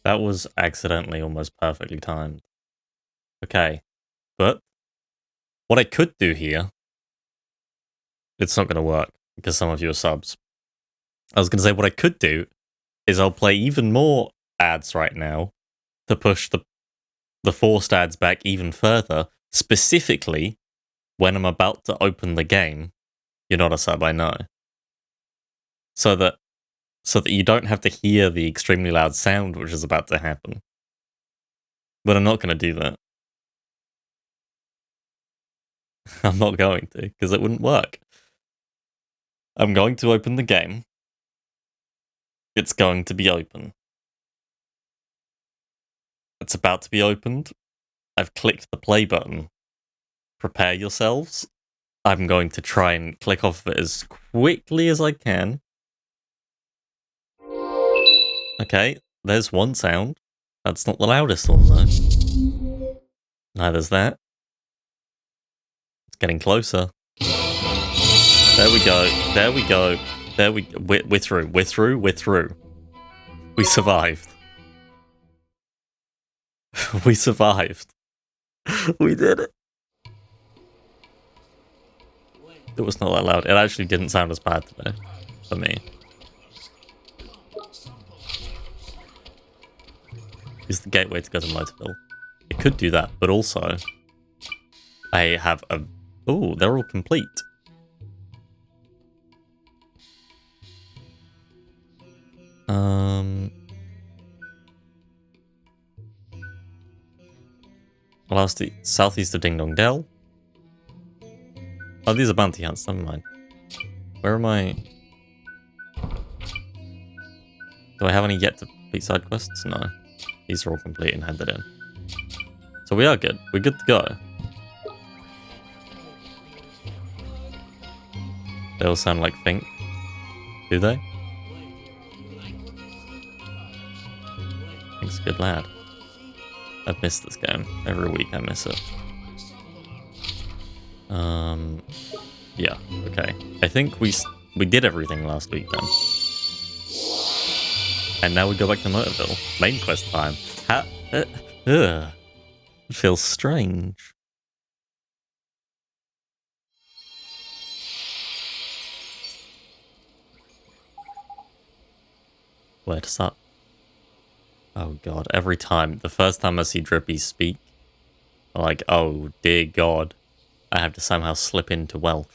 That was accidentally almost perfectly timed. Okay, but what I could do here, it's not going to work because some of you are subs. I was going to say what I could do is I'll play even more ads right now to push the forced ads back even further, specifically when I'm about to open the game. You're not a sub, I know. So that you don't have to hear the extremely loud sound which is about to happen. But I'm not going to do that. I'm not going to, because it wouldn't work. I'm going to open the game. It's going to be open. It's about to be opened. I've clicked the play button. Prepare yourselves. I'm going to try and click off of it as quickly as I can. Okay, there's one sound. That's not the loudest one, though. Neither's that. It's getting closer. There we go. There we go. There we go. We're through. We're through. We're through. We survived. We survived. We did it. It was not that loud. It actually didn't sound as bad today for me. Use the gateway to go to Motorville. It could do that, but also I have a... Oh, they're all complete. Last southeast of Ding Dong Dell. Oh, these are bounty hunts. Never mind. Where am I? Do I have any yet to complete side quests? No. These are all complete and handed in. So we are good. We're good to go. They all sound like Fink. Do they? Fink's a good lad. I've missed this game. Every week I miss it. Yeah, okay. I think we did everything last week then. And now we go back to Motorville. Main quest time. It feels strange. Where to start? Oh god, every time. The first time I see Drippy speak, I'm like, oh dear god, I have to somehow slip into Welsh.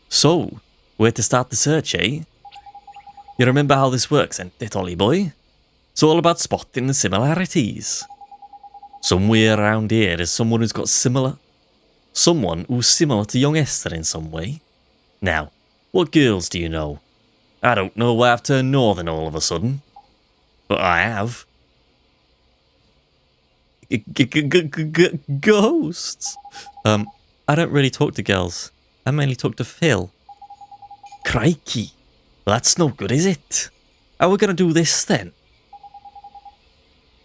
So, where to start the search, eh? You remember how this works, ain't it, Ollie boy? It's all about spotting the similarities. Somewhere around here is someone who's got someone who's similar to young Esther in some way. Now, what girls do you know? I don't know why I've turned northern all of a sudden. But I have. Ghosts? I don't really talk to girls. I mainly talk to Phil. Crikey. That's no good, is it? How are we gonna do this then?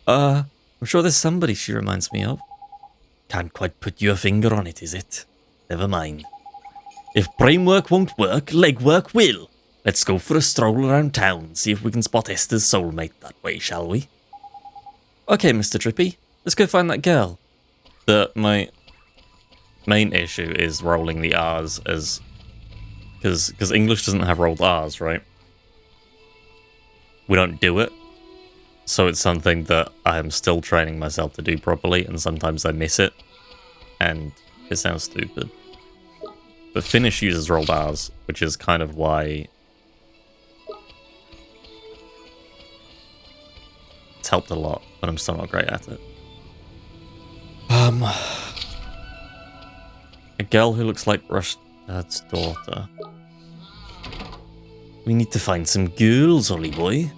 I'm sure there's somebody she reminds me of. Can't quite put your finger on it, is it? Never mind. If brainwork won't work, legwork will. Let's go for a stroll around town, see if we can spot Esther's soulmate that way, shall we? Okay, Mr. Drippy, let's go find that girl. My main issue is rolling the R's as... Because English doesn't have rolled R's, right? We don't do it. So it's something that I am still training myself to do properly, and sometimes I miss it. And it sounds stupid. But Finnish uses rolled R's, which is kind of why... It's helped a lot, but I'm still not great at it. A girl who looks like Rushdad's daughter. We need to find some girls, Ollie boy.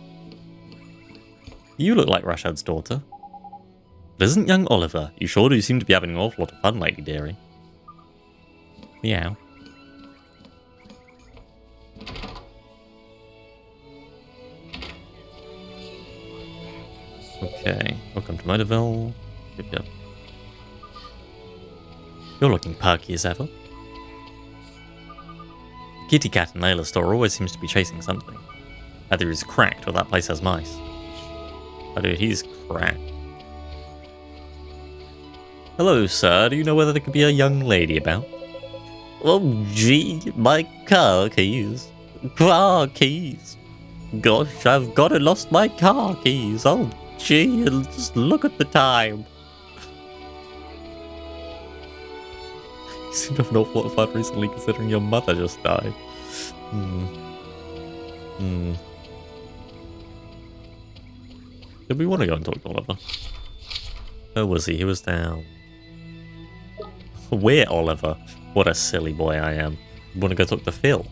You look like Rashad's daughter. But isn't young Oliver? You sure do seem to be having an awful lot of fun, Lady Dearie. Meow. Okay, welcome to Motorville. Yep. You're looking perky as ever. kitty cat in Layla's store always seems to be chasing something. Either he's cracked or that place has mice. Oh dude, he's cracked. Hello, sir. Do you know whether there could be a young lady about? Oh, gee, my car keys. Car keys. Gosh, I've got and lost my car keys. Oh, gee, just look at the time. You seem to have an awful lot of fun recently considering your mother just died. Did we want to go and talk to Oliver? Where was he? He was down. Where, Oliver? What a silly boy I am. You want to go talk to Phil?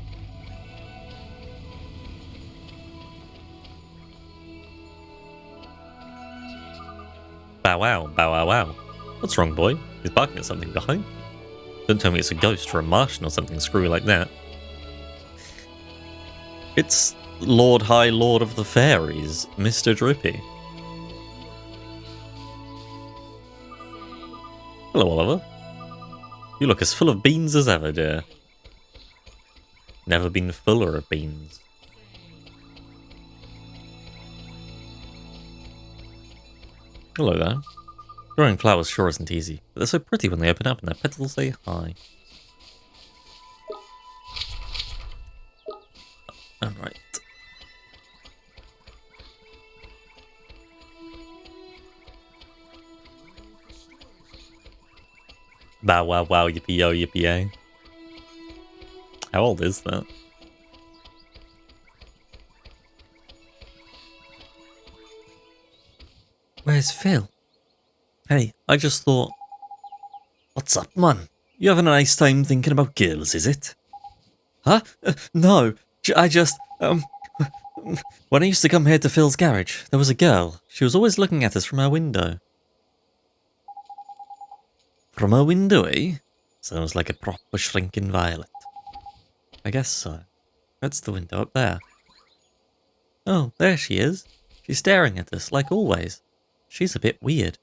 Bow wow, bow wow wow. What's wrong, boy? He's barking at something behind. Don't tell me it's a ghost or a Martian or something screwy like that. It's Lord High Lord of the Fairies, Mr. Drippy. Hello, Oliver. You look as full of beans as ever, dear. Never been fuller of beans. Hello there. Growing flowers sure isn't easy, but they're so pretty when they open up and their petals say hi. Alright. Bow wow wow yippee yo yippee yay. How old is that? Where's Phil? Hey, I just thought... What's up, man? You having a nice time thinking about girls, is it? Huh? No, I just... When I used to come here to Phil's garage, there was a girl. She was always looking at us from her window. From her window, eh? Sounds like a proper shrinking violet. I guess so. That's the window up there. Oh, there she is. She's staring at us, like always. She's a bit weird.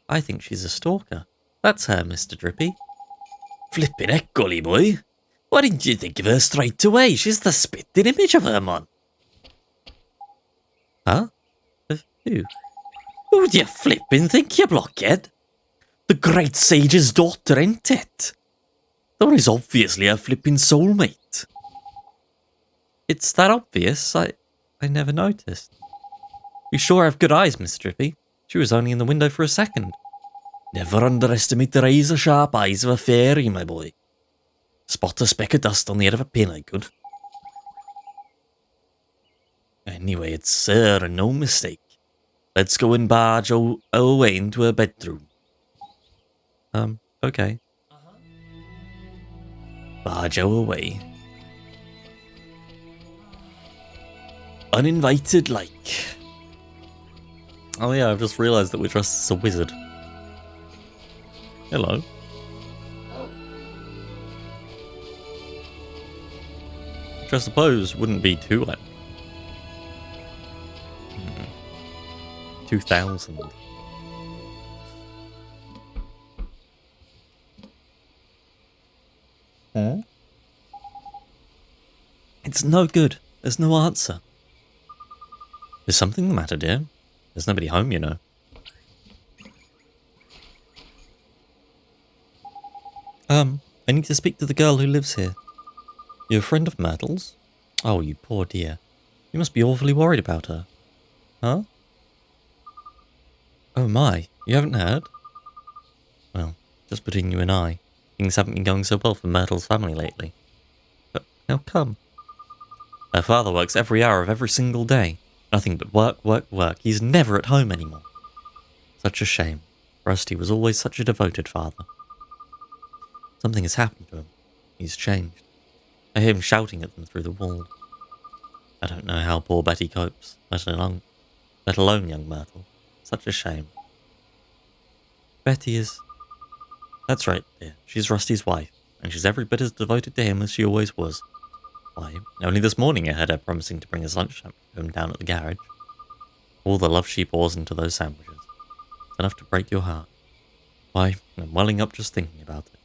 I think she's a stalker. That's her, Mr. Drippy. Flippin' heck, gully boy. Why didn't you think of her straight away? She's the spitting image of her, man. Huh? Of who? Who do you flippin' think, you blockhead? The great sage's daughter, ain't it? That is obviously her flippin' soulmate. It's that obvious? I never noticed. You sure have good eyes, Miss Drippy. She was only in the window for a second. Never underestimate the razor-sharp eyes of a fairy, my boy. Spot a speck of dust on the end of a pin, I could. Anyway, it's her and no mistake. Let's go and barge our way into her bedroom. Okay. Barge our way. Uninvited, like. Oh yeah, I've just realised that we're dressed as a wizard. Hello. Which I suppose wouldn't be too late. 2000. Hmm? It's no good. There's no answer. Is something the matter, dear? There's nobody home, you know. I need to speak to the girl who lives here. You're a friend of Myrtle's? Oh, you poor dear. You must be awfully worried about her. Huh? Oh my, you haven't heard? Well, just between you and I, things haven't been going so well for Myrtle's family lately. But how come? Her father works every hour of every single day. Nothing but work, work, work. He's never at home anymore. Such a shame. Rusty was always such a devoted father. Something has happened to him. He's changed. I hear him shouting at them through the wall. I don't know how poor Betty copes, let alone young Myrtle. Such a shame. Betty is... That's right, dear. She's Rusty's wife, and she's every bit as devoted to him as she always was. Why, only this morning I heard her promising to bring his lunch home down at the garage. All the love she pours into those sandwiches. It's enough to break your heart. Why, I'm welling up just thinking about it.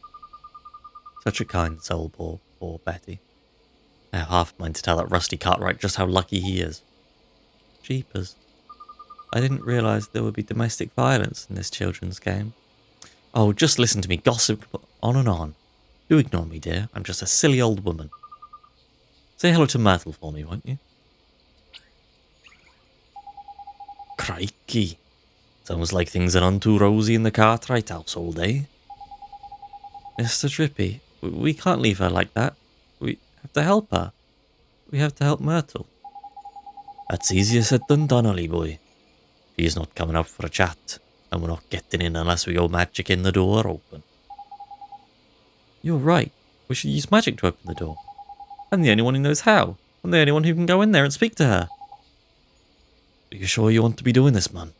Such a kind soul, poor Betty. I have half a mind to tell that rusty Cartwright just how lucky he is. Jeepers. I didn't realise there would be domestic violence in this children's game. Oh, just listen to me gossip on and on. Do ignore me, dear. I'm just a silly old woman. Say hello to Myrtle for me, won't you? Crikey. Sounds like things are none too rosy in the Cartwright household, eh? Mr. Drippy, we can't leave her like that. We have to help her. We have to help Myrtle. That's easier said than done, Ollie boy. She's not coming up for a chat, and we're not getting in unless we go magic in the door open. You're right. We should use magic to open the door. I'm the only one who knows how. I'm the only one who can go in there and speak to her. Are you sure you want to be doing this, man?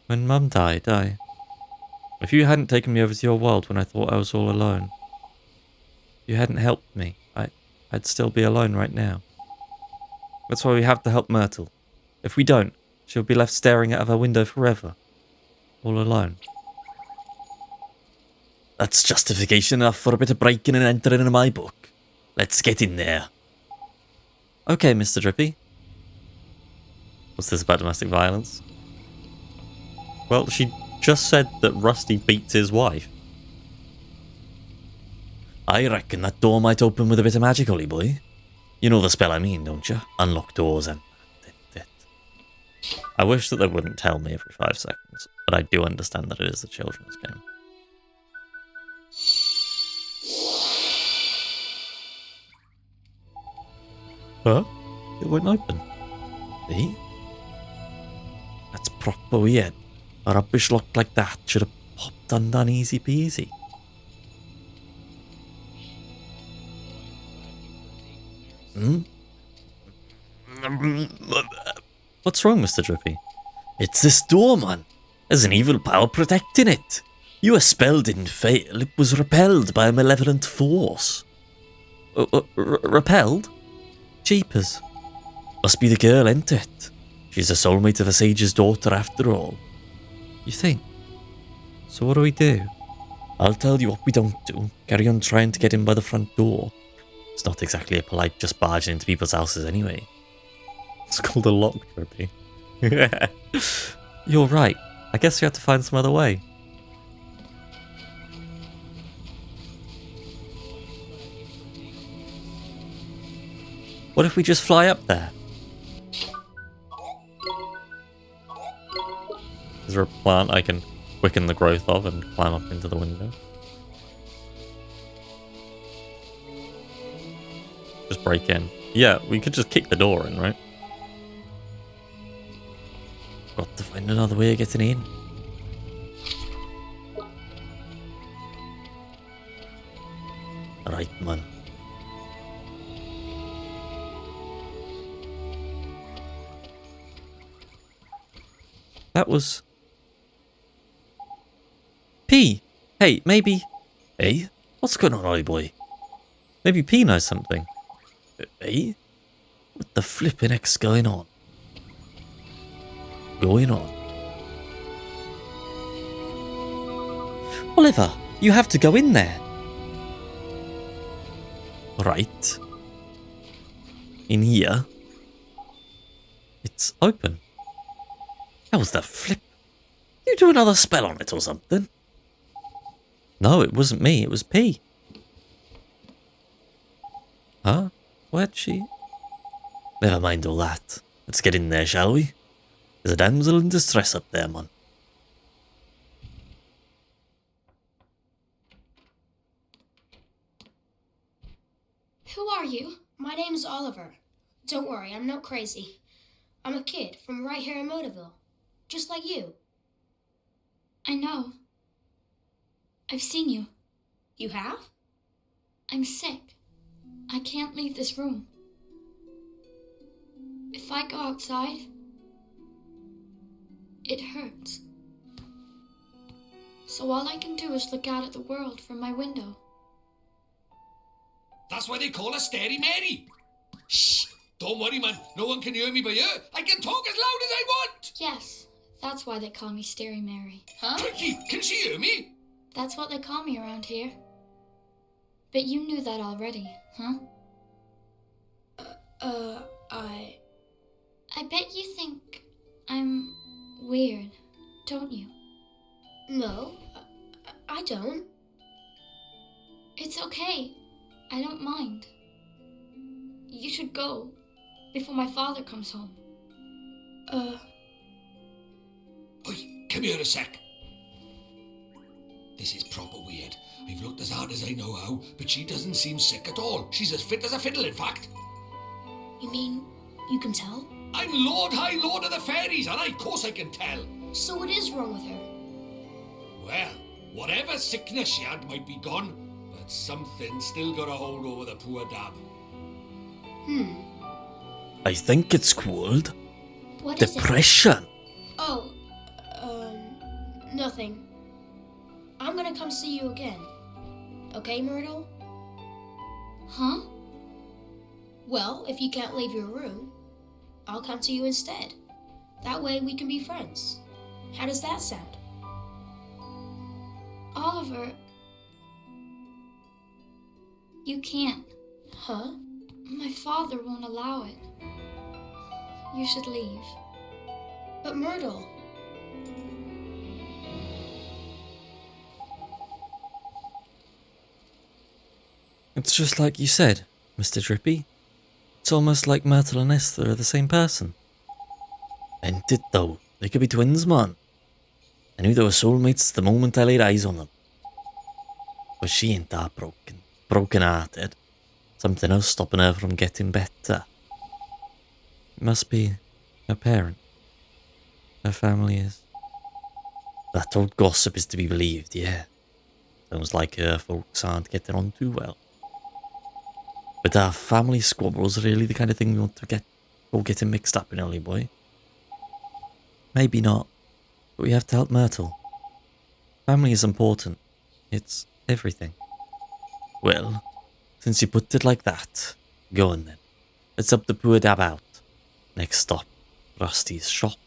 When Mum died, if you hadn't taken me over to your world when I thought I was all alone, if you hadn't helped me, I'd still be alone right now. That's why we have to help Myrtle. If we don't, she'll be left staring out of her window forever. All alone. That's justification enough for a bit of breaking and entering in my book. Let's get in there. Okay, Mr. Drippy. What's this about domestic violence? Well, she just said that Rusty beats his wife. I reckon that door might open with a bit of magic, Ollie boy. You know the spell I mean, don't you? Unlock doors and... I wish that they wouldn't tell me every 5 seconds, but I do understand that it is a children's game. Huh? It won't open. Eh? That's proper weird. A rubbish lock like that should have popped undone easy peasy. Hmm? What's wrong, Mr. Drippy? It's this door, man. There's an evil power protecting it. Your spell didn't fail. It was repelled by a malevolent force. Repelled? Jeepers. Must be the girl, ain't it? She's the soulmate of a sage's daughter after all. You think? So what do we do? I'll tell you what we don't do. Carry on trying to get in by the front door. It's not exactly a polite just barging into people's houses anyway. It's called a lock, Drippy. You're right. I guess we have to find some other way. What if we just fly up there? Is there a plant I can quicken the growth of and climb up into the window? Just break in. Yeah, we could just kick the door in, right? Got to find another way of getting in. Right, man. That was... P! Hey, maybe... Hey? What's going on, Ollie boy? Maybe P knows something. Hey? What the flippin' heck's going on? Oliver, you have to go in there. Right. In here. It's open. How's the flip? You do another spell on it or something? No, it wasn't me, it was P. Huh? Where'd she... Never mind all that. Let's get in there, shall we? There's a damsel in distress up there, man. Who are you? My name's Oliver. Don't worry, I'm not crazy. I'm a kid from right here in Motorville. Just like you. I know. I've seen you. You have? I'm sick. I can't leave this room. If I go outside, it hurts. So all I can do is look out at the world from my window. That's why they call her Scary Mary. Shh! Don't worry, man. No one can hear me but you. I can talk as loud as I want. Yes, that's why they call me Scary Mary. Huh? Tricky, can she hear me? That's what they call me around here. But you knew that already, huh? I... I bet you think I'm weird, don't you? No, I don't. It's okay. I don't mind. You should go before my father comes home. Oi, come here a sec. This is proper weird. I've looked as hard as I know how, but she doesn't seem sick at all. She's as fit as a fiddle, in fact. You mean you can tell? I'm Lord High Lord of the Fairies, and of course I can tell. So what is wrong with her? Well, whatever sickness she had might be gone, but something still got a hold over the poor dab. I think it's called What is it? depression. Oh, nothing. I'm gonna come see you again. Okay, Myrtle? Huh? Well, if you can't leave your room, I'll come to you instead. That way we can be friends. How does that sound? Oliver, you can't. Huh? My father won't allow it. You should leave. But Myrtle... It's just like you said, Mr. Drippy. It's almost like Myrtle and Esther are the same person. Ain't it though? They could be twins, man. I knew they were soulmates the moment I laid eyes on them. But she ain't that broken. Broken-hearted. Something else stopping her from getting better. It must be her parent. Her family is. That old gossip is to be believed, yeah. Sounds like her folks aren't getting on too well. But are family squabbles really the kind of thing we want to go getting mixed up in, Ollie boy? Maybe not, but we have to help Myrtle. Family is important. It's everything. Well, since you put it like that, go on then. Let's up the poor dab out. Next stop, Rusty's shop.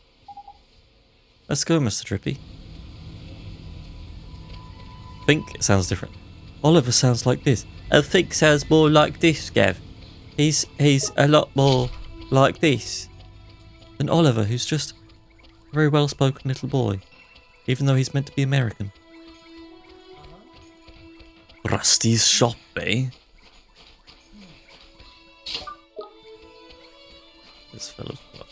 Let's go, Mr. Drippy. Think sounds different. Oliver sounds like this. I think sounds more like this, Gav. He's a lot more like this than Oliver, who's just a very well-spoken little boy, even though he's meant to be American. Rusty's shop, eh? This fellow's what?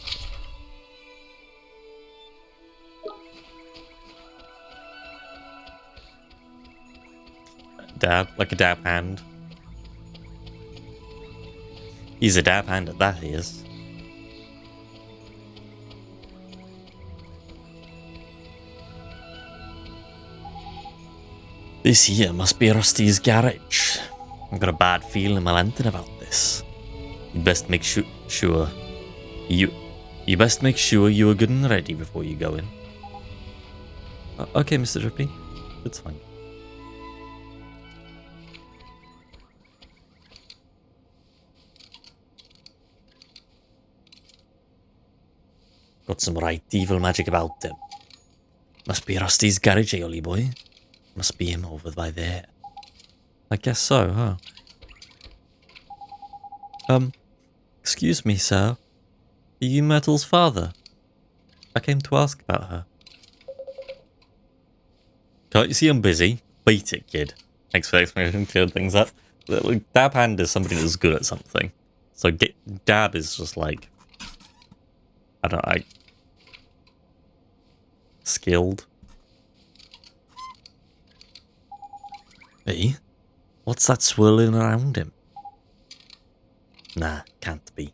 Dab, like a dab hand. He's a dab hand at that, he is. This here must be Rusty's garage. I've got a bad feeling Melanton about this. You best make sure you best make sure you are good and ready before you go in. Okay, Mr. Drippy. It's fine. Got some right evil magic about them. Must be Rusty's garage, eh, Ollie boy? Must be him over by there. I guess so, huh? Excuse me, sir. Are you Myrtle's father? I came to ask about her. Can't you see I'm busy? Beat it, kid. Thanks for the explanation, cleared things up. Look, Dab Hand is somebody that's good at something. So Dab is just like... skilled. Hey? What's that swirling around him? Nah, can't be.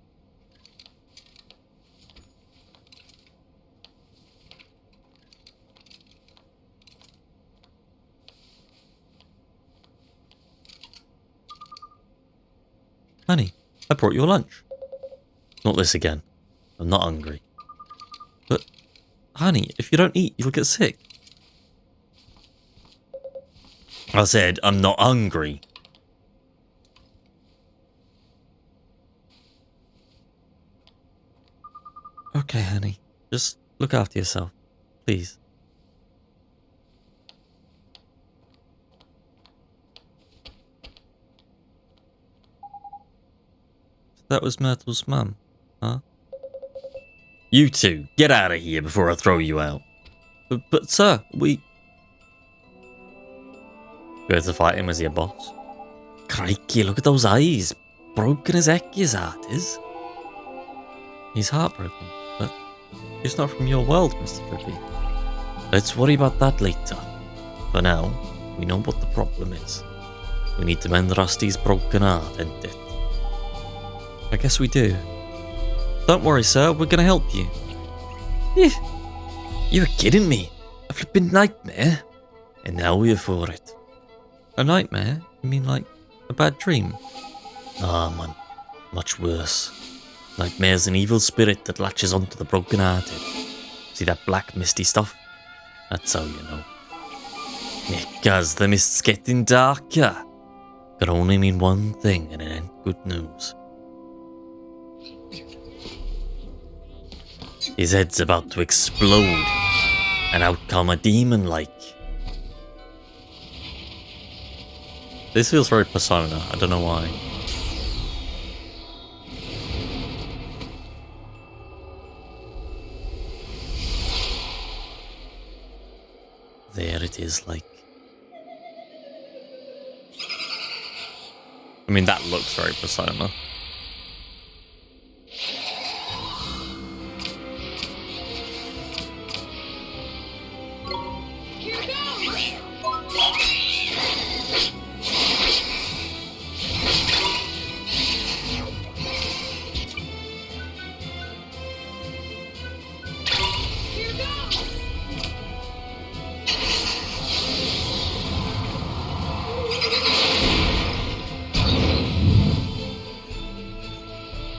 Honey, I brought you a lunch. Not this again. I'm not hungry. But, honey, if you don't eat, you'll get sick. I said, I'm not hungry. Okay, honey. Just look after yourself. Please. that was Myrtle's mum, huh? You two, get out of here before I throw you out. But sir, we have to fight him as your boss. Crikey, look at those eyes. Broken as heck his heart is. He's heartbroken, but he's not from your world, Mr. Drippy. Let's worry about that later. For now, we know what the problem is. We need to mend Rusty's broken heart, ain't it? I guess we do. Don't worry, sir, we're gonna help you. You were kidding me. A flippin' nightmare. And now we're for it. A nightmare? You mean like a bad dream? Ah, man. Much worse. Nightmare's an evil spirit that latches onto the broken-hearted. See that black misty stuff? That's how you know. Because the mist's getting darker. Could only mean one thing, and it ain't good news. His head's about to explode, and out come a demon like. This feels very Persona, I don't know why. There it is, like. I mean, that looks very Persona.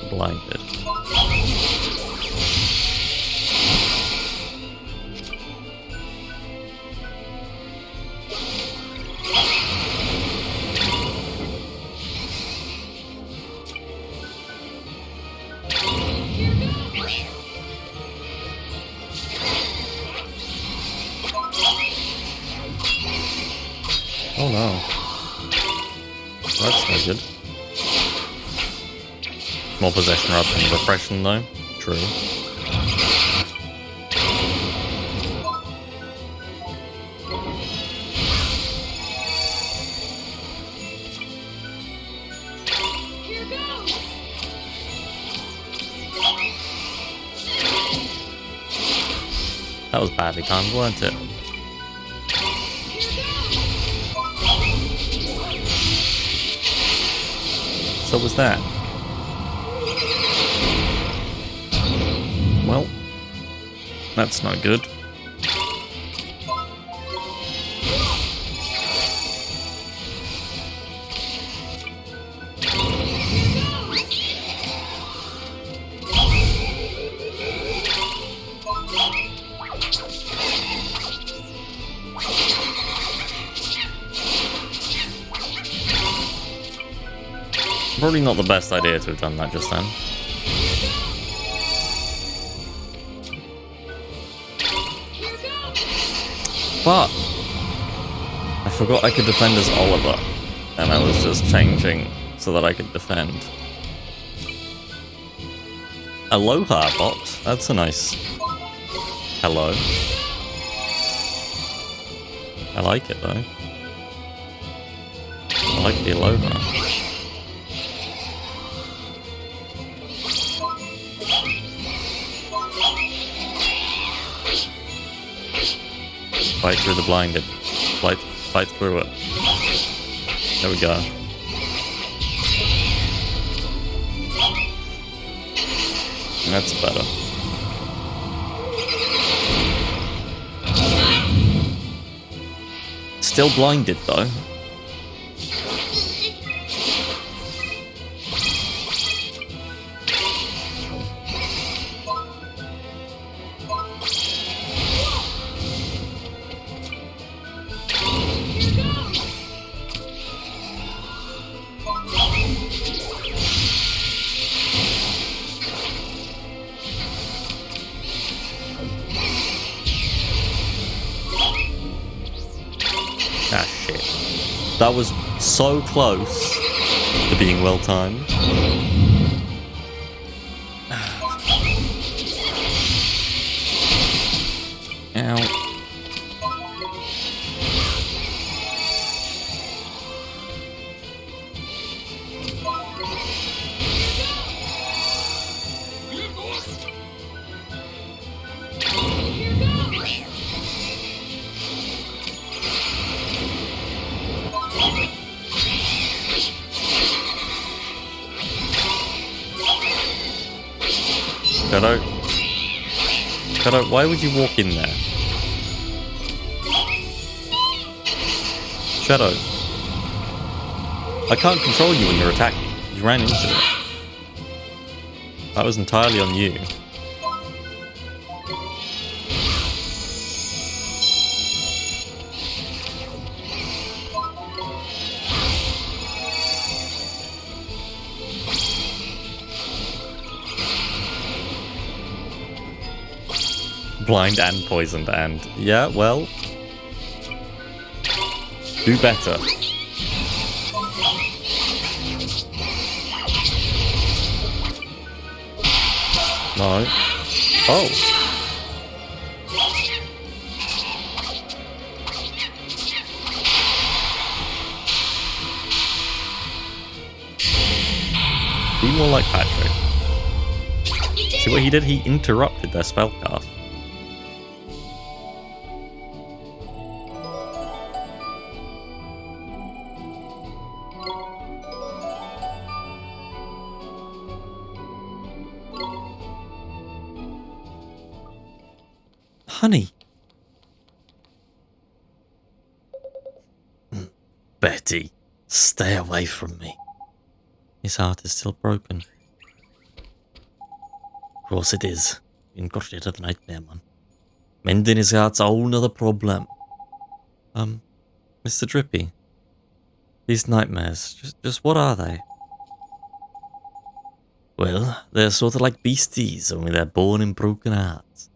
Blinded. Oh no. That's no good. More possession rather than repression though. True. That was badly timed, weren't it? So was that. Well, that's not good. Probably not the best idea to have done that just then. But I forgot I could defend as Oliver, and I was just changing so that I could defend. Aloha bot, that's a nice hello. I like it though. I like the aloha. Fight through the blinded. Fight through it. There we go. That's better. Still blinded though. Ah, shit. That was so close to being well timed. Ow. Here goes. Shadow. Shadow, why would you walk in there? Shadow. I can't control you when you're attacking. You ran into it. That was entirely on you. Blind and poisoned and... yeah, well... do better. No. Oh. Be more like Patrick. See what he did? He interrupted their spellcast. Honey. Betty, stay away from me. His heart is still broken. Of course it is. You got rid of the nightmare, man. Mending his heart's a whole nother problem. Mr. Drippy. These nightmares, just what are they? Well, they're sort of like beasties, only they're born in broken hearts.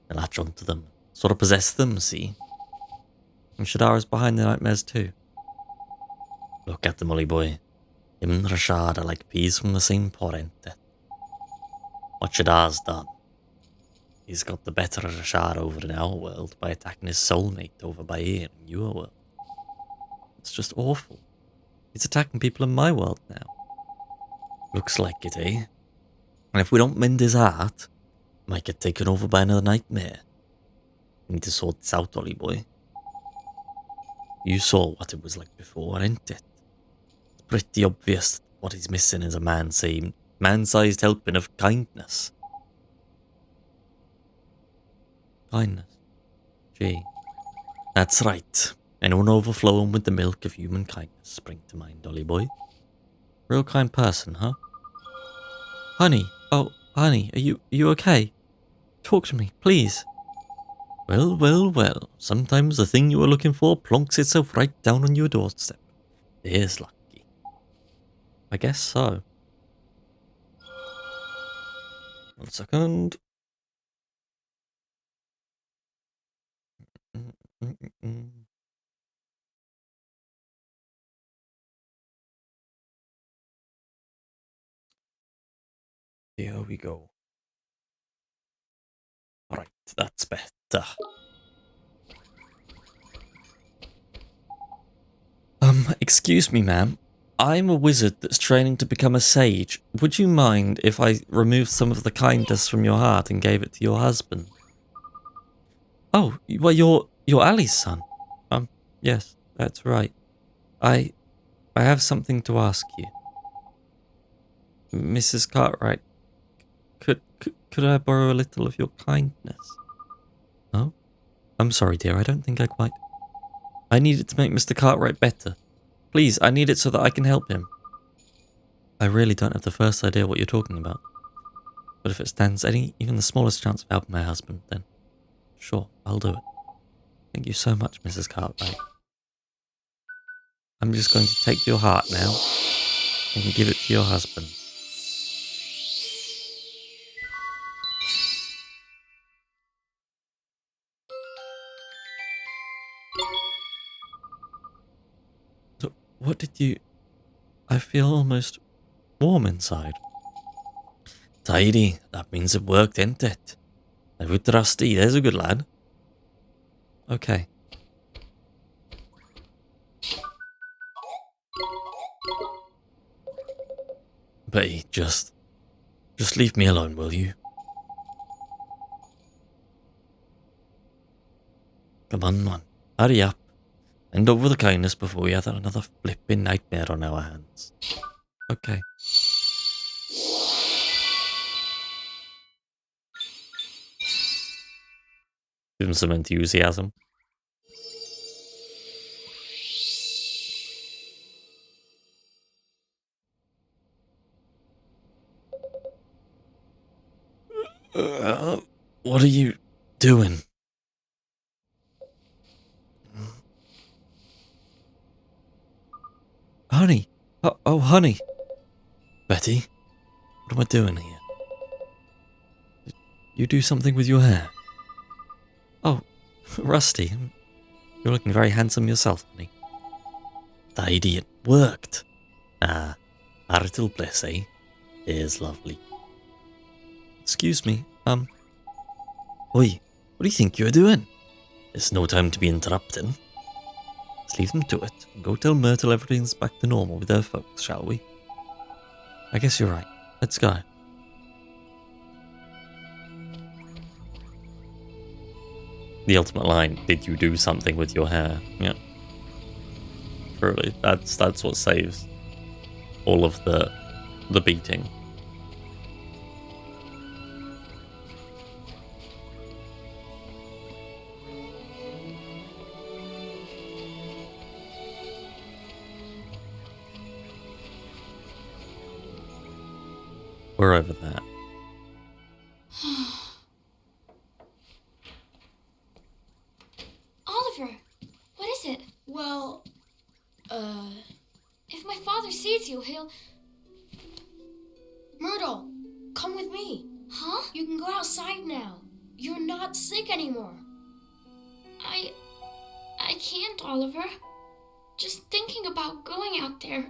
They latch onto them, sort of possess them, see? And Shadara's behind the nightmares too. Look at the Molly boy. Him and Rashad are like peas from the same pod, ain't they? What Shadara's done? He's got the better of Rashad over in our world by attacking his soulmate over by here in your world. It's just awful. He's attacking people in my world now. Looks like it, eh? And if we don't mend his heart, he might get taken over by another nightmare. We need to sort this out, Ollie boy. You saw what it was like before, ain't it? It's pretty obvious that what he's missing is a man-sized helping of kindness. Kindness. Gee. That's right. Anyone overflowing with the milk of human kindness spring to mind, Ollie boy. Real kind person, huh? Honey. Oh, honey, are you okay? Talk to me, please. Well, well, well. Sometimes the thing you were looking for plonks itself right down on your doorstep. There's lucky. I guess so. 1 second. Here we go. Alright, that's better. Excuse me, ma'am. I'm a wizard that's training to become a sage. Would you mind if I removed some of the kindness from your heart and gave it to your husband? Oh, well, you're Ali's son. Yes, that's right. I have something to ask you. Mrs. Cartwright, could I borrow a little of your kindness? Oh? I'm sorry, dear, I don't think I quite... I need it to make Mr. Cartwright better. Please, I need it so that I can help him. I really don't have the first idea what you're talking about. But if it stands even the smallest chance of helping my husband, then sure, I'll do it. Thank you so much, Mrs. Cartwright. I'm just going to take your heart now and give it to your husband. So, what did you... I feel almost warm inside. Tidy, that means it worked, ain't it? Now, trusty, there's a good lad. Okay. Betty, just leave me alone, will you? Come on. Hurry up. End over the kindness before we have another flipping nightmare on our hands. Okay. Give him some enthusiasm. What are you doing? Honey. Oh, honey. Betty, what am I doing here? Did you do something with your hair? Oh, Rusty. You're looking very handsome yourself, honey. The idiot worked. Ah, marital bliss, eh? Is lovely. Excuse me, oi, what do you think you're doing? It's no time to be interrupting. Let's leave them to it. Go tell Myrtle everything's back to normal with her folks, shall we? I guess you're right. Let's go. The ultimate line, did you do something with your hair? Yeah. Truly, that's what saves all of the beating. We're over that. Oliver, what is it? Well, If my father sees you, he'll... Myrtle, come with me. Huh? You can go outside now. You're not sick anymore. I can't, Oliver. Just thinking about going out there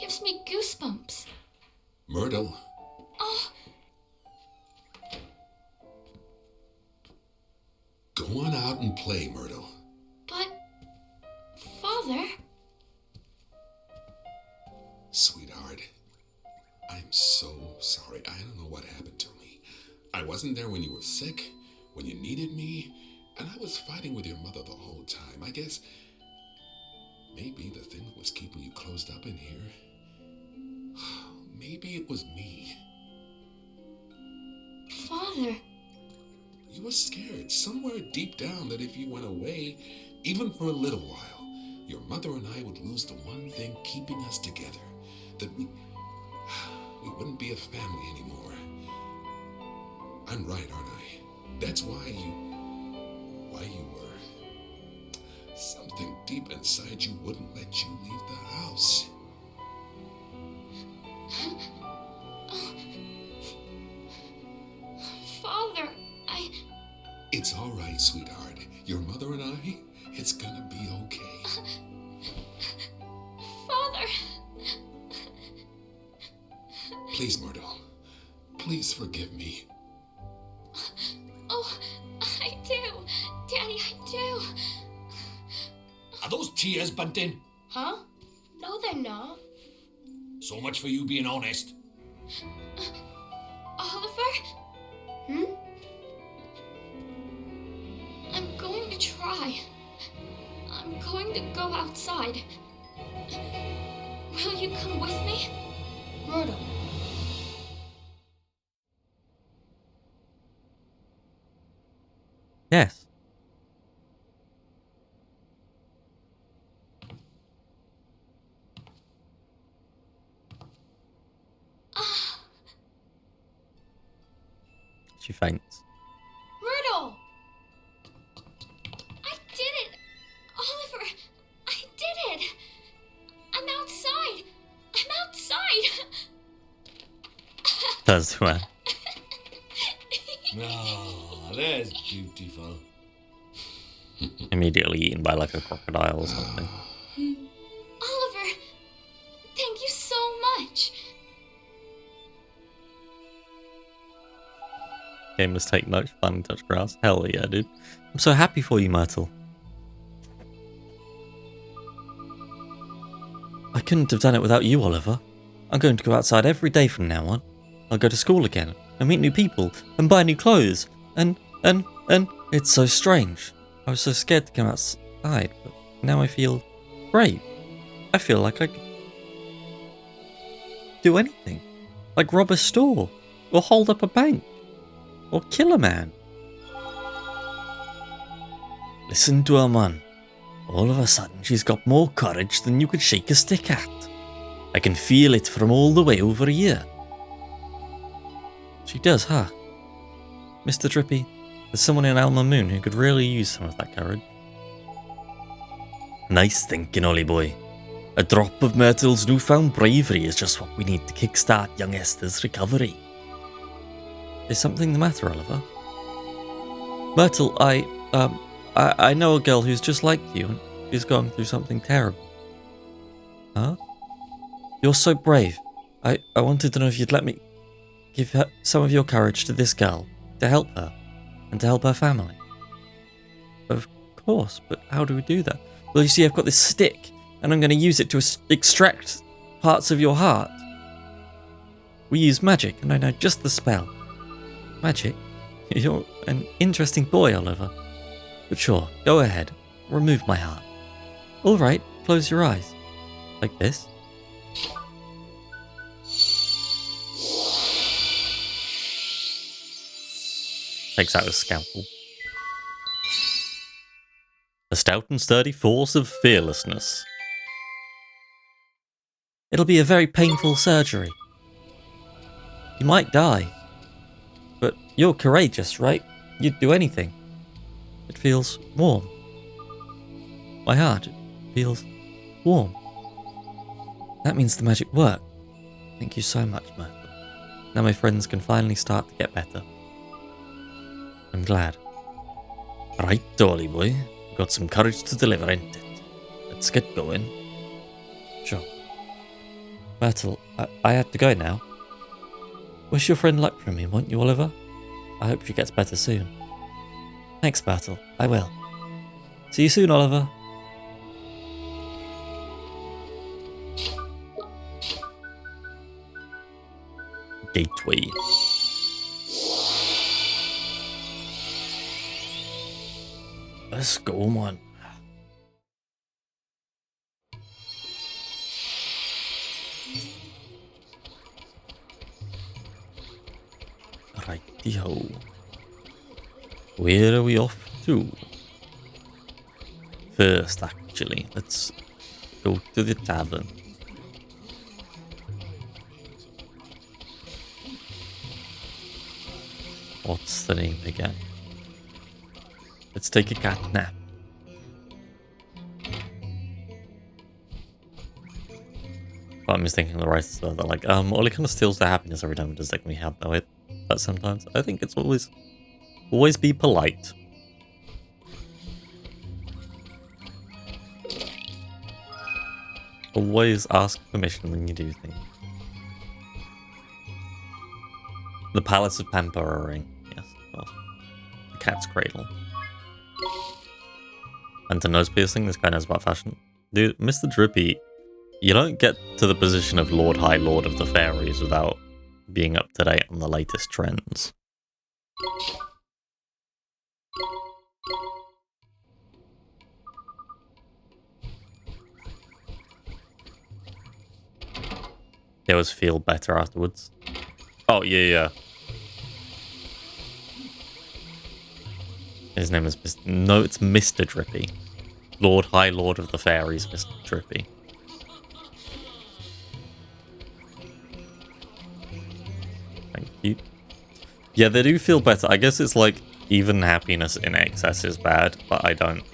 gives me goosebumps. Myrtle, Oh, go on out and play, Myrtle. but... Father... Sweetheart, I'm so sorry. I don't know what happened to me. I wasn't there when you were sick, when you needed me, and I was fighting with your mother the whole time. I guess maybe the thing that was keeping you closed up in here, maybe it was me. Father... You were scared somewhere deep down that if you went away, even for a little while, your mother and I would lose the one thing keeping us together. That we wouldn't be a family anymore. I'm right, aren't I? That's why you were. Something deep inside you wouldn't let you leave the house. Father, It's all right, sweetheart. Your mother and I, it's gonna be okay. Father... Please, Myrtle. Please forgive me. Oh, I do. Daddy, I do. Are those tears, Bunting? Huh? No, they're not. So much for you being honest. Oliver, Hmm? I'm going to try. I'm going to go outside. Will you come with me? Myrtle. Yes. She faints. Myrtle! I did it! Oliver, I did it! I'm outside! I'm outside! Does well. Oh, that's beautiful. Immediately eaten by like a crocodile or something. Oliver, thank you so much. Gamers take notes, fun touch grass. Hell yeah, dude. I'm so happy for you, Myrtle. I couldn't have done it without you, Oliver. I'm going to go outside every day from now on. I'll go to school again and meet new people and buy new clothes and it's so strange. I was so scared to come outside, but now I feel brave. I feel like I could do anything. Like rob a store, or hold up a bank, or kill a man. Listen to her, man. All of a sudden, she's got more courage than you could shake a stick at. I can feel it from all the way over here. She does, huh? Mr. Drippy, there's someone in Alma Moon who could really use some of that courage. Nice thinking, Ollie boy. A drop of Myrtle's newfound bravery is just what we need to kickstart young Esther's recovery. Is something the matter, Oliver? Myrtle, I know a girl who's just like you and is going through something terrible. Huh? You're so brave. I wanted to know if you'd let me give her some of your courage to this girl to help her and to help her family. Of course, but how do we do that? Well, you see, I've got this stick and I'm going to use it to extract parts of your heart. We use magic, and I know just the spell. Magic? You're an interesting boy, Oliver. But sure, go ahead. Remove my heart. All right, close your eyes. Like this. Takes out his scalpel. A stout and sturdy force of fearlessness. It'll be a very painful surgery. You might die. But you're courageous, right? You'd do anything. It feels warm. My heart feels warm. That means the magic worked. Thank you so much, Myrtle. Now my friends can finally start to get better. I'm glad. Right, Dolly boy. Got some courage to deliver, ain't it? Let's get going. Sure. Myrtle, I had to go now. Wish your friend luck for me, won't you, Oliver? I hope she gets better soon. Thanks, Myrtle. I will. See you soon, Oliver. Gateway. Let's go, man. Righty-ho. Where are we off to? First, actually, let's go to the tavern. What's the name again? Let's take a cat nap. But I'm just thinking the right stuff. They're like, Ollie kind of steals their happiness every time he does like we have no it. But sometimes I think it's always be polite. Always ask permission when you do things. The Palace of Pampering. Yes, of course. The cat's cradle. And to nose piercing, this guy knows about fashion. Dude, Mr. Drippy, you don't get to the position of Lord High Lord of the Fairies without being up to date on the latest trends. They always feel better afterwards. Oh, yeah. His name is No, it's Mr. Drippy. Lord High Lord of the Fairies, Mr. Drippy. Thank you. Yeah, they do feel better. I guess it's like even happiness in excess is bad, but I don't.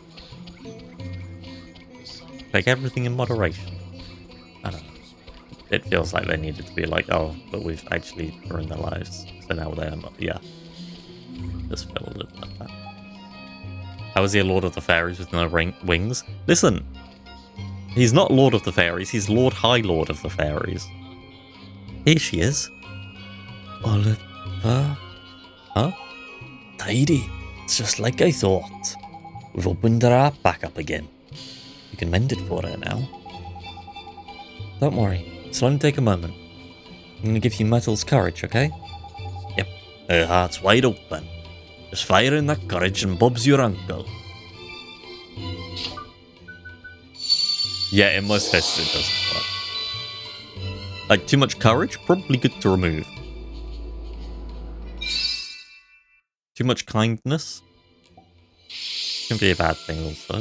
Take everything in moderation. I don't know. It feels like they needed to be like, oh, but we've actually ruined their lives. So now they are not. Yeah. Just feel a little bit like that. How is he a Lord of the Fairies with no wings? Listen, he's not Lord of the Fairies, he's Lord High Lord of the Fairies. Here she is. Oliver? Huh? Tidy. It's just like I thought. We've opened her app back up again. You can mend it for her now. Don't worry. It'll only take a moment. I'm gonna give you Metal's courage, okay? Yep. Her heart's wide open. Just fire in that courage and Bob's your uncle. Yeah, in most cases it doesn't work. Like, too much courage? Probably good to remove. Too much kindness? Can be a bad thing also.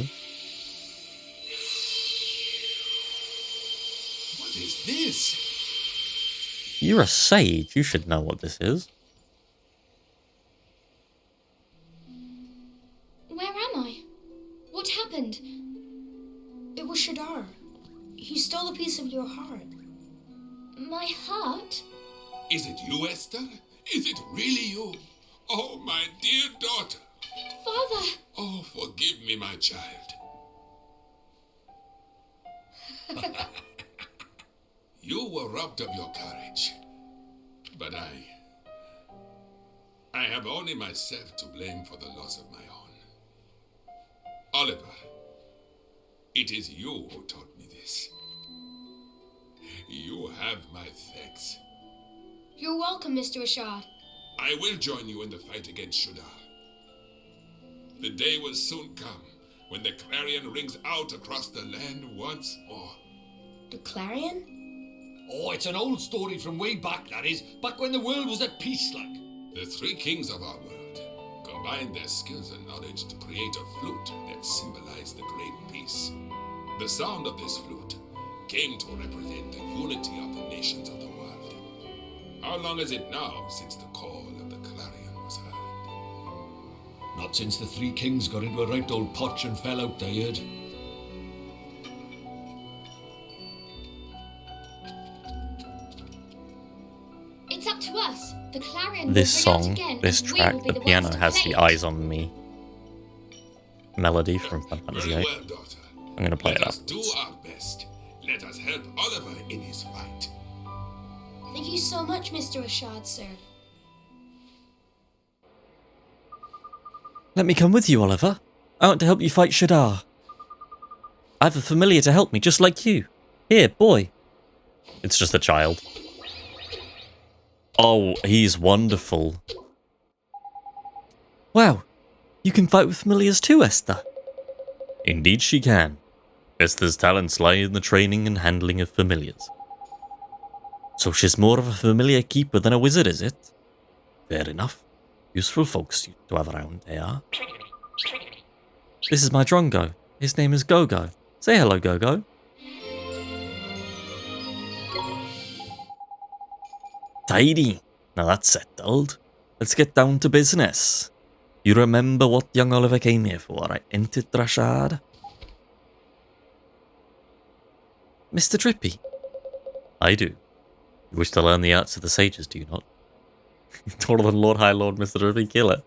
What is this? You're a sage. You should know what this is. Where am I? What happened? It was Shadar. He stole a piece of your heart. My heart? Is it you, Esther? Is it really you? Oh, my dear daughter. Father! Oh, forgive me, my child. You were robbed of your courage. But I have only myself to blame for the loss of my own. Oliver, it is you who taught me this. You have my thanks. You're welcome, Mr. Ashad. I will join you in the fight against Shudar. The day will soon come when the clarion rings out across the land once more. The Clarion? Oh, it's an old story from way back, that is. Back when the world was at peace, like. The three kings of our world combined their skills and knowledge to create a flute that symbolized the great peace. The sound of this flute came to represent the unity of the nations of the world. How long is it now since the call of the clarion was heard? Not since the three kings got into a right old potch and fell out, I heard. It's up to us. The clarion This will ring out song, again, this and we track, will be the the piano ones to has play the it. Eyes on Me melody from Final Fantasy Very VIII. well, daughter. I'm gonna play Let it us do afterwards. our best. Let us help Oliver in his fight. Thank you so much, Mr. Ashad, sir. Let me come with you, Oliver. I want to help you fight Shadar. I have a familiar to help me, just like you. Here, boy. It's just a child. Oh, he's wonderful. Wow, you can fight with familiars too, Esther. Indeed she can. Esther's talents lie in the training and handling of familiars. So she's more of a familiar keeper than a wizard, is it? Fair enough. Useful folks to have around, they are. This is my Drongo. His name is Gogo. Say hello, Gogo. Tidy. Now that's settled. Let's get down to business. You remember what young Oliver came here for, right? Ain't it, Rashad? Mr. Drippy. I do. You wish to learn the arts of the sages, do you not? Taller than Lord High Lord Mr. Drippy, killer.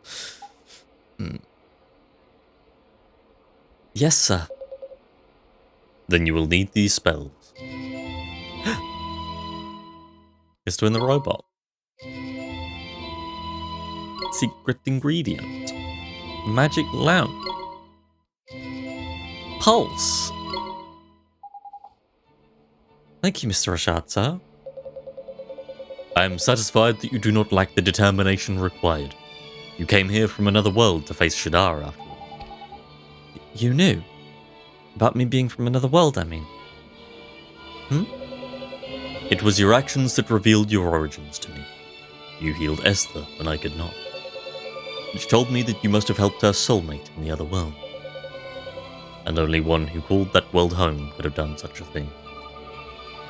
Yes, sir. Then you will need these spells. It's doing the robot. Secret ingredient. Magic lamp. Pulse. Thank you, Mr. Rashad, sir. I am satisfied that you do not lack the determination required. You came here from another world to face Shadar after all. You knew? About me being from another world, I mean. It was your actions that revealed your origins to me. You healed Esther when I could not. Which told me that you must have helped her soulmate in the other world. And only one who called that world home could have done such a thing.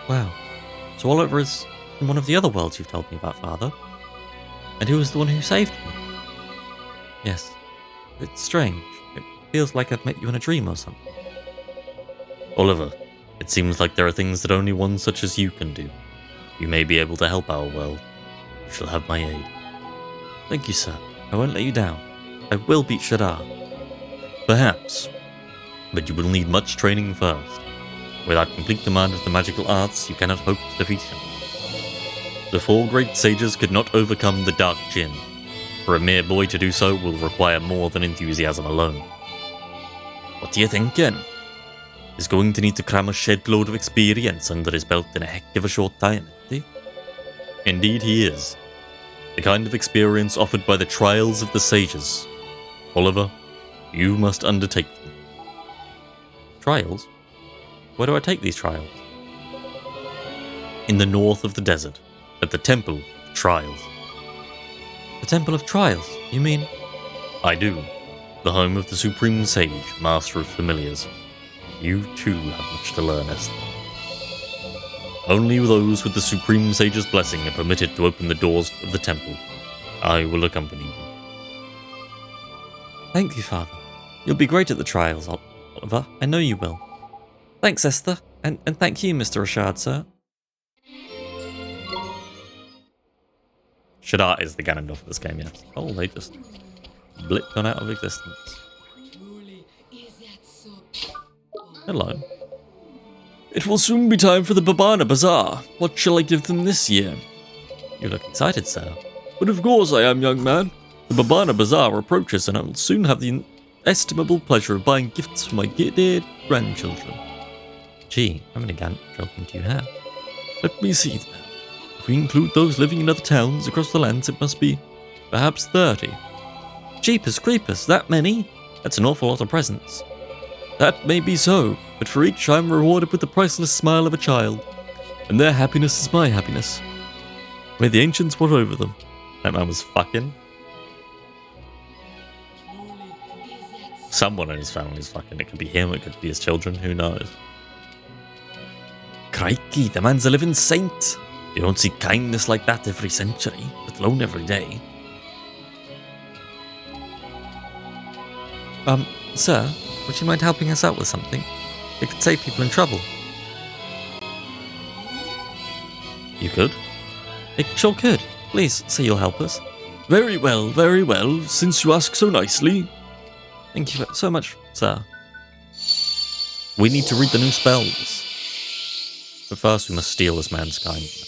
Wow. So Oliver is from one of the other worlds you've told me about, Father. And who was the one who saved me? Yes. It's strange. It feels like I've met you in a dream or something. Oliver, it seems like there are things that only one such as you can do. You may be able to help our world. You shall have my aid. Thank you, sir. I won't let you down. I will beat Shadar. Perhaps. But you will need much training first. Without complete command of the magical arts, you cannot hope to defeat him. The four great sages could not overcome the Dark Djinn. For a mere boy to do so will require more than enthusiasm alone. What do you think, Ken? is going to need to cram a shed load of experience under his belt in a heck of a short time, isn't he? Indeed he is. The kind of experience offered by the trials of the sages. Oliver, you must undertake them. Trials? Where do I take these trials? In the north of the desert, at the Temple of Trials. The Temple of Trials, you mean? I do. The home of the Supreme Sage, Master of Familiars. You too have much to learn, Esther. Only those with the Supreme Sage's blessing are permitted to open the doors of the temple. I will accompany you. Thank you, Father. You'll be great at the trials, Oliver. I know you will. Thanks, Esther. And thank you, Mr. Rashad, sir. Shadar is the Ganondorf of this game, yes. Oh, they just blipped on out of existence. Hello. It will soon be time for the Babana Bazaar. What shall I give them this year? You look excited, sir. But of course I am, young man. The Babana Bazaar approaches, and I will soon have the inestimable pleasure of buying gifts for my dear grandchildren. Gee, how many grandchildren do you have? Let me see now. If we include those living in other towns across the lands, it must be perhaps 30. Jeepers creepers, that many? That's an awful lot of presents. That may be so, but for each I am rewarded with the priceless smile of a child, and their happiness is my happiness. May the ancients watch over them. That man was fucking. Someone in his family is fucking. It could be him, it could be his children, who knows. Crikey, the man's a living saint. You don't see kindness like that every century, let alone every day. Sir, would you mind helping us out with something? It could save people in trouble. You could? It sure could. Please, say you'll help us. Very well, since you ask so nicely. Thank you so much, sir. We need to read the new spells. But first we must steal this man's kindness.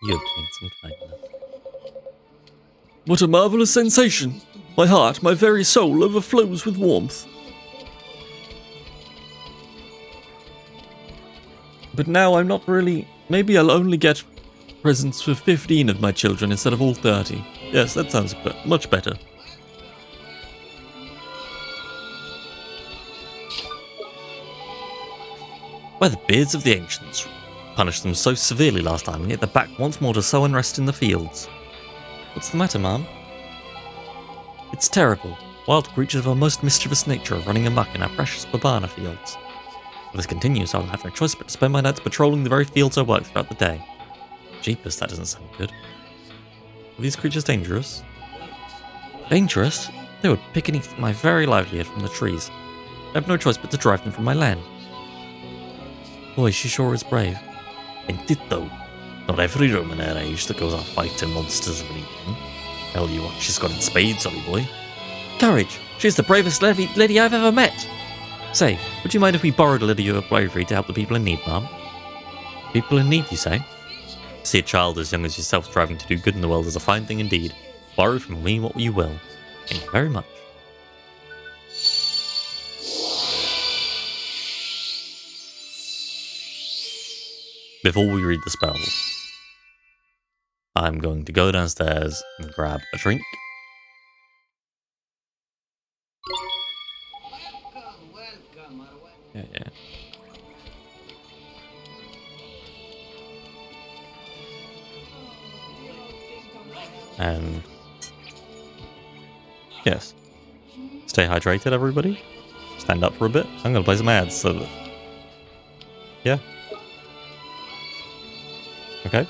You obtained some kindness. What a marvellous sensation! My heart, my very soul overflows with warmth. But now I'm not really... Maybe I'll only get presents for 15 of my children instead of all 30. Yes, that sounds much better. By the beards of the ancients, punished them so severely last time, and yet they're back once more to sow unrest in the fields. What's the matter, Mum? It's terrible. Wild creatures of a most mischievous nature are running amok in our precious Babana fields. If this continues, I'll have no choice but to spend my nights patrolling the very fields I work throughout the day. Jeepers, that doesn't sound good. Are these creatures dangerous? Dangerous? They would pick and eat my very livelihood from the trees. I have no choice but to drive them from my land. Boy, she sure is brave. Ain't it though? Not every Roman her age that goes out fighting monsters of an evening. Tell you what she's got in spades, Ollie boy. Courage! She's the bravest lady I've ever met! Say, would you mind if we borrowed a little of your bravery to help the people in need, Mum? People in need, you say? See a child as young as yourself striving to do good in the world is a fine thing indeed. Borrow from me what you will. Thank you very much. Before we read the spells, I'm going to go downstairs and grab a drink. Yeah. And yes, stay hydrated, everybody. Stand up for a bit. I'm gonna play some ads, so that, yeah. Okay.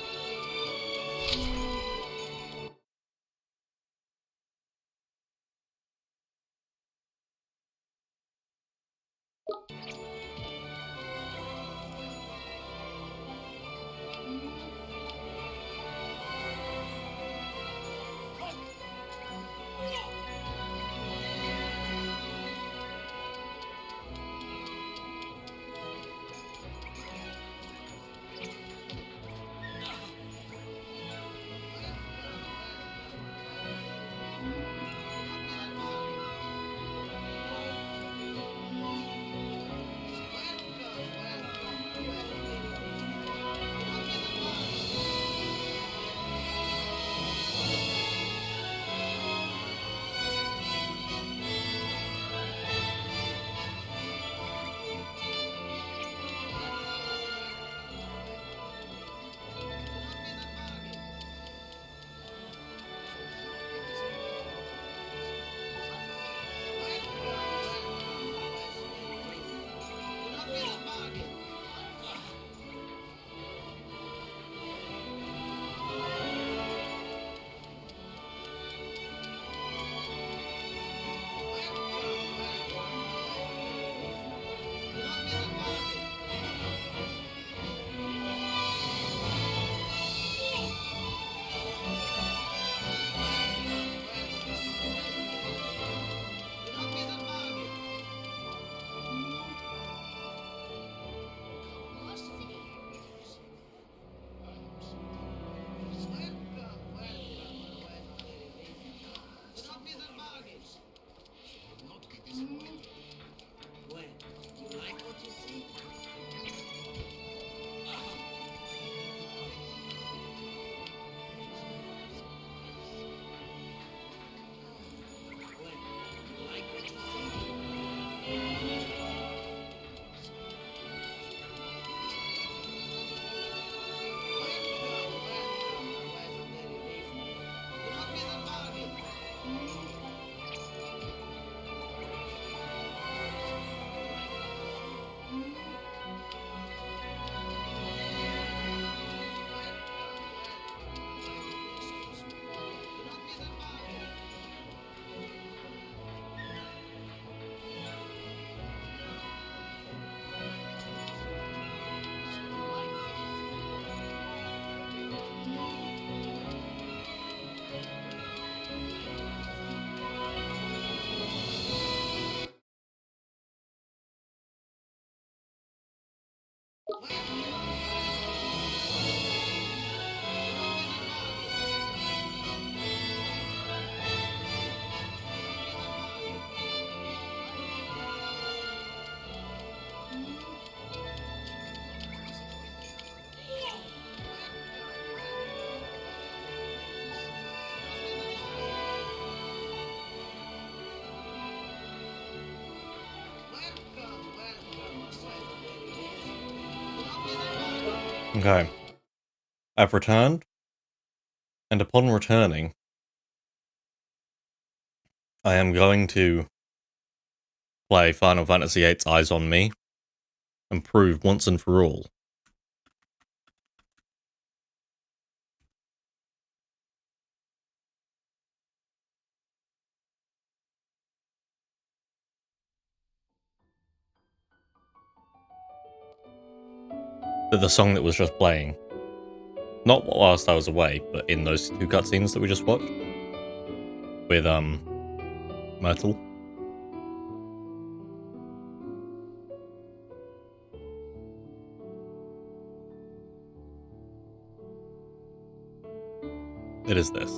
Well, you like what you see? Well, you like what you see? Okay. I've returned, and upon returning, I am going to play Final Fantasy VIII's Eyes on Me and prove once and for all that the song that was just playing, not whilst I was away, but in those two cutscenes that we just watched with Myrtle, it is this.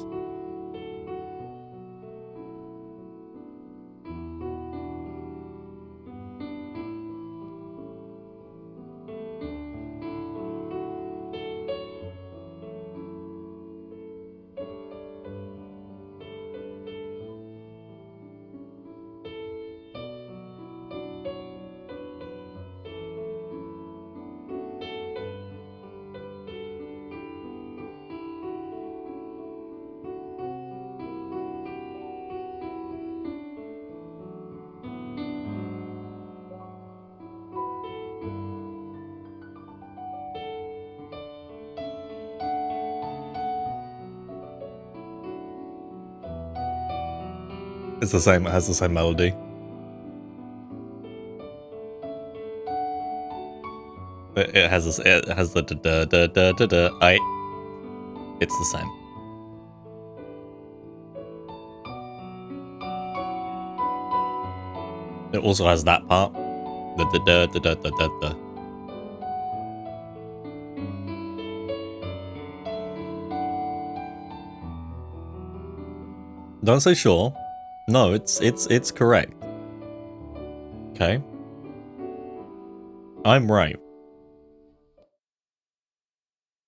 It's the same, it has the same melody. It has this, it has the da da da da da. It's the same. It also has that part. The da da da da da da. Don't say sure. No, it's correct. Okay. I'm right.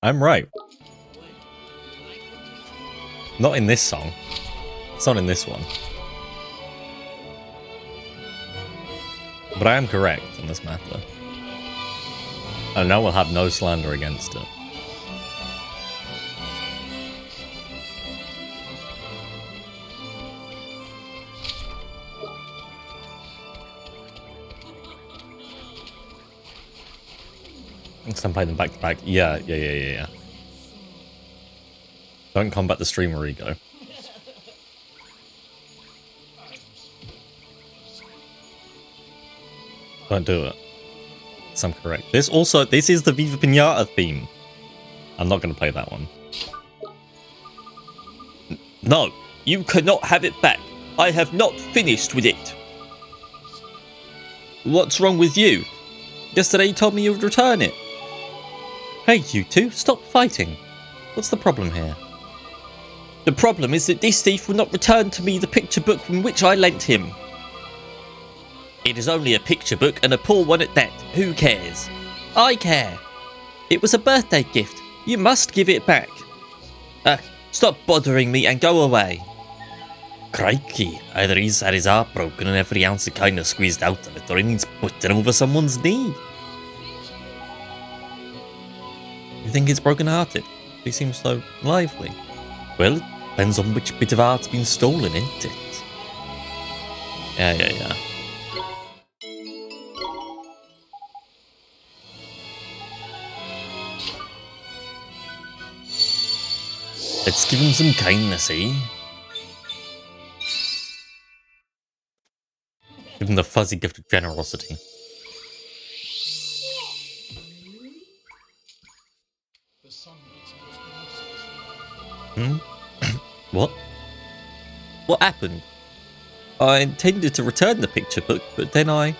I'm right. Not in this song. It's not in this one. But I am correct in this matter. And now we'll have no slander against it. Some play them back to back. Yeah. Don't combat the streamer ego. Don't do it. So I'm correct. This is the Viva Pinata theme. I'm not going to play that one. No, you cannot have it back. I have not finished with it. What's wrong with you? Yesterday you told me you would return it. Hey, you two, stop fighting. What's the problem here? The problem is that this thief will not return to me the picture book from which I lent him. It is only a picture book, and a poor one at that. Who cares? I care. It was a birthday gift. You must give it back. Stop bothering me and go away. Crikey, either he's had his heart broken and every ounce of kindness squeezed out of it, or he needs putting over someone's knee. You think he's broken-hearted? He seems so lively. Well, it depends on which bit of art's been stolen, isn't it? Yeah. Let's give him some kindness, eh? Give him the fuzzy gift of generosity. What? What happened? I intended to return the picture book, but then I...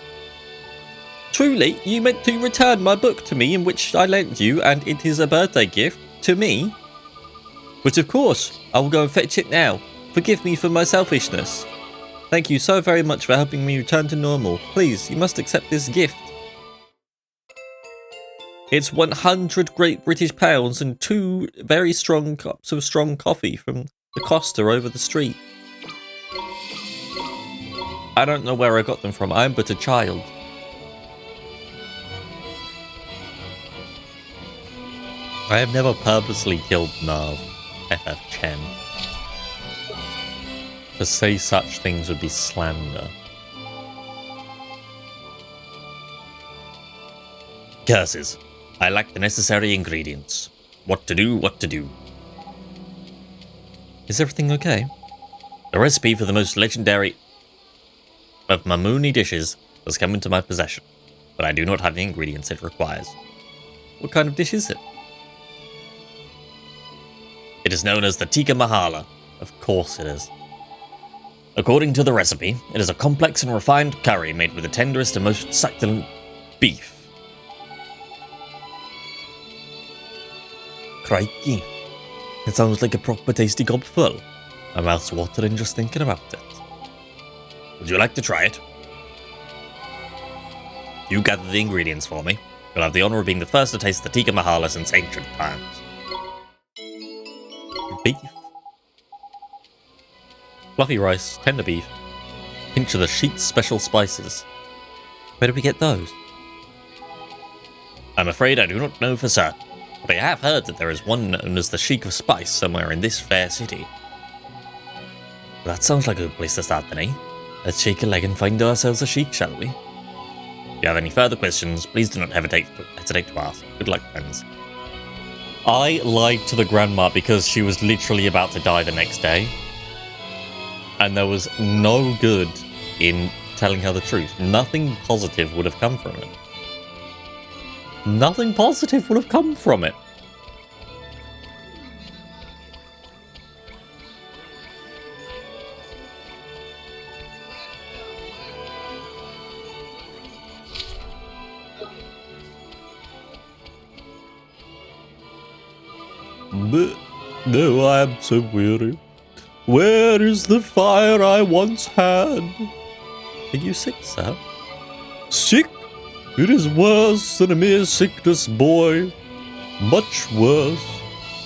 Truly, you meant to return my book to me in which I lent you, and it is a birthday gift to me? But of course, I will go and fetch it now. Forgive me for my selfishness. Thank you so very much for helping me return to normal. Please, you must accept this gift. It's 100 Great British pounds and 2 very strong cups of strong coffee from the Costa over the street. I don't know where I got them from. I'm but a child. I have never purposely killed Nav. FF Chen. To say such things would be slander. Curses. I lack the necessary ingredients. What to do? Is everything okay? The recipe for the most legendary of Mamuni dishes has come into my possession, but I do not have the ingredients it requires. What kind of dish is it? It is known as the tikka mahala. Of course it is. According to the recipe, it is a complex and refined curry made with the tenderest and most succulent beef. Crikey. It sounds like a proper tasty gobful. My mouth's watering just thinking about it. Would you like to try it? You gather the ingredients for me. You'll have the honour of being the first to taste the tikka mahala since ancient times. Beef. Fluffy rice, tender beef. Pinch of the Sheik's special spices. Where did we get those? I'm afraid I do not know for certain, but I have heard that there is one known as the Sheik of Spice somewhere in this fair city. That sounds like a good place to start then, eh? Let's shake a leg and find ourselves a Sheik, shall we? If you have any further questions, please do not hesitate to ask. Good luck, friends. I lied to the grandma because she was literally about to die the next day. And there was no good in telling her the truth. Nothing positive would have come from it. Nothing positive would have come from it. But no, I am so weary. Where is the fire I once had? Are you sick, sir? Sick? It is worse than a mere sickness, boy. Much worse.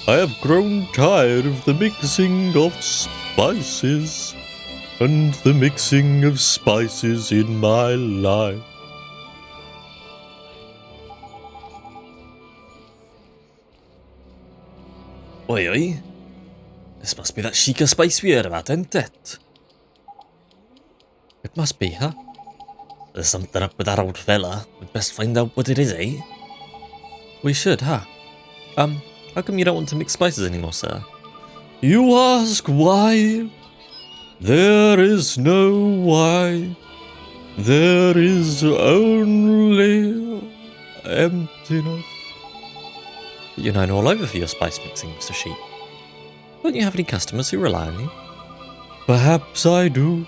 I have grown tired of the mixing of spices, and the mixing of spices in my life. Oi, oi. This must be that Sheik of Spice we heard about, isn't it? It must be, huh? There's something up with that old fella. We'd best find out what it is, eh? We should, huh? How come you don't want to mix spices anymore, sir? You ask why? There is no why. There is only emptiness. You're known all over for your spice mixing, Mr. Sheik. Don't you have any customers who rely on you? Perhaps I do,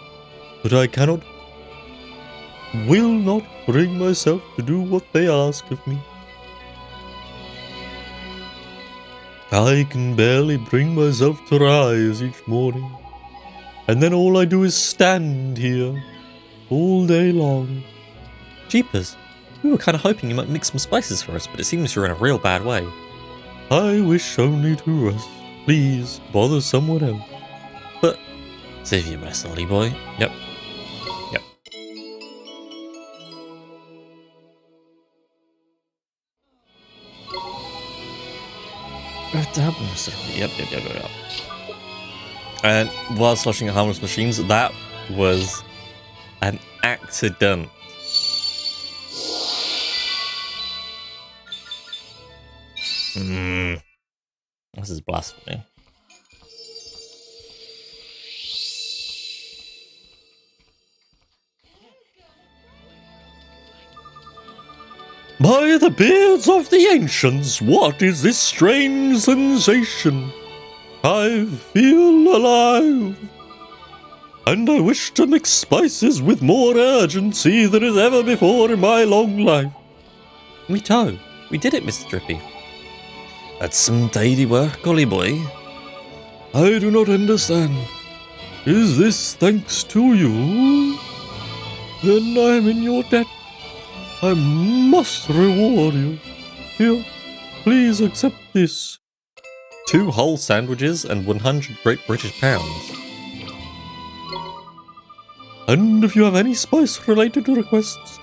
but I will not bring myself to do what they ask of me. I can barely bring myself to rise each morning, and then all I do is stand here, all day long. Jeepers, we were kind of hoping you might mix some spices for us, but it seems you're in a real bad way. I wish only to rest. Please, bother someone else. But, save your breath, naughty boy. Yep. Yep. Yep. And while slashing at harmless machines, that was an accident. This is blasphemy. By the beards of the ancients, what is this strange sensation? I feel alive, and I wish to mix spices with more urgency than is ever before in my long life. We did it, Mr. Drippy. That's some tidy work, Golly boy. I do not understand. Is this thanks to you? Then I'm in your debt. I must reward you. Here, please accept this. 2 whole sandwiches and 100 Great British pounds. And if you have any spice-related requests,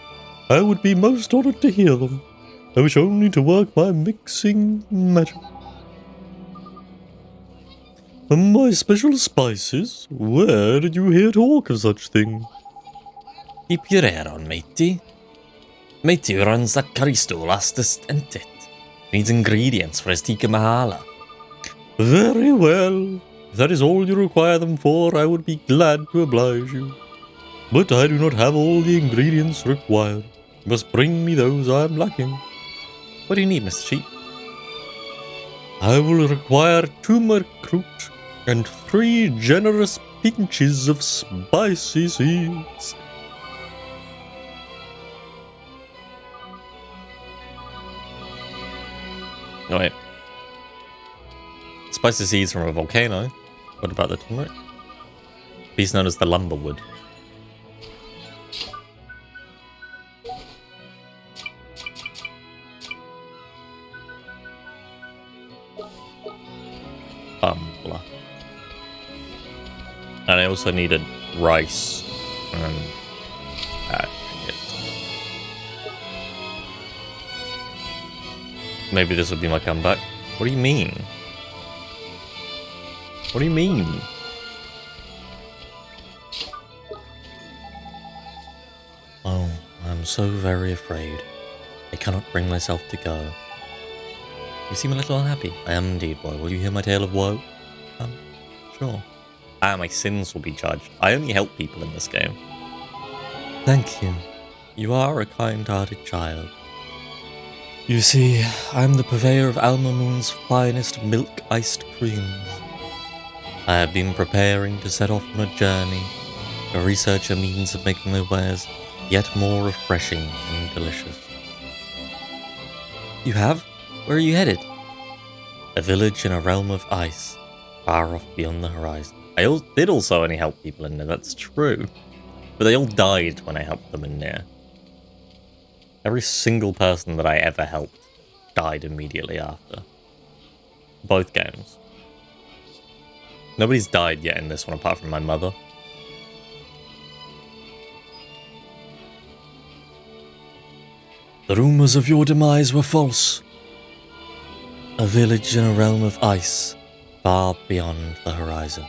I would be most honored to hear them. I wish only to work my mixing magic. My special spices? Where did you hear talk of such thing? Keep your hair on, matey. Matey who runs that curry stall asked us to ent it. Needs ingredients for his tikka mahala. Very well. If that is all you require them for, I would be glad to oblige you. But I do not have all the ingredients required. You must bring me those I am lacking. What do you need, Mr. Sheep? I will require turmeric root and 3 generous pinches of spicy seeds. Oh wait. Spicy seeds from a volcano. What about the turmeric? Piece known as the lumberwood. Bumbler. And I also needed rice and maybe this would be my comeback. What do you mean? What do you mean? Oh, I'm so very afraid. I cannot bring myself to go. You seem a little unhappy. I am indeed, boy. Will you hear my tale of woe? Sure. My sins will be judged. I only help people in this game. Thank you. You are a kind-hearted child. You see, I'm the purveyor of Alma Moon's finest milk iced creams. I have been preparing to set off on a journey to research a means of making my wares yet more refreshing and delicious. You have? Where are you headed? A village in a realm of ice, far off beyond the horizon. I did also only help people in there, that's true. But they all died when I helped them in there. Every single person that I ever helped died immediately after. Both games. Nobody's died yet in this one apart from my mother. The rumors of your demise were false. A village in a realm of ice, far beyond the horizon.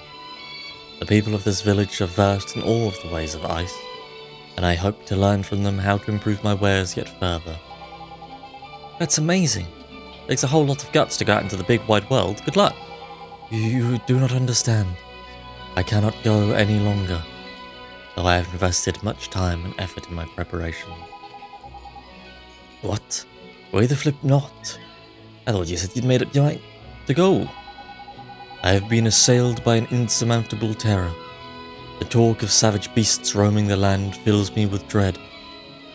The people of this village are versed in all of the ways of ice, and I hope to learn from them how to improve my wares yet further. That's amazing. Takes a whole lot of guts to go out into the big wide world. Good luck. You do not understand. I cannot go any longer, though I have invested much time and effort in my preparation. What? Why the flip not? I thought you said you'd made up your mind to go. I have been assailed by an insurmountable terror. The talk of savage beasts roaming the land fills me with dread.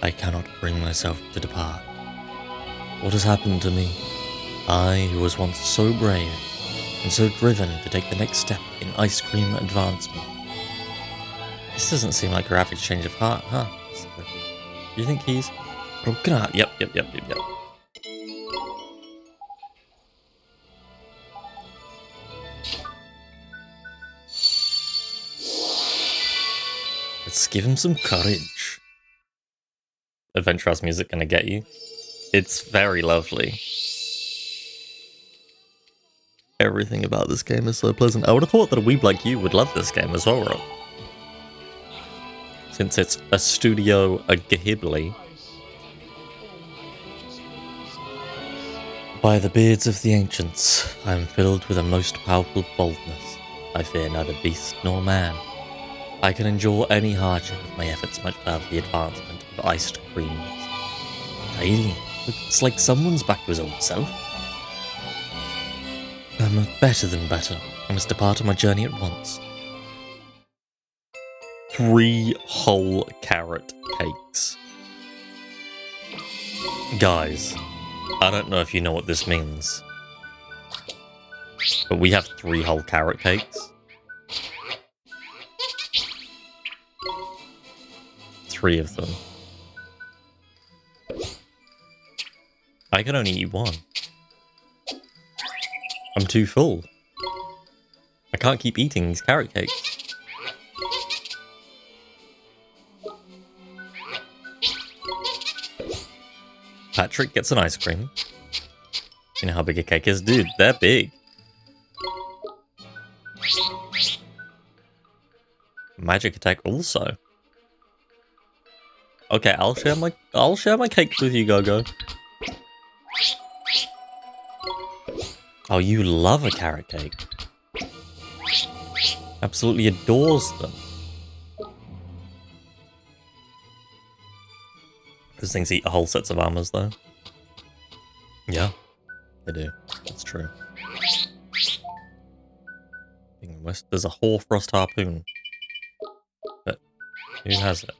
I cannot bring myself to depart. What has happened to me? I, who was once so brave, and so driven to take the next step in ice cream advancement. This doesn't seem like your average change of heart, huh? Do you think he's broken heart? Yep. Let's give him some courage. Adventure House music gonna get you? It's very lovely. Everything about this game is so pleasant. I would have thought that a weeb like you would love this game as well, Rob. Since it's a Studio Ghibli. By the beards of the ancients, I am filled with a most powerful boldness. I fear neither beast nor man. I can endure any hardship if my efforts might further the advancement of iced creams. Really? It's like someone's back to his old self. I'm better than better. I must depart on my journey at once. 3 whole carrot cakes. Guys, I don't know if you know what this means, but we have 3 whole carrot cakes. 3 of them. I can only eat 1. I'm too full. I can't keep eating these carrot cakes. Patrick gets an ice cream. You know how big a cake is? Dude, they're big. Magic attack also. Okay, I'll share my cakes with you, Gogo. Oh, you love a carrot cake. Absolutely adores them. Those things eat whole sets of armors, though. Yeah, they do. That's true. There's a Hoarfrost harpoon. But who has it?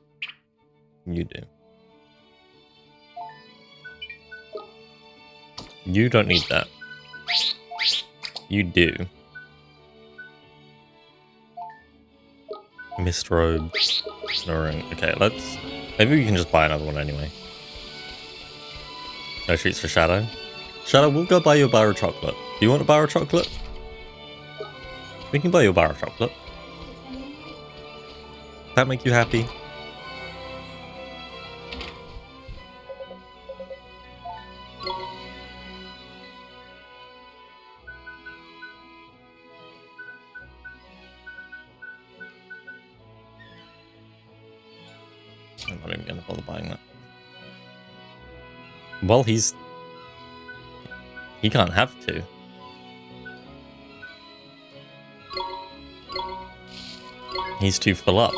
You do. You don't need that. You do. Mist robe. Snoring. Okay, let's... Maybe we can just buy another one anyway. No treats for Shadow. Shadow, we'll go buy you a bar of chocolate. Do you want a bar of chocolate? We can buy you a bar of chocolate. That make you happy? I'm not even going to bother buying that. Well, he can't have to. He's too full up.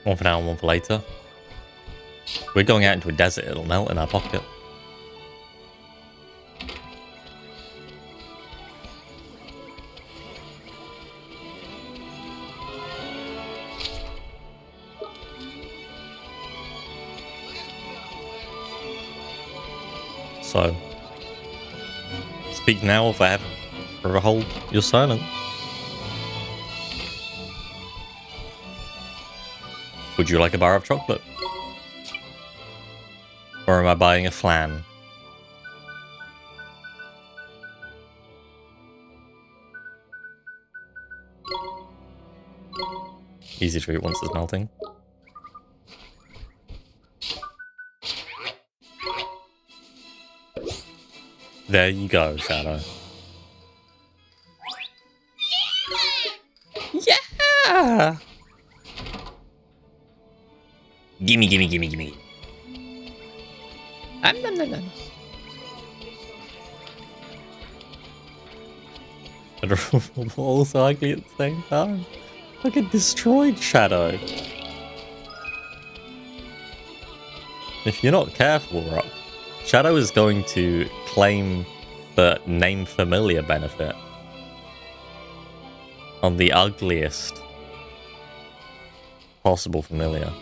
One for now and one for later. We're going out into a desert, it'll melt in our pocket. So, speak now or forever hold your silence. Would you like a bar of chocolate? Or am I buying a flan? Easy treat once it's melting. There you go, Shadow. Yeah! Gimme, gimme, gimme, gimme. Nom, nom, nom. But also ugly at the same time. Like a destroyed Shadow. If you're not careful, Rock, Shadow is going to claim the name familiar benefit. on the ugliest possible familiar.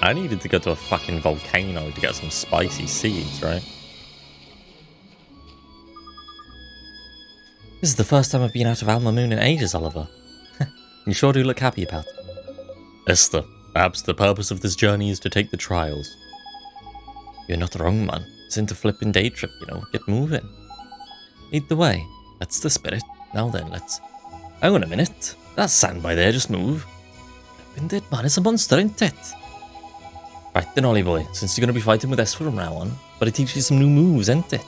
I needed to go to a fucking volcano to get some spicy seeds, right? This is the first time I've been out of Alma Moon in ages, Oliver. You sure do look happy about it. Esther, perhaps the purpose of this journey is to take the trials. You're not wrong, man. It's into flipping day trip, you know. Get moving. Lead the way. That's the spirit. Now then, let's... Hang on a minute. That sand by there, just move. Flipping dead man is a monster, ain't it? Right then, Ollie boy, since you're going to be fighting with Esther from now on, but it teaches you some new moves, ain't it?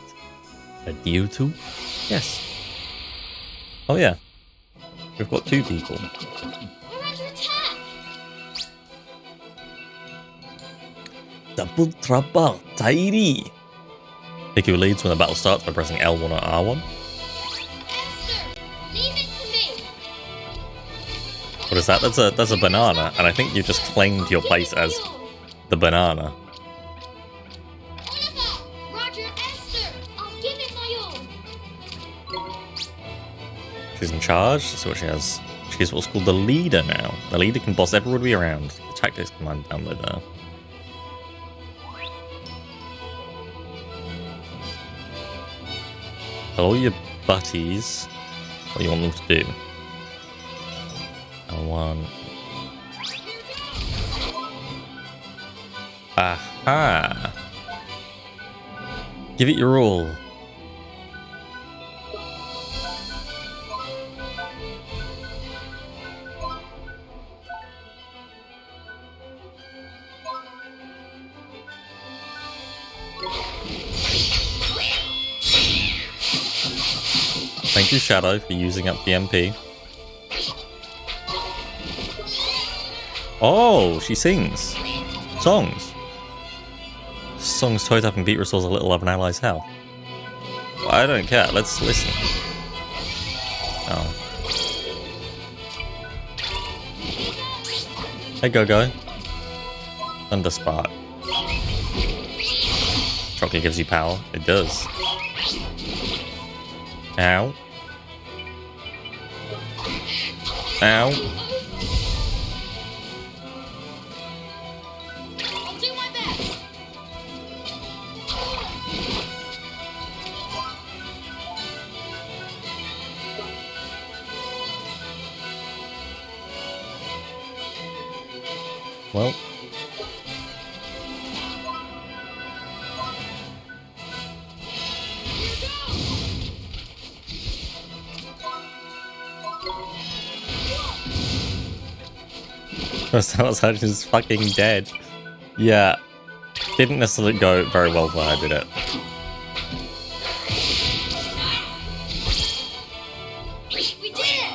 Ready you two? Yes. Oh yeah. We've got 2 people. We're under attack! Double trouble, tidy. Pick your leads when the battle starts by pressing L1 or R1. Esther, leave it to me! What is that? That's a banana, and I think you just claimed your place as the banana. Oliver! Roger, Esther! I'll give it my all! She's in charge, so what she has. She's what's called the leader now. The leader can boss everybody around. The tactics command download there. Tell all your buddies what you want them to do. L1. Aha! Give it your all. Thank you, Shadow, for using up the MP. Oh, she sings songs. Songs toy up and beat restores a little of an ally's health. Well, I don't care. Let's listen. Oh. Hey, Go-Go. Thunder Spark. Chocolate gives you power. It does. Ow. Ow. I'll do my best! Well. Sounds like she's fucking dead. Yeah. Didn't necessarily go very well when I did it. We did it!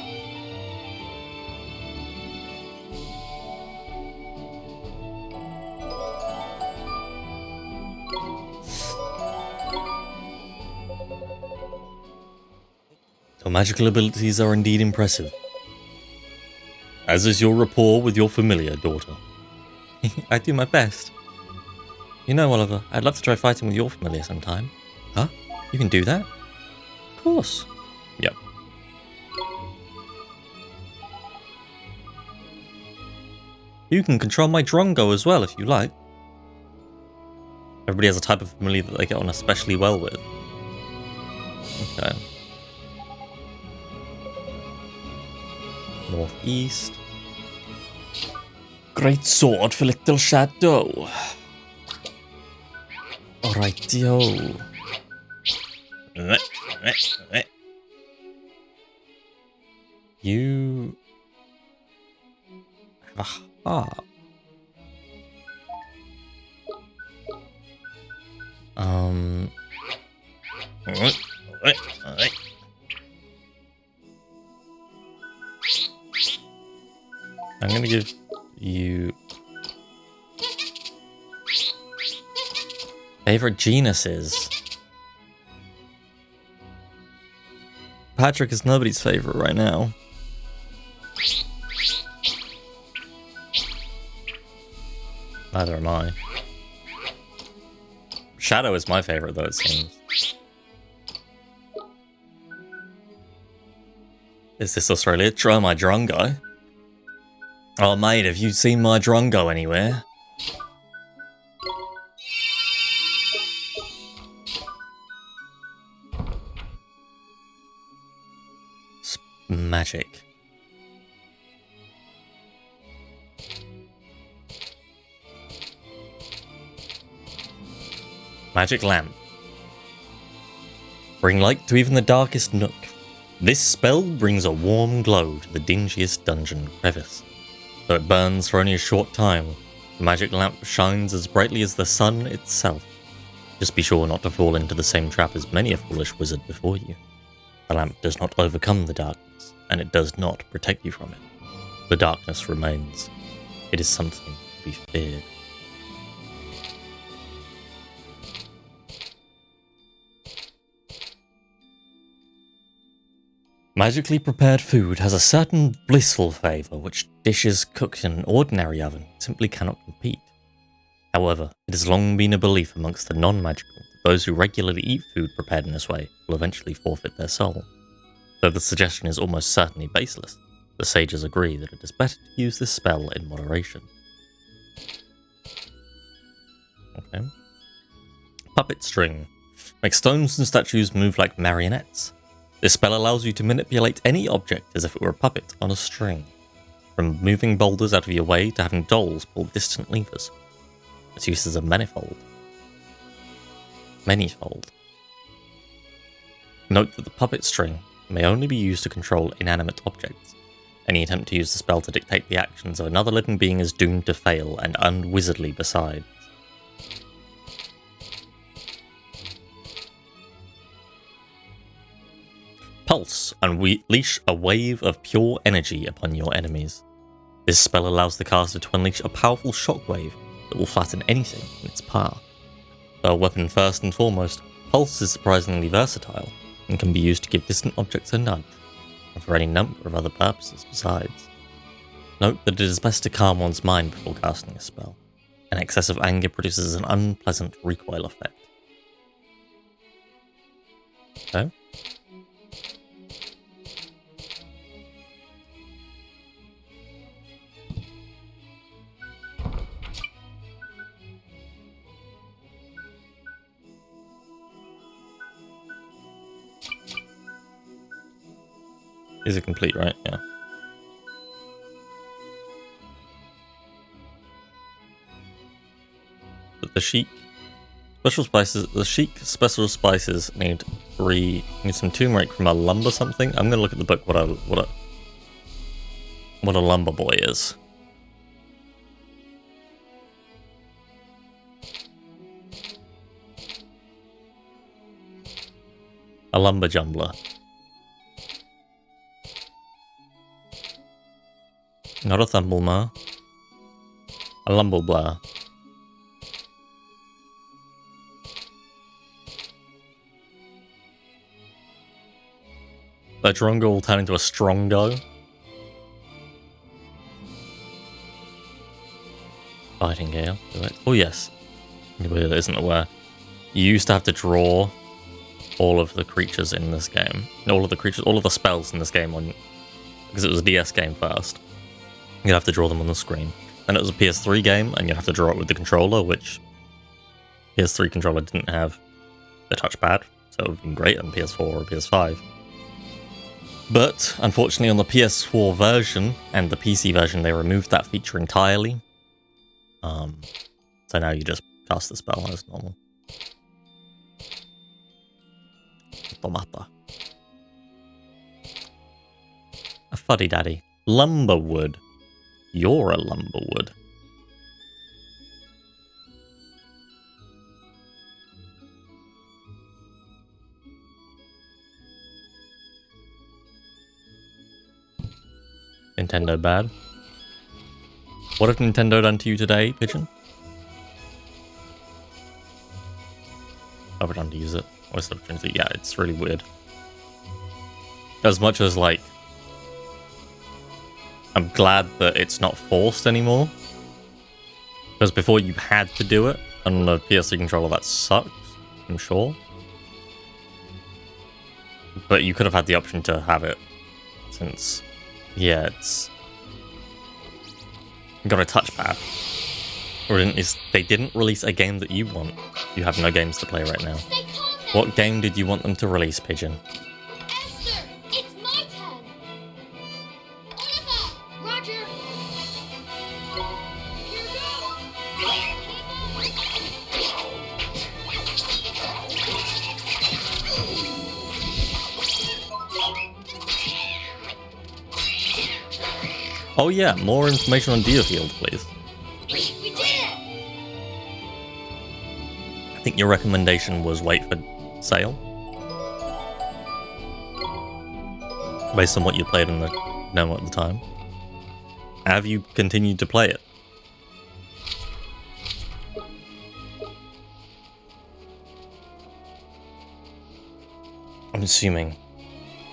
Your magical abilities are indeed impressive. As is your rapport with your familiar, daughter. I do my best. You know, Oliver, I'd love to try fighting with your familiar sometime. Huh? You can do that? Of course. Yep. You can control my Drongo as well, if you like. Everybody has a type of familiar that they get on especially well with. Okay. Northeast. Great sword for little shadow. Alrightio. You have a heart. I'm gonna give you favorite genuses. Patrick is nobody's favorite right now. Neither am I. Shadow is my favorite though, it seems. Is this Australia? Try my drongo. Oh, mate, have you seen my drongo anywhere? It's magic. Magic lamp. Bring light to even the darkest nook. This spell brings a warm glow to the dingiest dungeon crevice. Though it burns for only a short time, the magic lamp shines as brightly as the sun itself. Just be sure not to fall into the same trap as many a foolish wizard before you. The lamp does not overcome the darkness, and it does not protect you from it. The darkness remains. It is something to be feared. Magically prepared food has a certain blissful flavour which dishes cooked in an ordinary oven simply cannot compete. However, it has long been a belief amongst the non-magical that those who regularly eat food prepared in this way will eventually forfeit their soul. Though the suggestion is almost certainly baseless, the sages agree that it is better to use this spell in moderation. Okay. Puppet string. Makes stones and statues move like marionettes. This spell allows you to manipulate any object as if it were a puppet on a string, from moving boulders out of your way to having dolls pull distant levers. Its uses are manifold. Note that the puppet string may only be used to control inanimate objects. Any attempt to use the spell to dictate the actions of another living being is doomed to fail, and unwizardly besides. Pulse, unleash a wave of pure energy upon your enemies. This spell allows the caster to unleash a powerful shockwave that will flatten anything in its path. Though a weapon first and foremost, Pulse is surprisingly versatile and can be used to give distant objects a nudge, and for any number of other purposes besides. Note that it is best to calm one's mind before casting a spell. An excess of anger produces an unpleasant recoil effect. Okay. Is it complete, right? Yeah. But the chic special spices. The chic special spices need some turmeric from a lumber something. I'm gonna look at the book. What a lumber boy is. A lumber jumbler. Not a thumblemar. A lumbleblar. The drongo will turn into a strongo. Fighting Gale. Oh yes. Anybody that isn't aware, you used to have to draw all of the creatures in this game. All of the spells in this game because it was a DS game first. You'd have to draw them on the screen. Then it was a PS3 game, and you'd have to draw it with the controller, which PS3 controller didn't have the touchpad, so it would have been great on PS4 or PS5. But, unfortunately, on the PS4 version and the PC version, they removed that feature entirely. So now you just cast the spell as normal. Tomata. A fuddy-daddy. Lumberwood. You're a lumberwood. Nintendo bad. What have Nintendo done to you today, Pigeon? I've done to use it. What's the opportunity? Yeah, it's really weird. As much as, like, I'm glad that it's not forced anymore. Because before you had to do it, and on the PS3 controller that sucks, I'm sure. But you could have had the option to have it Since, yeah, it's got a touchpad. Or they didn't release a game that you want. You have no games to play right now. Stay calm now. What game did you want them to release, Pigeon? Esther, it's my turn. Oliver, Roger. Here Oh yeah, more information on Deerfield, please. we did it. I think your recommendation was wait for sale. Based on what you played in the demo at the time. Have you continued to play it? I'm assuming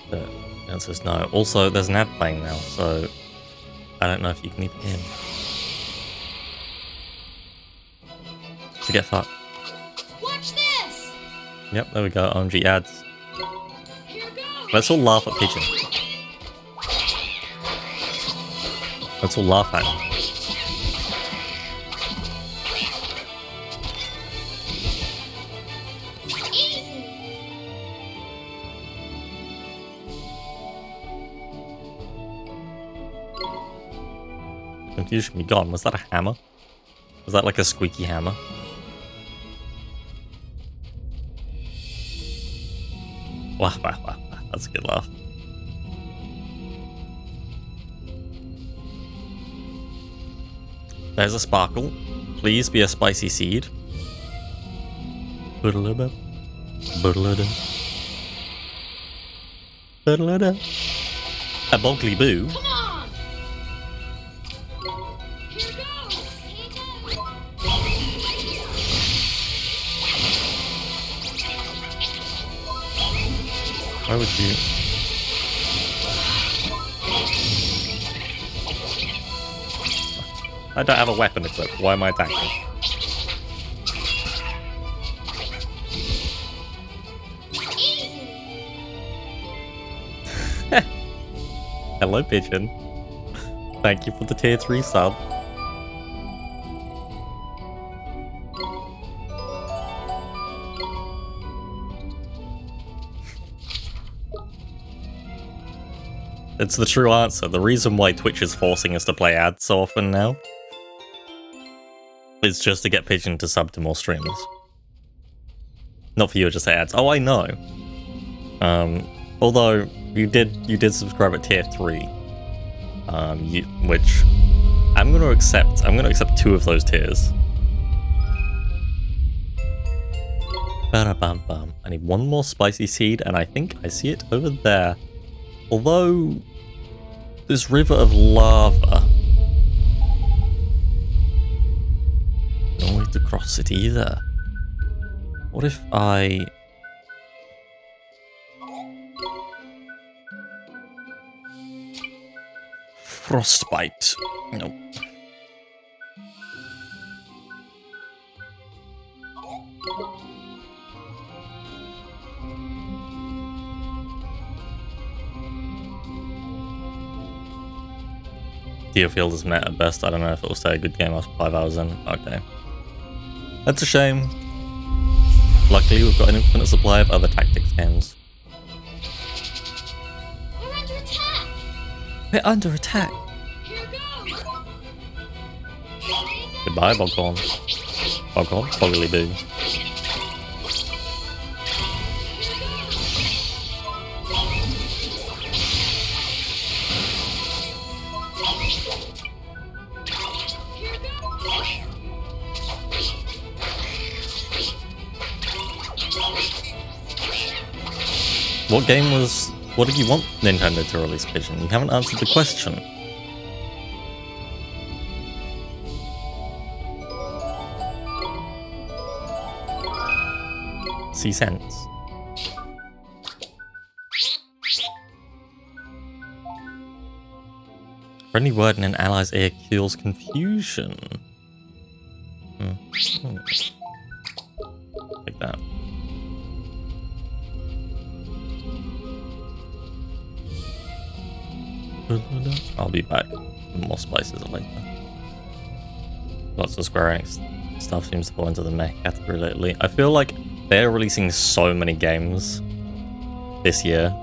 that the answer is no. Also, there's an ad playing now, so I don't know if you can even hear me. To get fucked. Watch this. Yep, there we go. OMG ads. Here goes. Let's all laugh at Pigeon. Let's all laugh at him. Easy. Confusion be gone. Was that a hammer? Was that like a squeaky hammer? Wah, wah, wah, wah. That's a good laugh. There's a sparkle. Please be a spicy seed. Boodle-a-da. Boodle-a-da. Boodle-a-da. A boggly boo. Come on. Here goes. Why would you? I don't have a weapon equipped. Why am I attacking? Easy. Hello, Pigeon. Thank you for the tier 3 sub. It's the true answer. The reason why Twitch is forcing us to play ads so often now is just to get Pigeon to sub to more streams. Not for you to just say ads. Oh, I know. Although you did subscribe at tier 3, which I'm gonna accept. I'm gonna accept 2 of those tiers. Ba-da-bum-bum. I need one more spicy seed, and I think I see it over there. Although, this river of lava. No way to cross it either. What if I... Frostbite. Nope. Deerfield is met at best. I don't know if it will stay a good game after 5 hours in. Okay. That's a shame. Luckily, we've got an infinite supply of other tactics games. We're under attack. We're under attack. Here goes. Goodbye, Boghorn. Boghorn? Boggly Boo. What game was... What did you want Nintendo to release, Pigeon? You haven't answered the question. See sense. Friendly word in an ally's ear cures confusion. Like that. I'll be back. More spices later. Lots of Square Enix stuff seems to fall into the meh category lately. I feel like they're releasing so many games this year.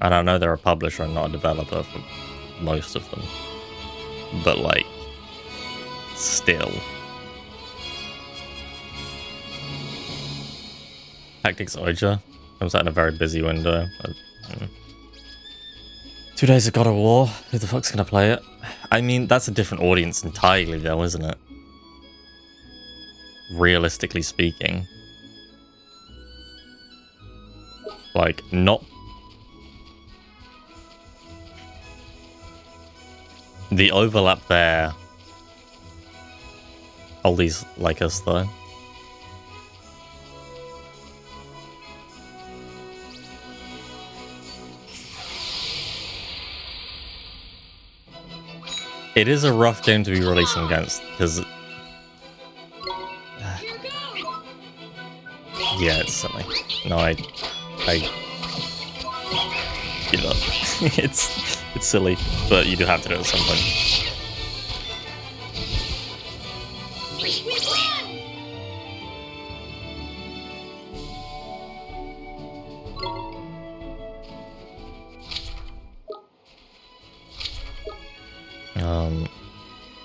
And I know they're a publisher and not a developer for most of them. But like, still. Tactics Oja comes out in a very busy window. 2 days of God of War. Who the fuck's gonna play it? I mean, that's a different audience entirely though, isn't it? Realistically speaking. Like, not... The overlap there... Oldies like us though. It is a rough game to be releasing against, because... yeah, it's silly. No, I give up. It's silly, but you do have to do it at some point.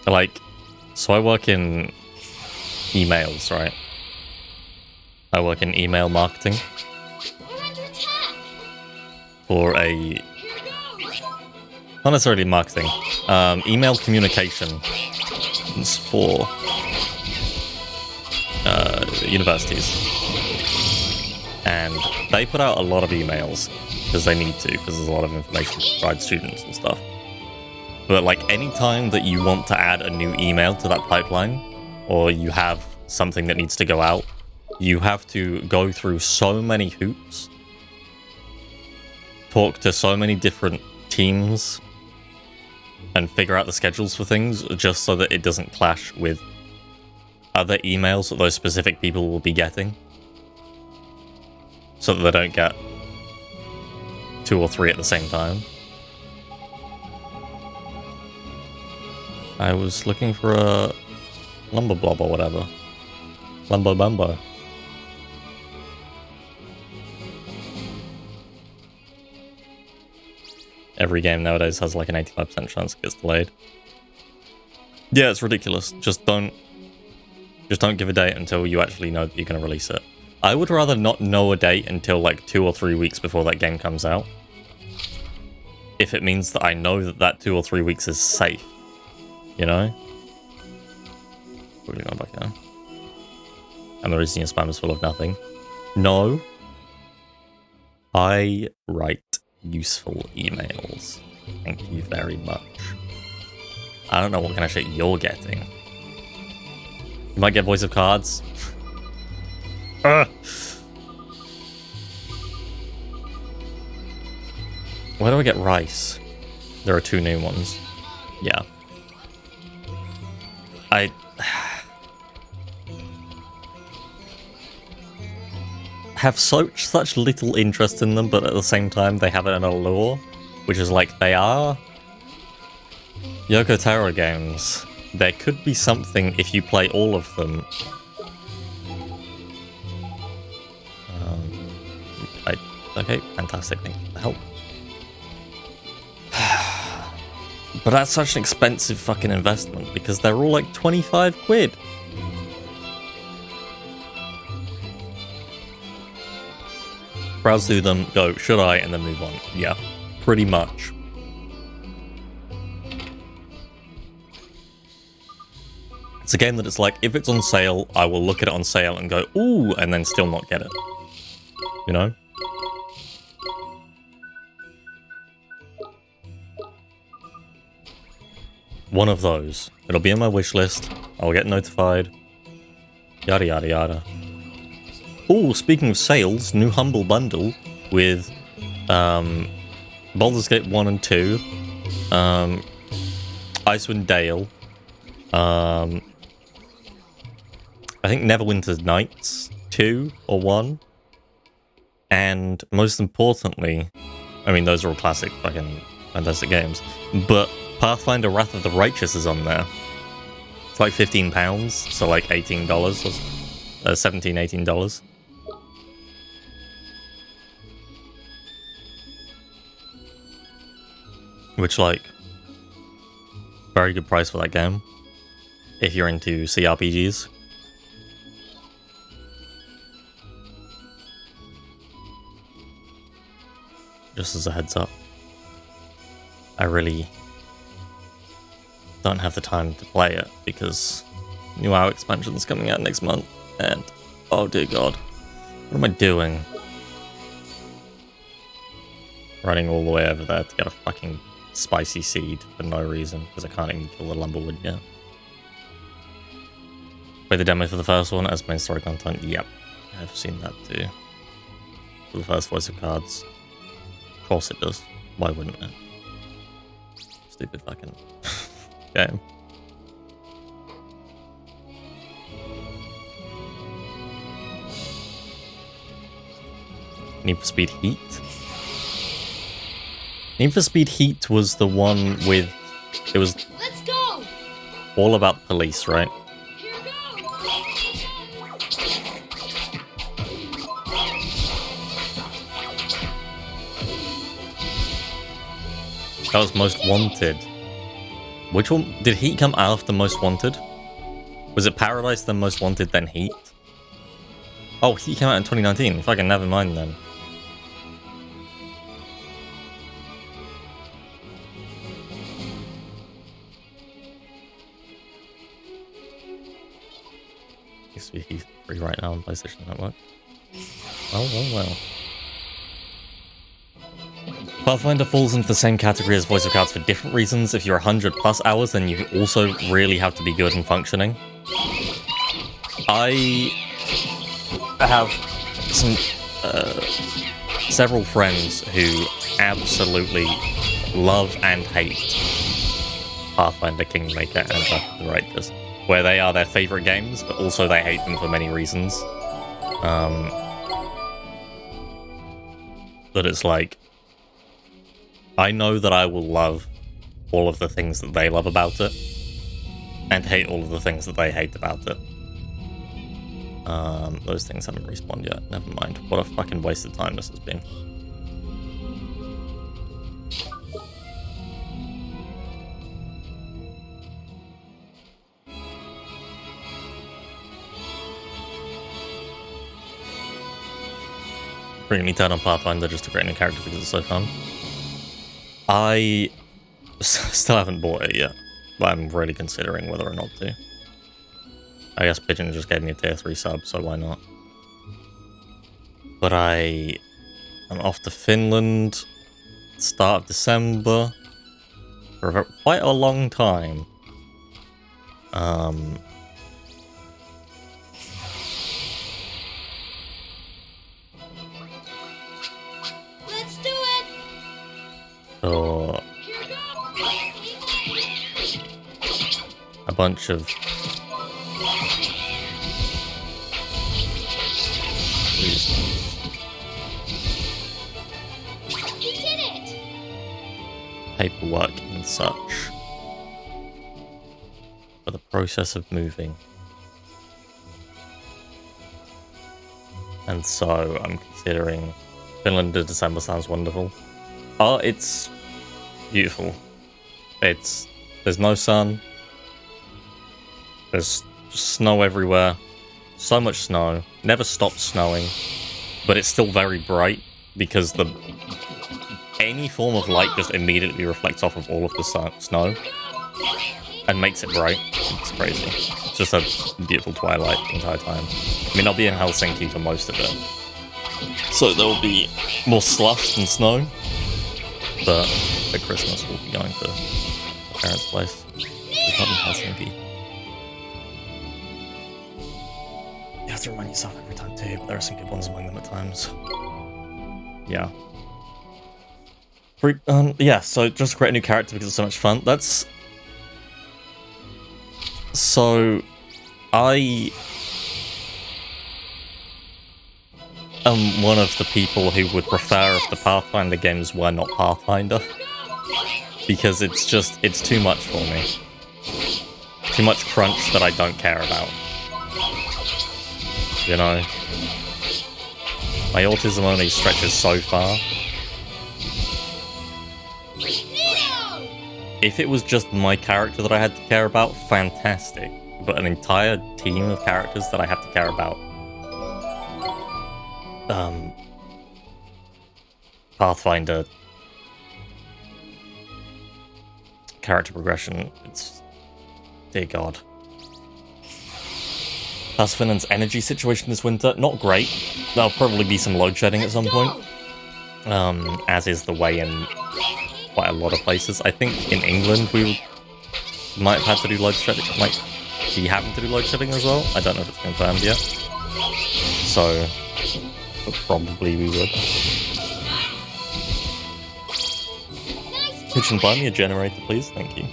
Like, so I work in emails, right? I work in email marketing for a, not necessarily marketing, email communication for universities, and they put out a lot of emails because they need to, because there's a lot of information to provide students and stuff. But like, any time that you want to add a new email to that pipeline, or you have something that needs to go out, you have to go through so many hoops, talk to so many different teams, and figure out the schedules for things just so that it doesn't clash with other emails that those specific people will be getting. So that they don't get 2 or 3 at the same time. I was looking for a lumber blob or whatever. Lumbo bumbo. Every game nowadays has like an 85% chance it gets delayed. Yeah, it's ridiculous. Just don't give a date until you actually know that you're going to release it. I would rather not know a date until like 2 or 3 weeks before that game comes out. If it means that I know that that 2 or 3 weeks is safe. You know? Quickly going back down. And the reason your spam is full of nothing. No. I write useful emails. Thank you very much. I don't know what kind of shit you're getting. You might get voice of cards. Where do I get rice? There are 2 new ones. Yeah. I have such little interest in them, but at the same time they have an allure, which is like, they are Yoko Taro games. There could be something if you play all of them. Okay, fantastic, thank you for the help. But that's such an expensive fucking investment, because they're all like 25 quid. Browse through them, go, should I, and then move on. Yeah, pretty much. It's a game that it's like, if it's on sale, I will look at it on sale and go, ooh, and then still not get it. You know? One of those. It'll be in my wish list. I'll get notified. Yada yada yada. Oh, speaking of sales, new Humble Bundle with Baldur's Gate 1 and 2, Icewind Dale, I think Neverwinter Nights 2 or 1, and most importantly, I mean, those are all classic fucking fantastic games. But Pathfinder Wrath of the Righteous is on there. It's like £15, so like $18 or $17, $18. Which, like, very good price for that game if you're into CRPGs. Just as a heads up, I really don't have the time to play it because new WoW expansion is coming out next month, and oh dear god, what am I doing? Running all the way over there to get a fucking spicy seed for no reason because I can't even kill the lumberwood yet. Play the demo for the first one as main story content. Yep, I've seen that too. For the first voice of cards. Of course it does. Why wouldn't it? Stupid fucking game. Need for Speed Heat? Need for Speed Heat was the one with... It was Let's go! all about police, right? Here goes! That was Most Wanted. Which one? Did Heat come after Most Wanted? Was it Paradise then Most Wanted then Heat? Oh, Heat came out in 2019. Fucking never mind then. Used to be Heat free right now on PlayStation Network. Well. Pathfinder falls into the same category as Voice of Cards for different reasons. If you're 100 plus hours, then you also really have to be good and functioning. I have some several friends who absolutely love and hate Pathfinder, Kingmaker, and Wrath of the Righteous, where they are their favorite games, but also they hate them for many reasons. But it's like, I know that I will love all of the things that they love about it, and hate all of the things that they hate about it. Those things haven't respawned yet. Never mind. What a fucking waste of time this has been. Bringing me down on Pathfinder just to create a new character because it's so fun. I still haven't bought it yet, but I'm really considering whether or not to. I guess Pigeon just gave me a tier 3 sub, so why not? But I'm off to Finland, start of December, for quite a long time. Let's do it! For Here goes! a bunch of We did it! paperwork and such for the process of moving. And so I'm considering Finland in December. Sounds wonderful. Oh, it's beautiful. There's no sun. There's snow everywhere. So much snow. Never stops snowing. But it's still very bright because any form of light just immediately reflects off of all of the snow and makes it bright. It's crazy. It's just a beautiful twilight the entire time. I mean, I'll be in Helsinki for most of it, so there will be more slush than snow. But for Christmas, we'll be going to my parents' place. It's not in Helsinki. You have to remind yourself every time too, but there are some good ones among them at times. Yeah. Yeah, so just create a new character because it's so much fun. That's... So... one of the people who would prefer if the Pathfinder games were not Pathfinder. Because it's too much for me. Too much crunch that I don't care about. You know? My autism only stretches so far. If it was just my character that I had to care about, fantastic. But an entire team of characters that I have to care about. Pathfinder character progression, it's... dear god. Pathfinder's energy situation this winter, not great. There'll probably be some load shedding at some point. As is the way in quite a lot of places. I think in England we might have had to do load shedding, might be having to do load shedding as well. I don't know if it's confirmed yet. So, but probably we would. Could you buy me a generator, please? Thank you.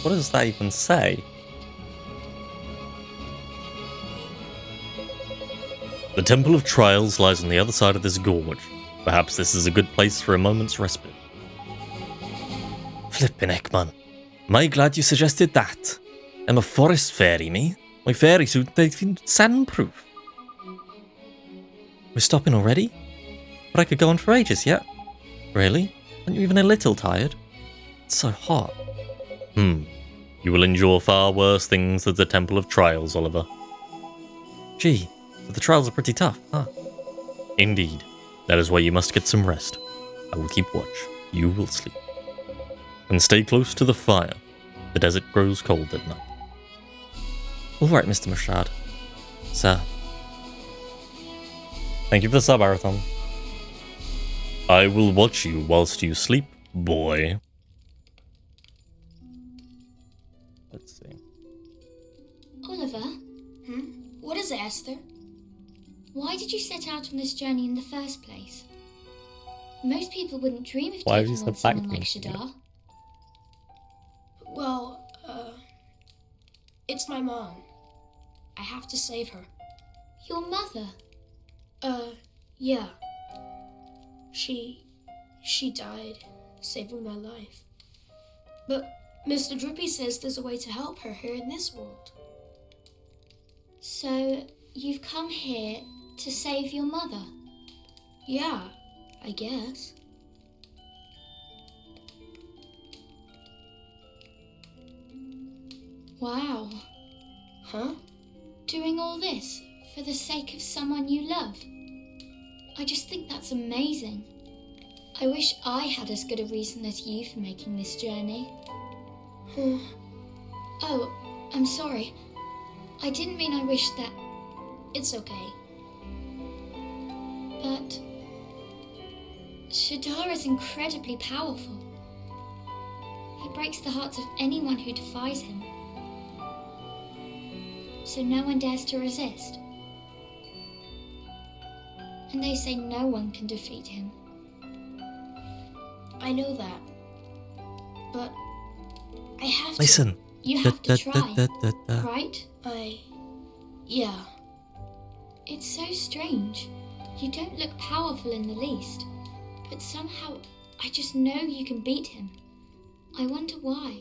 What does that even say? The Temple of Trials lies on the other side of this gorge. Perhaps this is a good place for a moment's respite. Flippin' heck, man. Am I glad you suggested that? I'm a forest fairy, me. My fairy suit ain't been sandproof. We're stopping already? But I could go on for ages, yeah? Really? Aren't you even a little tired? It's so hot. You will endure far worse things at the Temple of Trials, Oliver. Gee, so the trials are pretty tough, huh? Indeed. That is why you must get some rest. I will keep watch. You will sleep. And stay close to the fire. The desert grows cold at night. Alright, Mr. Mashad. Sir. Thank you for the sub, Arathon. I will watch you whilst you sleep, boy. Let's see. Oliver, What is it, Esther? why did you set out on this journey in the first place? Most people wouldn't dream of Why have taking you said on someone back like to me? Shadar. Well, it's my mom. I have to save her. Your mother? Yeah. She died, saving my life. But Mr. Drippy says there's a way to help her here in this world. So, you've come here to save your mother? Yeah, I guess. Wow. Huh? Doing all this for the sake of someone you love? I just think that's amazing. I wish I had as good a reason as you for making this journey. Oh, I'm sorry. I didn't mean I wish that... It's okay. But... Shadar is incredibly powerful. He breaks the hearts of anyone who defies him. So no one dares to resist. And they say no one can defeat him. I know that. But I have to. Listen. You have to try, Da. right? Yeah. It's so strange. You don't look powerful in the least. But somehow, I just know you can beat him. I wonder why.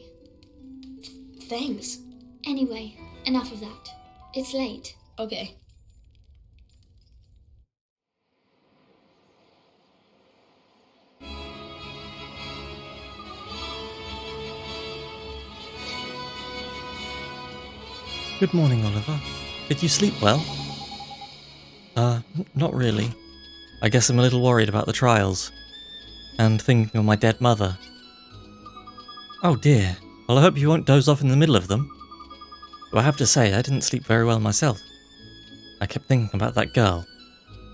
Thanks. Anyway, enough of that. It's late. Okay. Good morning, Oliver. Did you sleep well? Not really. I guess I'm a little worried about the trials. And thinking of my dead mother. Oh dear. Well, I hope you won't doze off in the middle of them. Though I have to say, I didn't sleep very well myself. I kept thinking about that girl.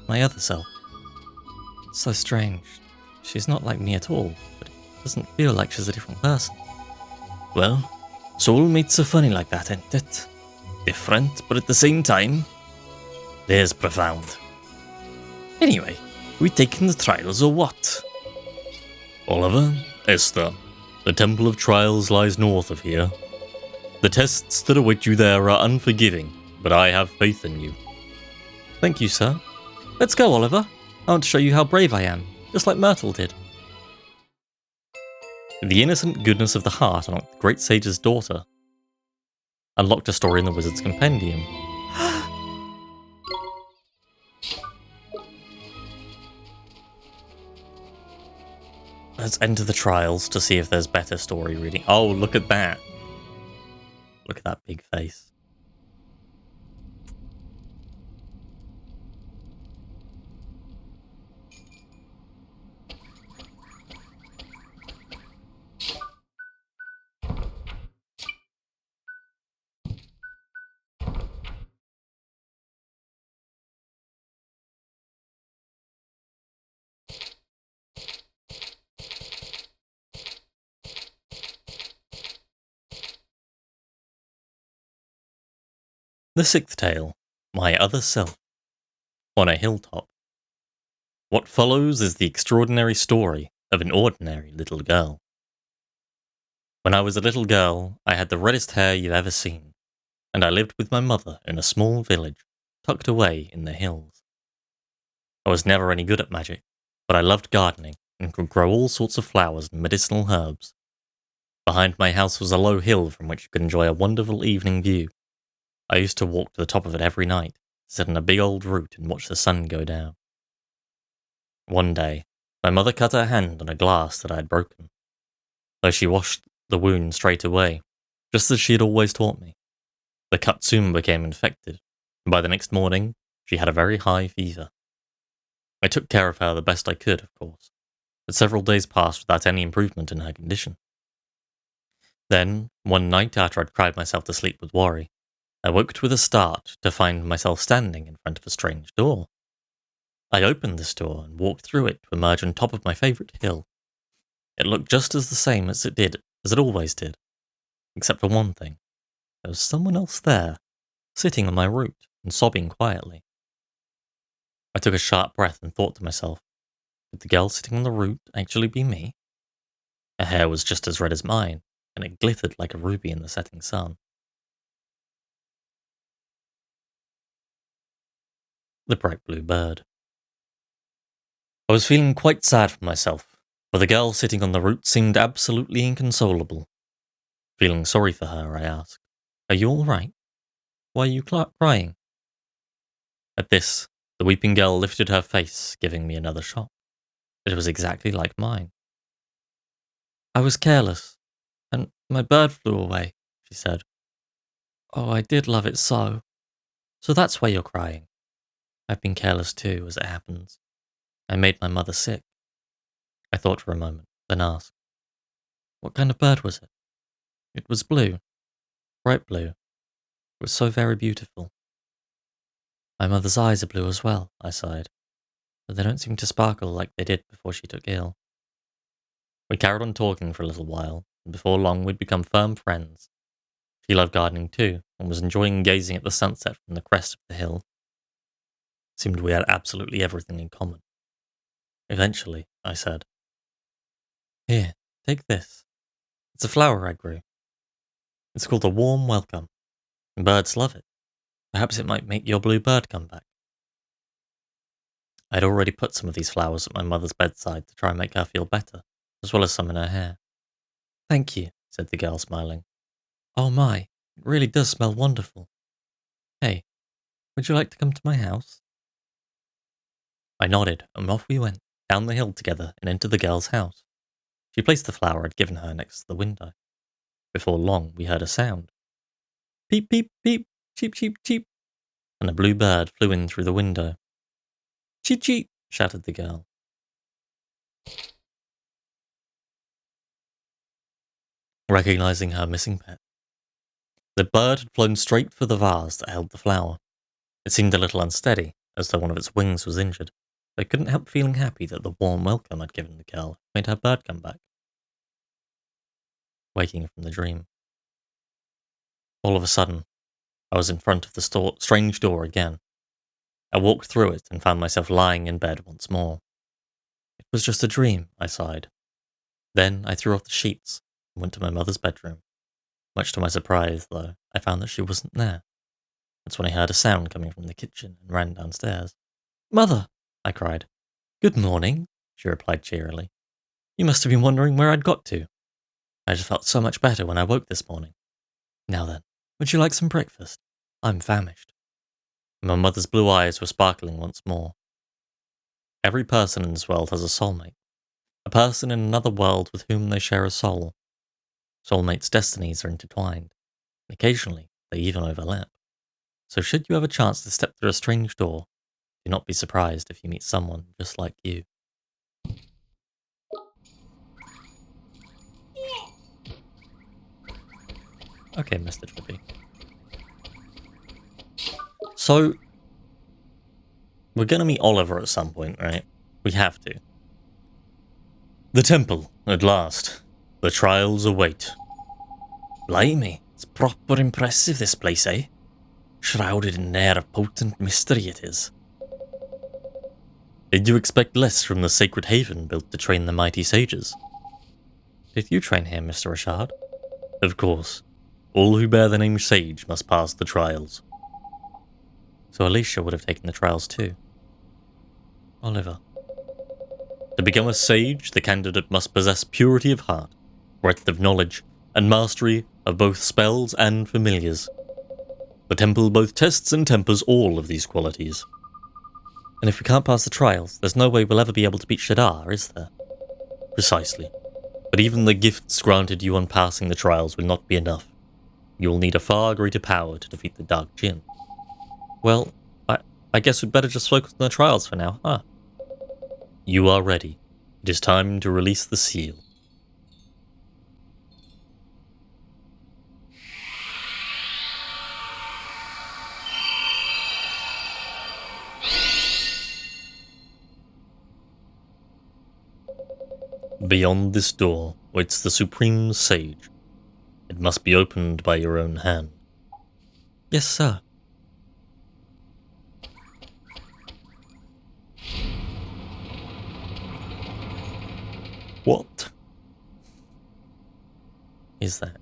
My other self. It's so strange. She's not like me at all, but it doesn't feel like she's a different person. Well, soulmates are funny like that, ain't it? Different, but at the same time, there's profound. Anyway, we taking the trials or what? Oliver, Esther, The Temple of Trials lies north of here. The tests that await you there are unforgiving, but I have faith in you. Thank you, sir. Let's go, Oliver. I want to show you how brave I am, just like Myrtle did. The innocent goodness of the heart unlocked the great sage's daughter. Unlocked a story in the Wizard's Compendium. Let's enter the trials to see if there's better story reading. Oh, look at that. Look at that big face. The sixth tale, My Other Self. On a hilltop. What follows is the extraordinary story of an ordinary little girl. When I was a little girl, I had the reddest hair you've ever seen, and I lived with my mother in a small village tucked away in the hills. I was never any good at magic, but I loved gardening and could grow all sorts of flowers and medicinal herbs. Behind my house was a low hill from which you could enjoy a wonderful evening view. I used to walk to the top of it every night, sit on a big old root and watch the sun go down. One day, my mother cut her hand on a glass that I had broken, though she washed the wound straight away, just as she had always taught me. The cut soon became infected, and by the next morning, she had a very high fever. I took care of her the best I could, of course, but several days passed without any improvement in her condition. Then, one night after I'd cried myself to sleep with worry, I woke with a start to find myself standing in front of a strange door. I opened this door and walked through it to emerge on top of my favourite hill. It looked just as the same as it always did, except for one thing. There was someone else there, sitting on my root and sobbing quietly. I took a sharp breath and thought to myself, could the girl sitting on the root actually be me? Her hair was just as red as mine, and it glittered like a ruby in the setting sun. The bright blue bird. I was feeling quite sad for myself, for the girl sitting on the root seemed absolutely inconsolable. Feeling sorry for her, I asked, "Are you all right? Why are you crying?" At this, the weeping girl lifted her face, giving me another shock. It was exactly like mine. I was careless, and my bird flew away, she said. Oh, I did love it so. So that's why you're crying. I've been careless too, as it happens. I made my mother sick. I thought for a moment, then asked, what kind of bird was it? It was blue, bright blue. It was so very beautiful. My mother's eyes are blue as well, I sighed, but they don't seem to sparkle like they did before she took ill. We carried on talking for a little while, and before long we'd become firm friends. She loved gardening too, and was enjoying gazing at the sunset from the crest of the hill. It seemed we had absolutely everything in common. Eventually, I said, "Here, take this. It's a flower I grew. It's called a warm welcome, and birds love it. Perhaps it might make your blue bird come back." I'd already put some of these flowers at my mother's bedside to try and make her feel better, as well as some in her hair. "Thank you," said the girl, smiling. "Oh my, it really does smell wonderful. Hey, would you like to come to my house?" I nodded, and off we went, down the hill together and into the girl's house. She placed the flower I'd given her next to the window. Before long, we heard a sound. Peep, peep, peep, cheep, cheep, cheep, and a blue bird flew in through the window. "Cheep, cheep," shouted the girl. Recognizing her missing pet. The bird had flown straight for the vase that held the flower. It seemed a little unsteady, as though one of its wings was injured. I couldn't help feeling happy that the warm welcome I'd given the girl made her bird come back. Waking from the dream. All of a sudden, I was in front of the strange door again. I walked through it and found myself lying in bed once more. It was just a dream, I sighed. Then I threw off the sheets and went to my mother's bedroom. Much to my surprise, though, I found that she wasn't there. That's when I heard a sound coming from the kitchen and ran downstairs. "Mother!" I cried. "Good morning," she replied cheerily. "You must have been wondering where I'd got to. I just felt so much better when I woke this morning. Now then, would you like some breakfast? I'm famished." My mother's blue eyes were sparkling once more. Every person in this world has a soulmate. A person in another world with whom they share a soul. Soulmates' destinies are intertwined, and occasionally they even overlap. So should you have a chance to step through a strange door, do not be surprised if you meet someone just like you. Okay, Mr. Drippy. So, we're gonna meet Oliver at some point, right? We have to. The temple, at last. The trials await. Blimey, it's proper impressive, this place, eh? Shrouded in an air of potent mystery it is. Did you expect less from the sacred haven built to train the mighty sages? Did you train here, Mr. Richard? Of course. All who bear the name Sage must pass the trials. So Alicia would have taken the trials too. Oliver. To become a sage, the candidate must possess purity of heart, breadth of knowledge, and mastery of both spells and familiars. The temple both tests and tempers all of these qualities. And if we can't pass the trials, there's no way we'll ever be able to beat Shadar, is there? Precisely. But even the gifts granted you on passing the trials will not be enough. You will need a far greater power to defeat the Dark Djinn. Well, I guess we'd better just focus on the trials for now, huh? You are ready. It is time to release the seal. Beyond this door waits the Supreme Sage. It must be opened by your own hand. Yes, sir. What is that?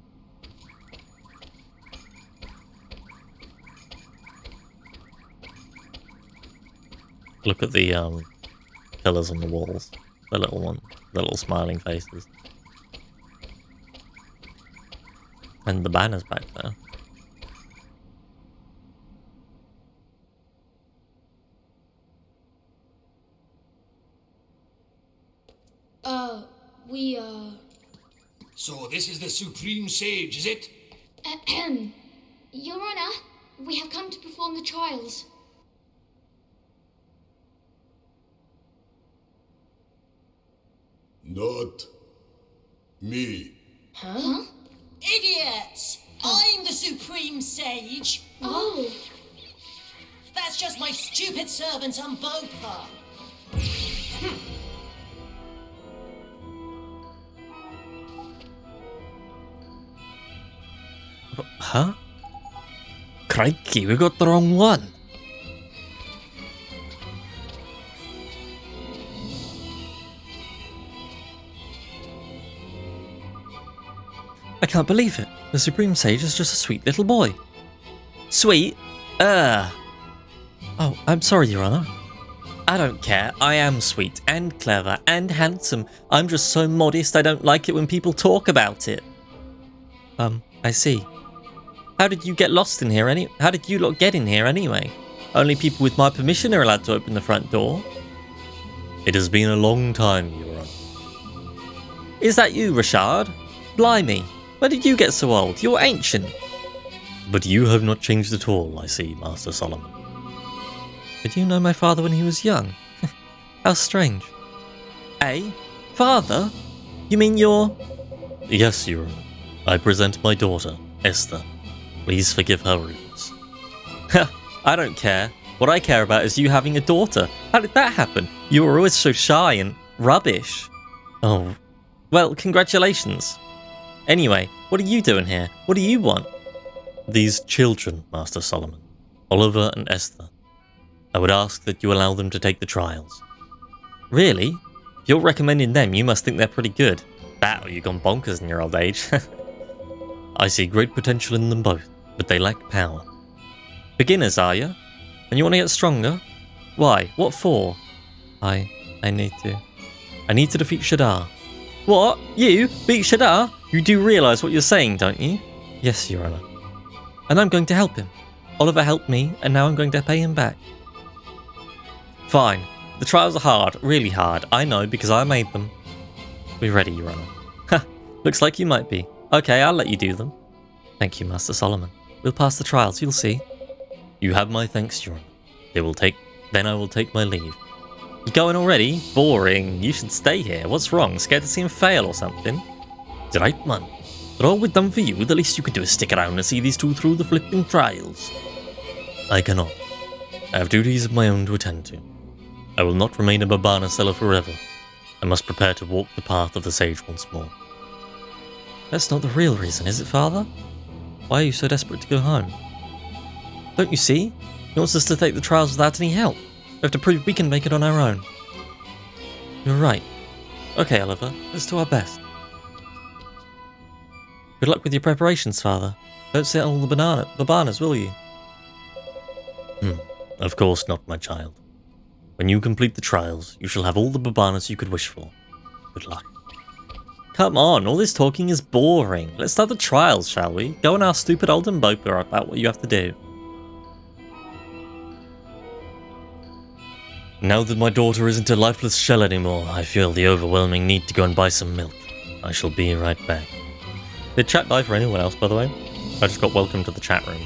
Look at the pillars on the walls. The little one, the little smiling faces. And the banner's back there. So this is the Supreme Sage, is it? Your Honor, we have come to perform the trials. Not me. Huh? Idiots! I'm the Supreme Sage. Oh. That's just my stupid servant Umbopa. Huh? Crikey, we got the wrong one. I can't believe it. The Supreme Sage is just a sweet little boy. Sweet? Oh, I'm sorry, Your Honor. I don't care. I am sweet and clever and handsome. I'm just so modest I don't like it when people talk about it. I see. How did you get lost in here How did you lot get in here anyway? Only people with my permission are allowed to open the front door. It has been a long time, Your Honor. Is that you, Richard? Blimey. When did you get so old? You're ancient. But you have not changed at all, I see, Master Solomon. Did you know my father when he was young? How strange. Eh? Father? You mean you're... Yes, Your Honor. I present my daughter, Esther. Please forgive her rudeness. I don't care. What I care about is you having a daughter. How did that happen? You were always so shy and rubbish. Oh, well, congratulations. Anyway, what are you doing here? What do you want? These children, Master Solomon. Oliver and Esther. I would ask that you allow them to take the trials. Really? If you're recommending them, you must think they're pretty good. That or you gone bonkers in your old age. I see great potential in them both, but they lack power. Beginners, are you? And you want to get stronger? Why? What for? I need to defeat Shadar. What? You? Beat Shadar? You do realise what you're saying, don't you? Yes, Your Honour. And I'm going to help him. Oliver helped me, and now I'm going to pay him back. Fine. The trials are hard, really hard. I know, because I made them. We're ready, Your Honour. Ha! Looks like you might be. Okay, I'll let you do them. Thank you, Master Solomon. We'll pass the trials, you'll see. You have my thanks, Your Honour. Then I will take my leave. You going already? Boring. You should stay here. What's wrong? Scared to see him fail or something? It's right, man. But all we're done for you, the least you can do is stick around and see these two through the flipping trials. I cannot. I have duties of my own to attend to. I will not remain a Babana seller forever. I must prepare to walk the path of the sage once more. That's not the real reason, is it, Father? Why are you so desperate to go home? Don't you see? He wants us to take the trials without any help. We have to prove we can make it on our own. You're right. Okay, Oliver, let's do our best. Good luck with your preparations, Father. Don't sit on all the bananas, will you? Of course not, my child. When you complete the trials, you shall have all the babanas you could wish for. Good luck. Come on, all this talking is boring. Let's start the trials, shall we? Go on our stupid old Mbopa about what you have to do. Now that my daughter isn't a lifeless shell anymore, I feel the overwhelming need to go and buy some milk. I shall be right back. Did chat die for anyone else, by the way? I just got welcome to the chat room.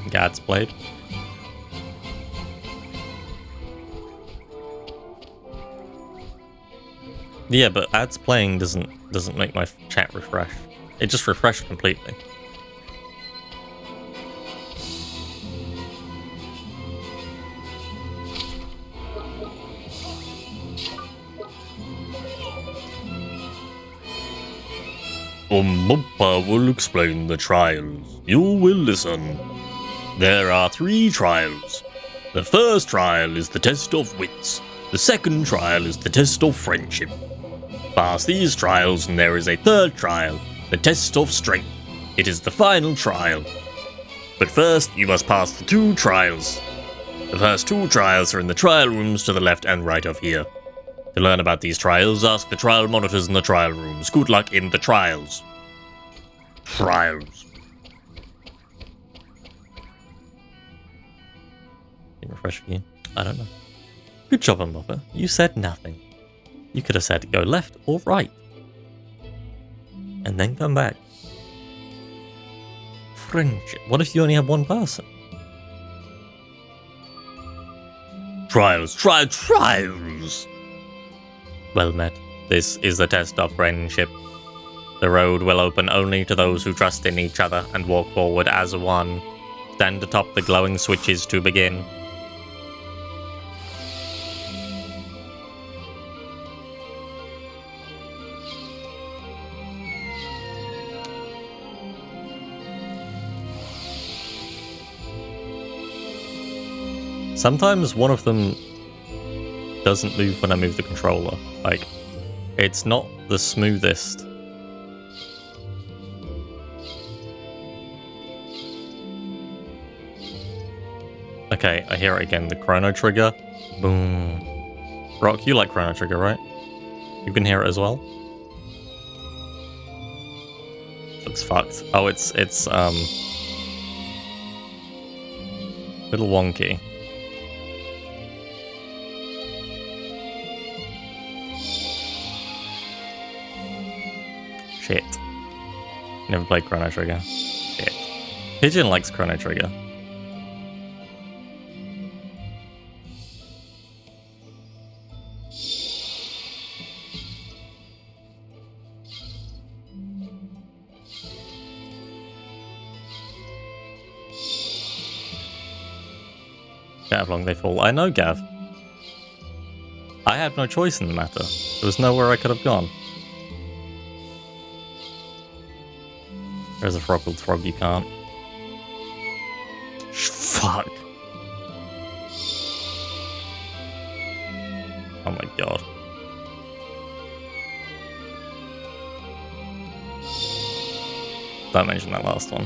Gad's Blade. Yeah, but ads playing doesn't make my chat refresh. It just refreshed completely. Mumpa will explain the trials. You will listen. There are 3 trials. The first trial is the test of wits. The second trial is the test of friendship. Pass these trials and there is a third trial, the test of strength. It is the final trial. But first, you must pass the 2 trials. The first 2 trials are in the trial rooms to the left and right of here. To learn about these trials, ask the trial monitors in the trial rooms. Good luck in the trials. Trials. Can refresh for you? I don't know. Good job, Mbopa. You said nothing. You could have said go left or right. And then come back. Friendship. What if you only have one person? Trials. Trials. Well met. This is the test of friendship. The road will open only to those who trust in each other and walk forward as one. Stand atop the glowing switches to begin. Sometimes one of them doesn't move when I move the controller. Like, it's not the smoothest. Okay, I hear it again. The Chrono Trigger. Boom. Rock, you like Chrono Trigger, right? You can hear it as well? Looks fucked. Oh, it's a little wonky. Shit. Never played Chrono Trigger. Shit. Pigeon likes Chrono Trigger. How long they fall. I know, Gav. I had no choice in the matter. There was nowhere I could have gone. There's a frog called Frog, you can't. Fuck. Oh my god. Don't mention that last one.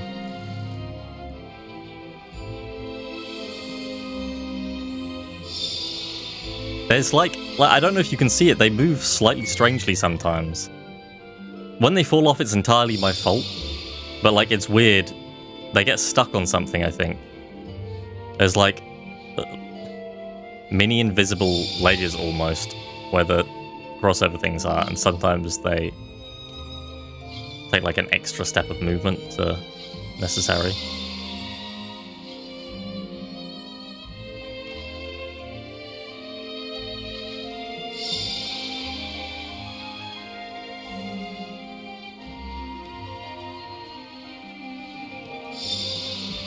There's like I don't know if you can see it, they move slightly strangely sometimes. When they fall off, it's entirely my fault. But like, it's weird. They get stuck on something, I think. There's like mini invisible ledges almost where the crossover things are, and sometimes they take like an extra step of movement to necessary.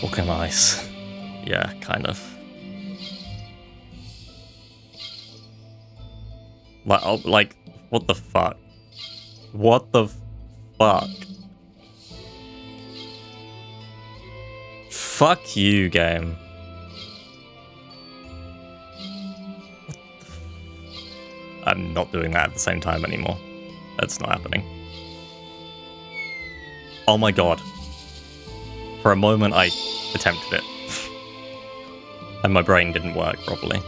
Walking on ice. Yeah, kind of. Like, oh, like, what the fuck? What the fuck? Fuck you, game. I'm not doing that at the same time anymore. That's not happening. Oh my god. For a moment, I attempted it. And my brain didn't work properly.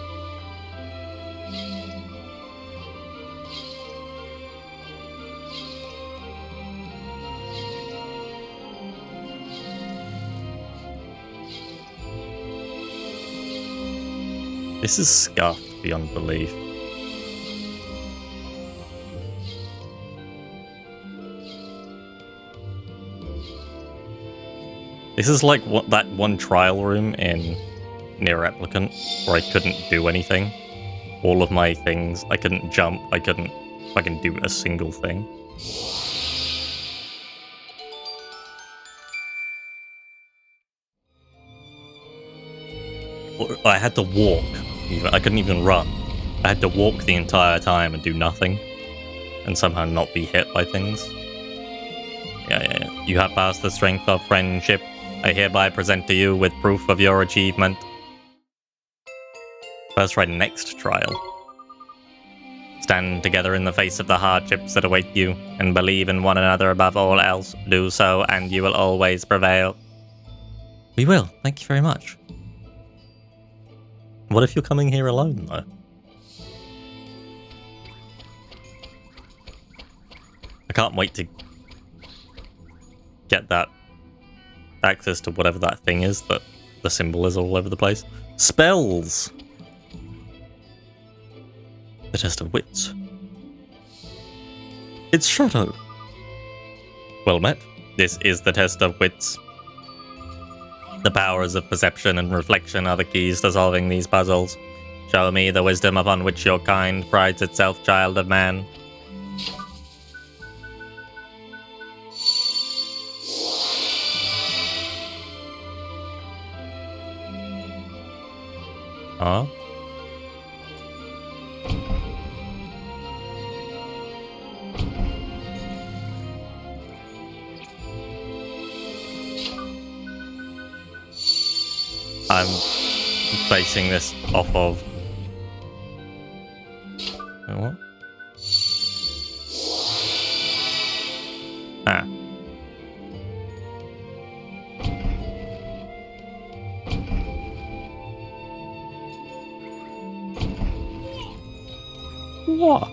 This is scuffed beyond belief. This is like that one trial room in Near Replicant where I couldn't do anything. All of my things, I couldn't jump, I couldn't fucking do a single thing. I had to walk. I couldn't even run. I had to walk the entire time and do nothing. And somehow not be hit by things. Yeah. You have passed the strength of friendship. I hereby present to you with proof of your achievement. First try next trial. Stand together in the face of the hardships that await you, and believe in one another above all else. Do so, and you will always prevail. We will. Thank you very much. What if you're coming here alone, though? I can't wait to get that access to whatever that thing is that the symbol is all over the place. Spells! The test of wits. It's Shadow. Well met. This is the test of wits. The powers of perception and reflection are the keys to solving these puzzles. Show me the wisdom upon which your kind prides itself, child of man. Huh? I'm basing this off of... What? Ah. What?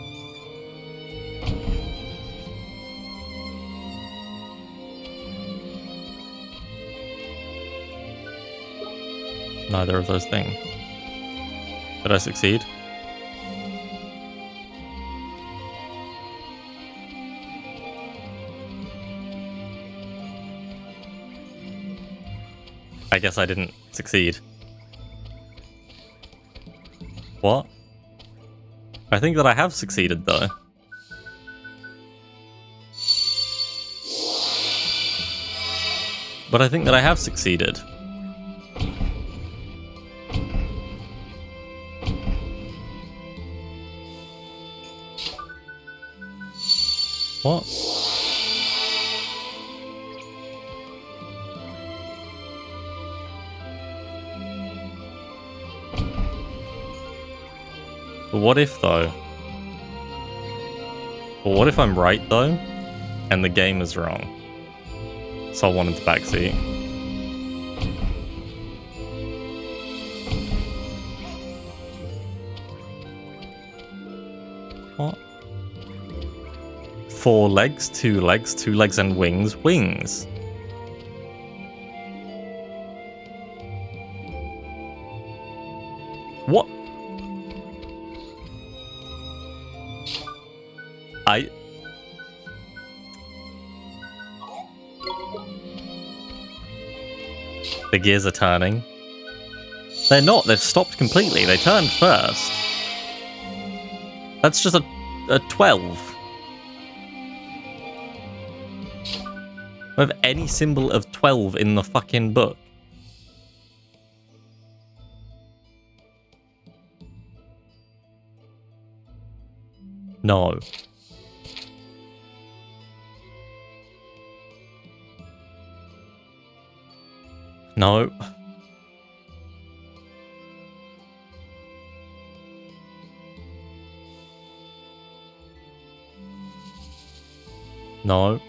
Neither of those things. Did I succeed? I guess I didn't succeed. What? I think that I have succeeded, though. But I think that I have succeeded. What? But what if, though? But what if I'm right, though, and the game is wrong? So I wanted the backseat. What? 4 legs, 2 legs, 2 legs and wings. Wings. What? The gears are turning. They're not. They've stopped completely. They turned first. That's just a 12. With any symbol of 12 in the fucking book. No. No. No.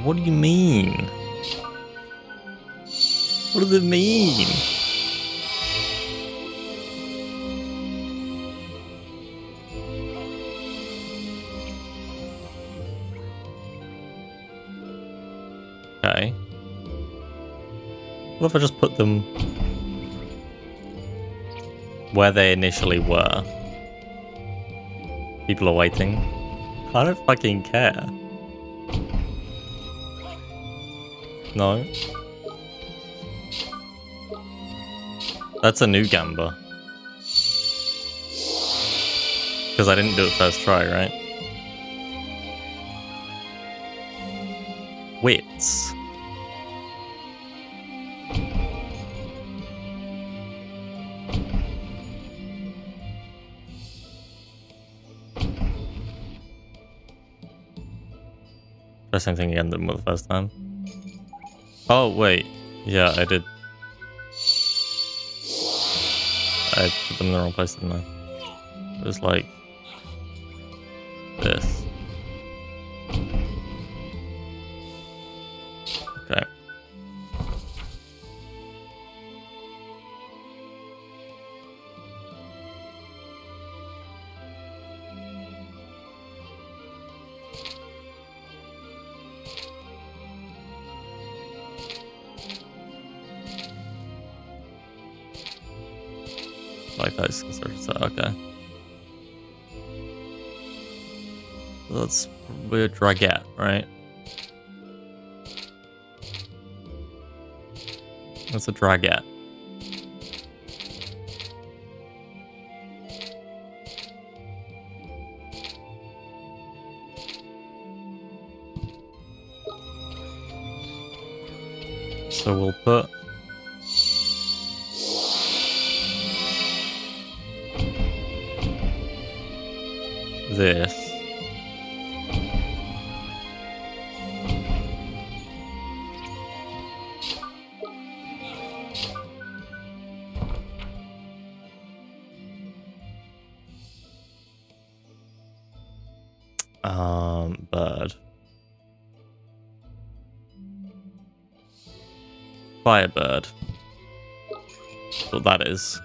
What do you mean? What does it mean? Okay. What if I just put them where they initially were? People are waiting. I don't fucking care. No. That's a new Gamba. Because I didn't do it first try, right? Wits. The same thing again than the first time. Oh, wait. Yeah, I did. I put them in the wrong place, didn't I? It was like this. Okay. Like that is considered set, okay. So that's weird dragette, right? That's a dragette. So we'll put this. Bird. Firebird. That's what that is.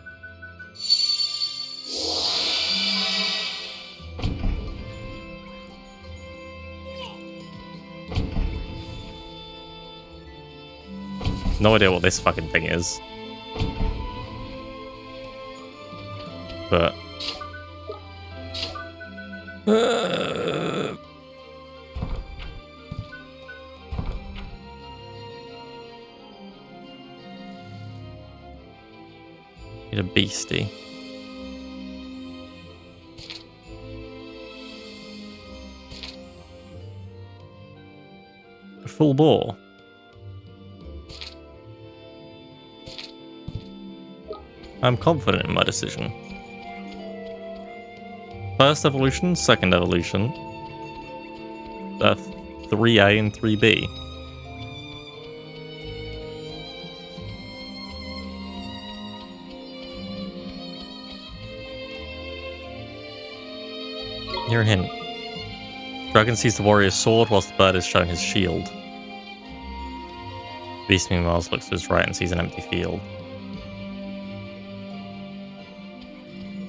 No idea what this fucking thing is. But... Need a beastie. A full bore. I'm confident in my decision. First evolution, second evolution. 3A and 3B. Here a hint. Dragon sees the warrior's sword whilst the bird is shown his shield. Beast meanwhile looks to his right and sees an empty field.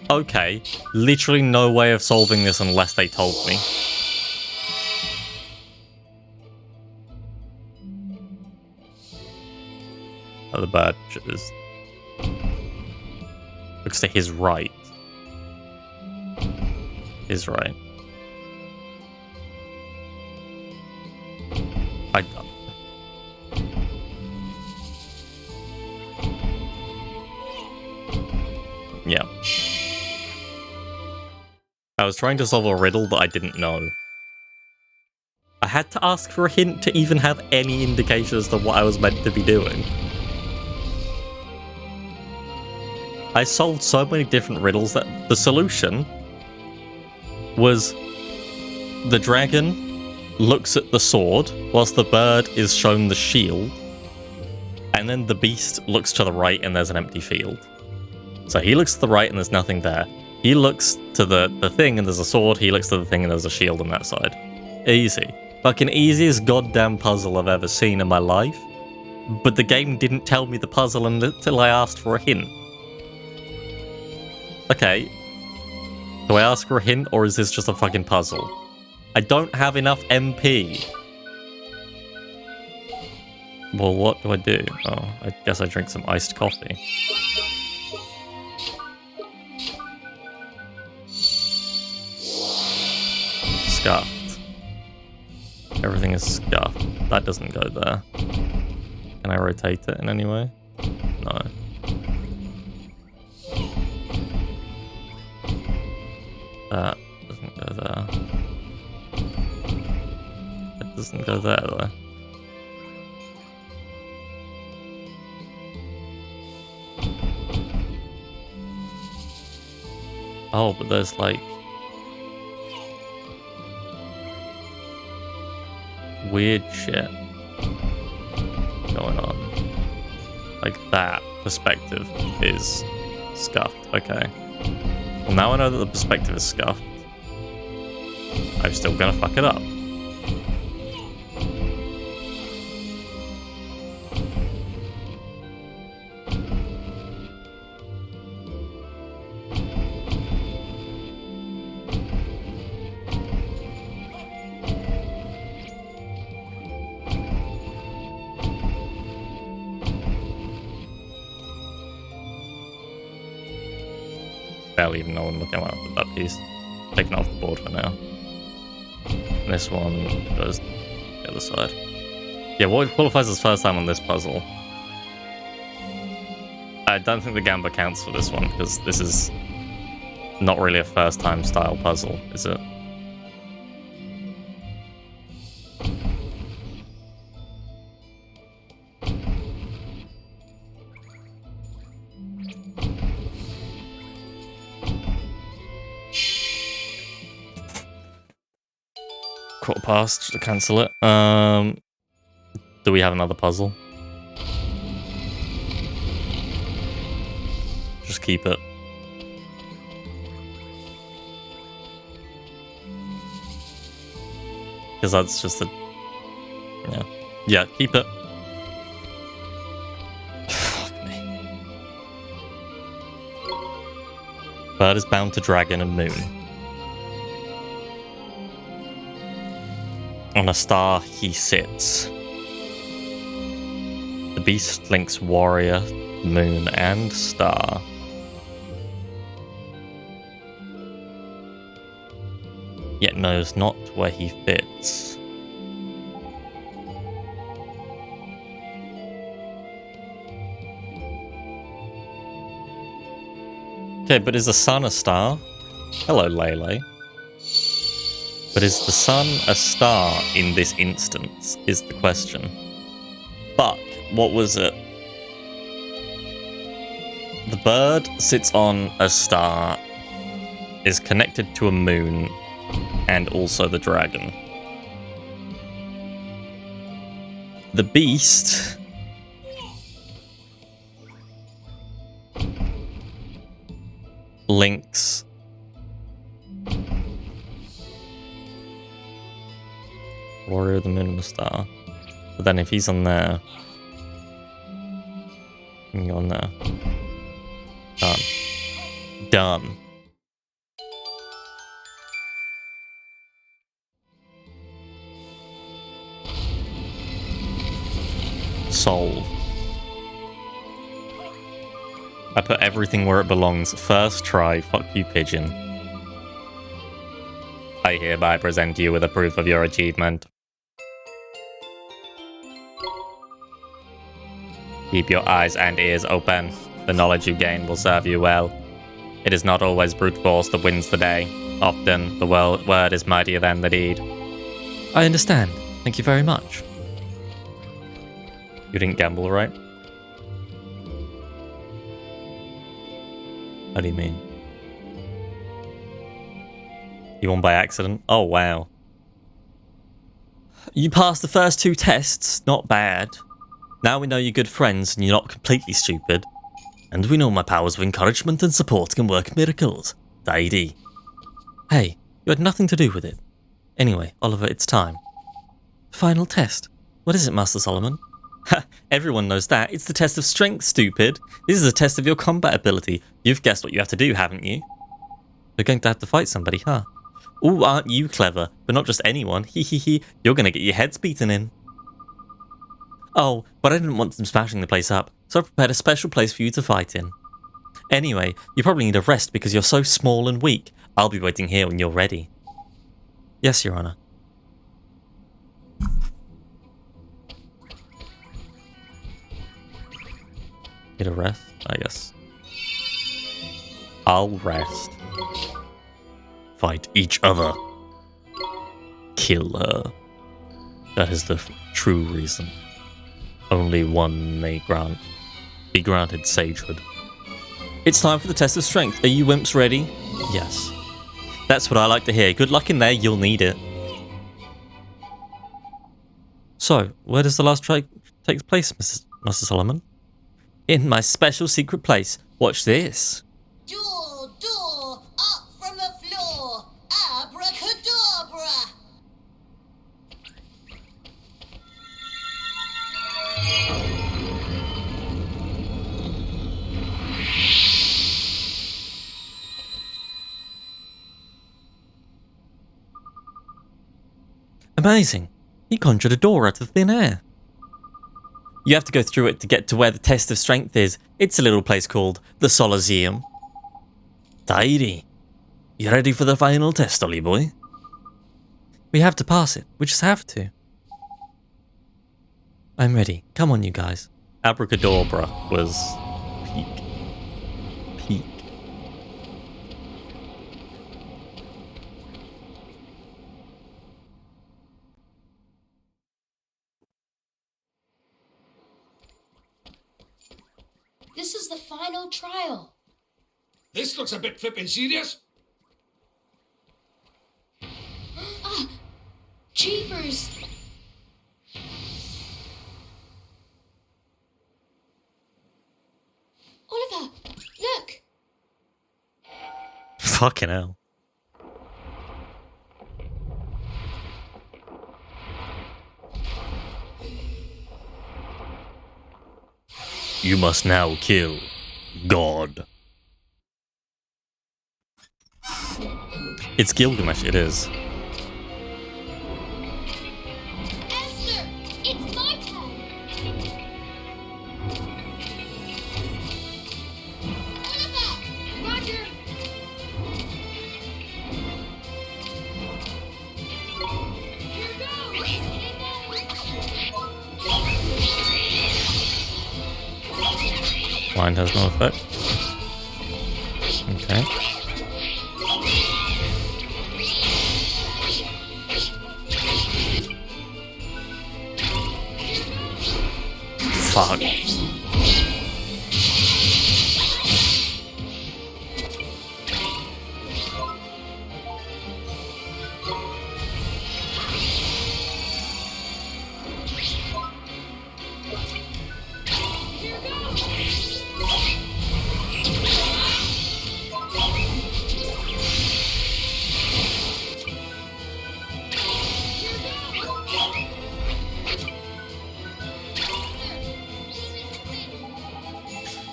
Okay, literally no way of solving this unless they told me. Oh, the bird is... looks to his right. His right. Yeah. I was trying to solve a riddle that I didn't know. I had to ask for a hint to even have any indication as to what I was meant to be doing. I solved so many different riddles that the solution was the dragon looks at the sword whilst the bird is shown the shield, and then the beast looks to the right and there's an empty field. So he looks to the right and there's nothing there. He looks to the thing and there's a sword, he looks to the thing and there's a shield on that side. Easy. Fucking easiest goddamn puzzle I've ever seen in my life. But the game didn't tell me the puzzle until I asked for a hint. Okay. Do I ask for a hint or is this just a fucking puzzle? I don't have enough MP. Well, what do I do? Oh, I guess I drink some iced coffee. Scuffed. Everything is scuffed. That doesn't go there. Can I rotate it in any way? No. That doesn't go there. It doesn't go there though. Oh, but there's like weird shit going on. Like that perspective is scuffed. Okay. Well, now I know that the perspective is scuffed. I'm still gonna fuck it up. Barely even know what I'm looking at with that piece. Taken off the board for now. And this one goes the other side. Yeah, what qualifies as first time on this puzzle? I don't think the gamba counts for this one, because this is not really a first time style puzzle, is it? Quarter past to cancel it. Do we have another puzzle? Just keep it. Because that's just a... Yeah. Yeah, keep it. Fuck me. Bird is bound to dragon and moon. On a star he sits. The beast links warrior, moon, and star. Yet knows not where he fits. Okay, but is the sun a star? Hello, Lele. But is the sun a star in this instance, is the question. But, what was it? The bird sits on a star, is connected to a moon, and also the dragon. the beast. Links. Warrior of the Moon and the Star. But then if he's on there, you can go on there. Done. Done. Solve. I put everything where it belongs. First try. Fuck you, pigeon. I hereby present you with a proof of your achievement. Keep your eyes and ears open. The knowledge you gain will serve you well. It is not always brute force that wins the day. Often, the word is mightier than the deed. I understand. Thank you very much. You didn't gamble, right? How do you mean? You won by accident? Oh, wow. You passed the first 2 tests. Not bad. Now we know you're good friends and you're not completely stupid. And we know my powers of encouragement and support can work miracles. Tidy. Hey, you had nothing to do with it. Anyway, Oliver, it's time. Final test. What is it, Master Solomon? Ha, everyone knows that. It's the test of strength, stupid. This is a test of your combat ability. You've guessed what you have to do, haven't you? You're going to have to fight somebody, huh? Ooh, aren't you clever? But not just anyone. Hee hee hee. You're going to get your heads beaten in. Oh, but I didn't want them smashing the place up, so I prepared a special place for you to fight in. Anyway, you probably need a rest because you're so small and weak. I'll be waiting here when you're ready. Yes, Your Honor. Get a rest, I guess. I'll rest. Fight each other. Kill her. That is the true reason. Only one may be granted sagehood. It's time for the test of strength. Are you wimps ready? Yes. That's what I like to hear. Good luck in there, you'll need it. So, where does the last try take place, Master Solomon? In my special secret place. Watch this. Door, up from the floor. Abracadabra. Amazing. He conjured a door out of thin air. You have to go through it to get to where the test of strength is. It's a little place called the Solaseum. Tidy. You ready for the final test, Ollie boy? We have to pass it. We just have to. I'm ready. Come on, you guys. Abracadabra was peak. Peak. This is the final trial. This looks a bit flippin' serious. Ah, jeepers. Oliver, look. Fucking hell. You must now kill God. It's Gilgamesh, it is. Esther, it's my turn. Oliver, Roger. Here goes. Blind has no effect. Okay. Fuck.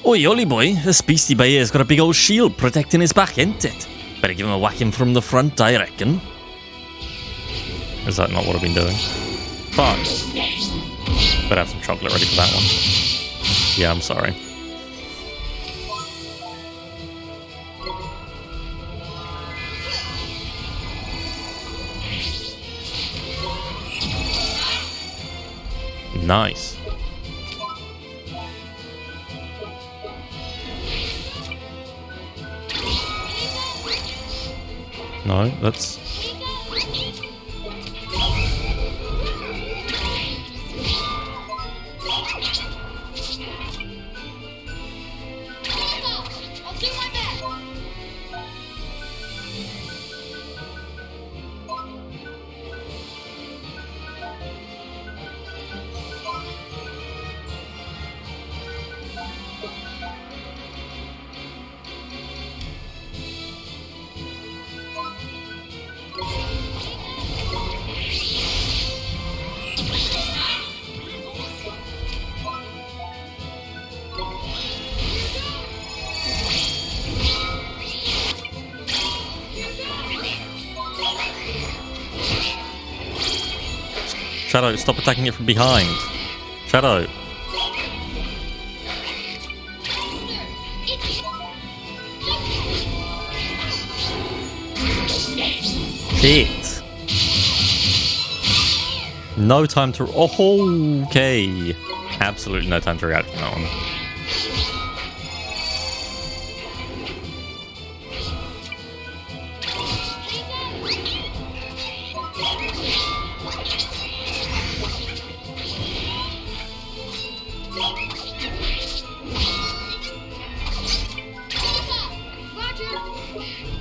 Oi, Ollie boy, this beastie by here's got a big old shield protecting his back, ain't it? Better give him a whacking from the front, I reckon. Is that not what I've been doing? Fuck. Better have some chocolate ready for that one. Yeah, I'm sorry. Nice. No, that's... I'll do my best. Shadow, stop attacking it from behind. Shadow. Shit. No time to... Oh, okay. Absolutely no time to react to that one.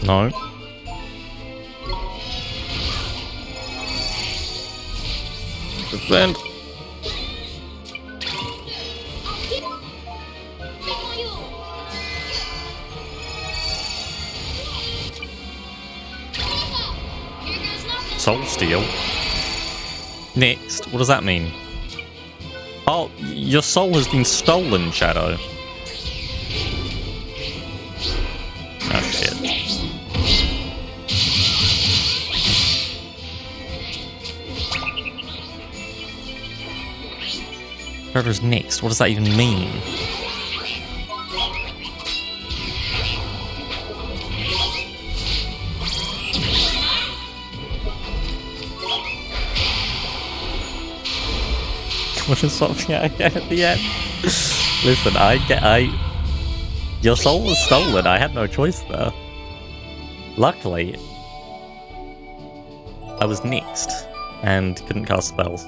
No. Defend. Soul Steal? Next. What does that mean? Oh, your soul has been stolen, Shadow. Oh, shit. Whoever's next, what does that even mean? What is something I get at the end? Listen, your soul was stolen. I had no choice there. Luckily, I was next and couldn't cast spells.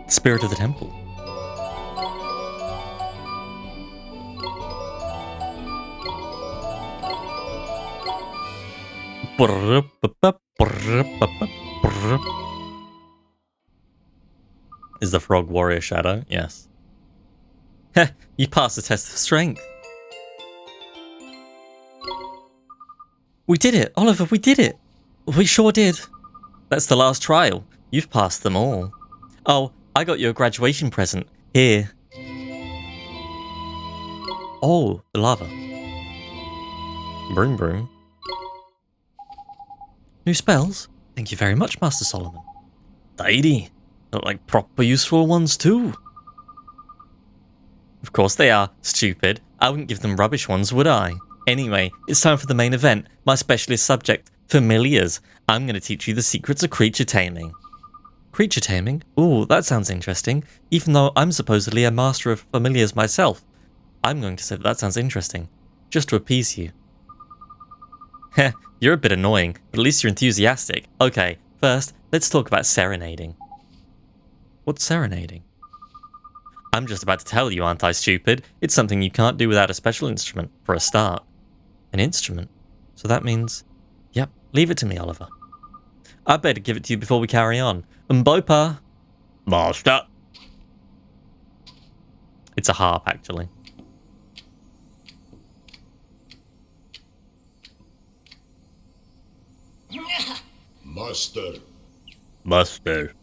Spirit of the Temple. Is the frog warrior Shadow? Yes. Heh, you passed the test of strength. We did it, Oliver, we did it. We sure did. That's the last trial. You've passed them all. Oh, I got you a graduation present. Here. Oh, the lava. Broom broom. New spells? Thank you very much, Master Solomon. Tidy. Look like proper useful ones too. Of course they are, stupid. I wouldn't give them rubbish ones, would I? Anyway, it's time for the main event, my specialist subject, familiars. I'm going to teach you the secrets of creature taming. Creature taming? Ooh, that sounds interesting. Even though I'm supposedly a master of familiars myself, I'm going to say that sounds interesting, just to appease you. Heh, you're a bit annoying, but at least you're enthusiastic. Okay, first, let's talk about serenading. What's serenading? I'm just about to tell you, aren't I, stupid? It's something you can't do without a special instrument, for a start. An instrument? So that means... Yep, leave it to me, Oliver. I better give it to you before we carry on. Mbopa! Master! It's a harp, actually. Master. Master.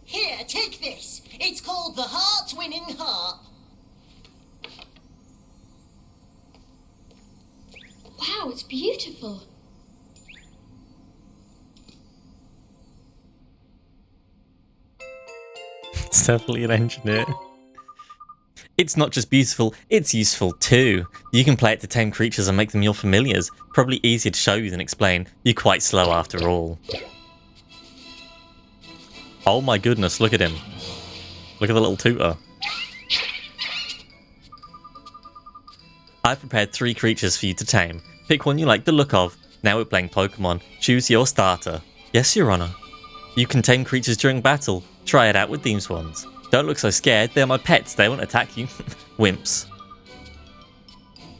Here, take this. It's called the Heart-Winning Harp. Wow, it's beautiful. It's definitely an engineer. It's not just beautiful, it's useful too. You can play it to tame creatures and make them your familiars. Probably easier to show you than explain. You're quite slow after all. Oh my goodness, look at him. Look at the little tutor. I've prepared 3 creatures for you to tame. Pick one you like the look of. Now we're playing Pokemon. Choose your starter. Yes, Your Honor. You can tame creatures during battle. Try it out with these ones. Don't look so scared, they're my pets, they won't attack you. Wimps.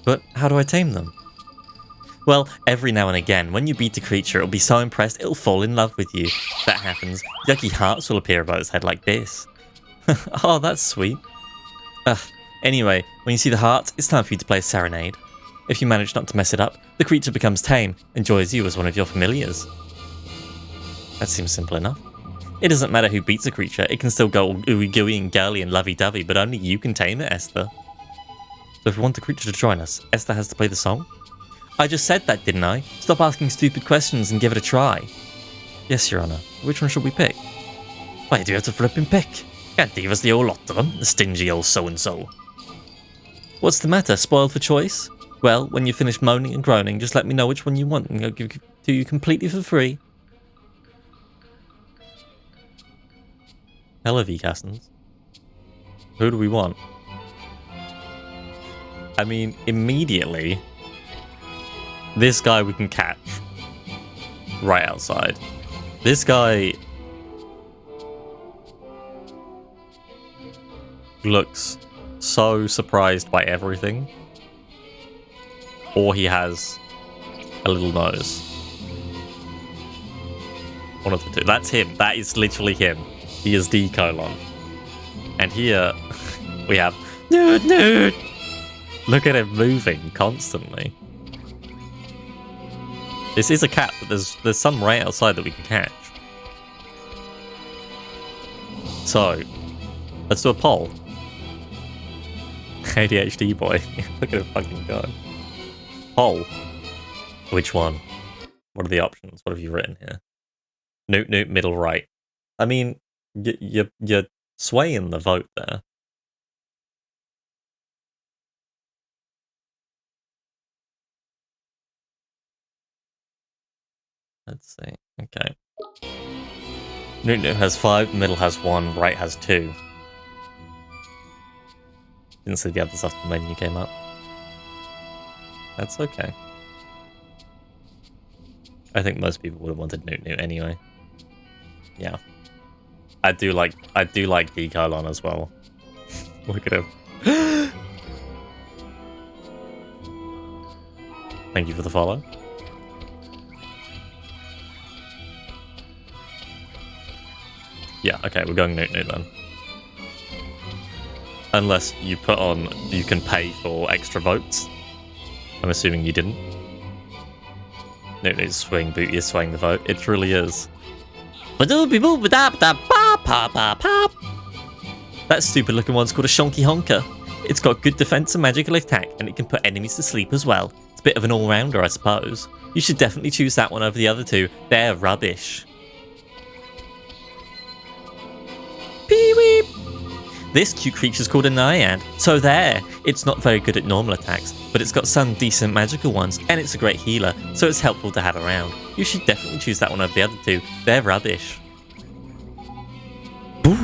But how do I tame them? Well, every now and again, when you beat a creature, it'll be so impressed it'll fall in love with you. If that happens, yucky hearts will appear above its head like this. Oh, that's sweet. Anyway, when you see the heart, it's time for you to play a serenade. If you manage not to mess it up, the creature becomes tame, enjoys you as one of your familiars. That seems simple enough. It doesn't matter who beats a creature, it can still go all ooey gooey and girly and lovey-dovey, but only you can tame it, Esther. So if we want the creature to join us, Esther has to play the song? I just said that, didn't I? Stop asking stupid questions and give it a try. Yes, Your Honor. Which one should we pick? Why do you have to flipping pick? Can't give us the old lot of them, the stingy old so-and-so. What's the matter, spoiled for choice? Well, when you finish moaning and groaning, just let me know which one you want and I'll give it to you completely for free. Hello, V-Castans. Who do we want? I mean, immediately, this guy we can catch right outside. This guy looks so surprised by everything. Or he has a little nose. One of the two. That's him. That is literally him. He is D:. And here we have Nerd Nerd. Look at him moving constantly. This is a cat, but there's some right outside that we can catch. So, let's do a poll. ADHD boy. Look at him fucking go. Poll. Which one? What are the options? What have you written here? Newt Newt middle right. I mean, you're swaying the vote there. Let's see. Okay. Newt Newt has 5, middle has 1, right has 2. Didn't see the others after the menu came up. That's okay. I think most people would have wanted Newt Newt anyway. Yeah. I do like D: as well. Look at him. Thank you for the follow. Yeah, okay, we're going Newt Newt then. Unless you put on, you can pay for extra votes. I'm assuming you didn't. Newt Newt's swing boot is swaying the vote. It truly is. That stupid looking one's called a Shonky Honker. It's got good defense and magical attack, and it can put enemies to sleep as well. It's a bit of an all-rounder, I suppose. You should definitely choose that one over the other two. They're rubbish. Pee-weep! This cute creature's called a Naiad. So there! It's not very good at normal attacks, but it's got some decent magical ones, and it's a great healer, so it's helpful to have around. You should definitely choose that one over the other two. They're rubbish. Boo!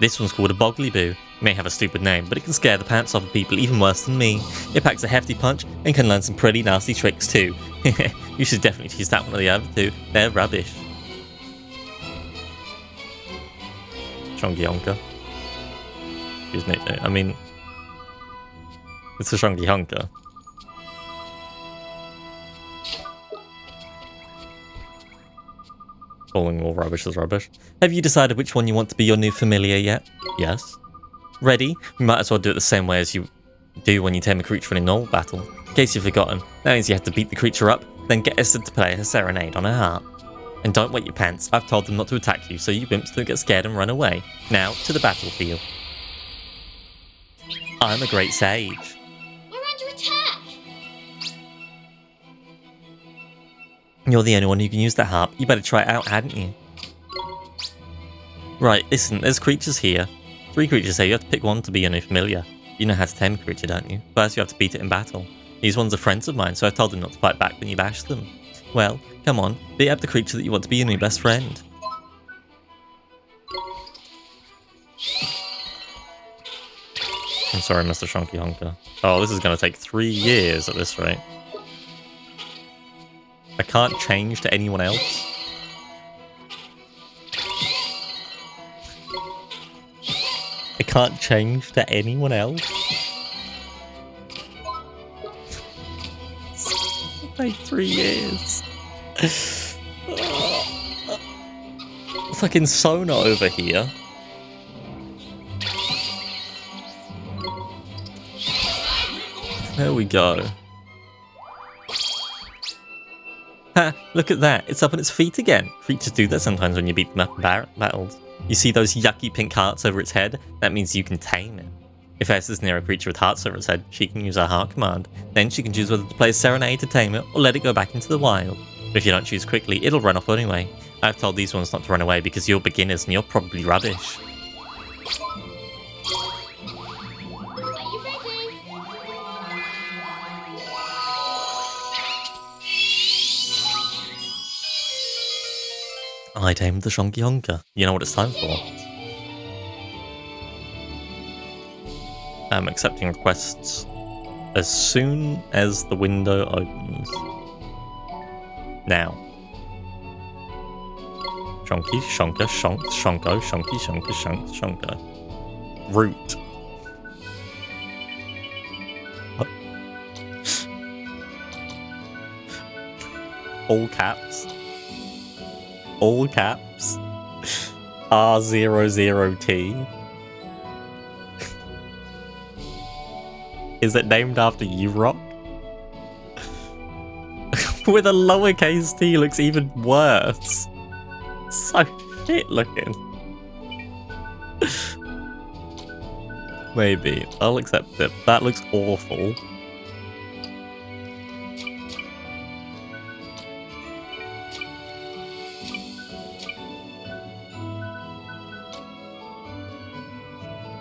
This one's called a Boggly Boo. It may have a stupid name, but it can scare the pants off of people even worse than me. It packs a hefty punch and can learn some pretty nasty tricks too. You should definitely choose that one or the other two. They're rubbish. Shonky Honker. Excuse me. I mean, it's a Shonky Honker. Calling all rubbish is rubbish. Have you decided which one you want to be your new familiar yet? Yes. Ready? We might as well do it the same way as you do when you tame a creature in a normal battle. In case you've forgotten, that means you have to beat the creature up, then get Esther to play her serenade on her harp. And don't wet your pants, I've told them not to attack you, so you wimps don't get scared and run away. Now, to the battlefield. I'm a great sage. We're under attack! You're the only one who can use that harp. You better try it out, hadn't you? Right, listen, there's creatures here. 3 creatures here, you have to pick one to be your new familiar. You know how to tame a creature, don't you? First you have to beat it in battle. These ones are friends of mine, so I told them not to fight back when you bash them. Well, come on, beat up the creature that you want to be your new best friend. I'm sorry, Mr. Shonky Honker. Oh, this is going to take 3 years at this rate. I can't change to anyone else. I can't change to anyone else. It'll take 3 years. Fucking Sona over here. There we go. Ha! Look at that. It's up on its feet again. Creatures do that sometimes when you beat them up in battles. You see those yucky pink hearts over its head? That means you can tame it. If Esther's near a creature with hearts over its head, she can use her heart command. Then she can choose whether to play a serenade to tame it or let it go back into the wild. But if you don't choose quickly, it'll run off anyway. I've told these ones not to run away because you're beginners and you're probably rubbish. Are you ready? I tamed the Shonky Honker. You know what it's time for. I'm accepting requests as soon as the window opens. Now. Shonky, Shonka, Shonk, Shonko, Shonky, Shonka, Shonk, Shonko. Root. What? All caps. All caps. R00T. Is it named after you, Rock? With a lowercase t looks even worse. So shit looking. Maybe. I'll accept it. That looks awful.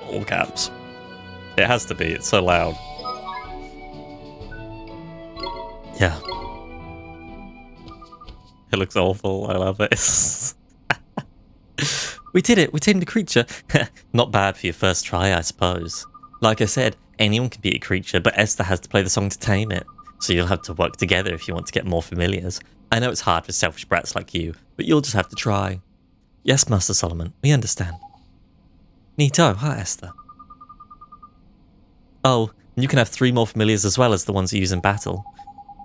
All caps. It has to be. It's so loud. Yeah. It looks awful. I love it. We did it. We tamed a creature. Not bad for your first try, I suppose. Like I said, anyone can beat a creature, but Esther has to play the song to tame it. So you'll have to work together if you want to get more familiars. I know it's hard for selfish brats like you, but you'll just have to try. Yes, Master Solomon, we understand. Neato, huh, Esther? Oh, and you can have 3 more familiars as well as the ones you use in battle.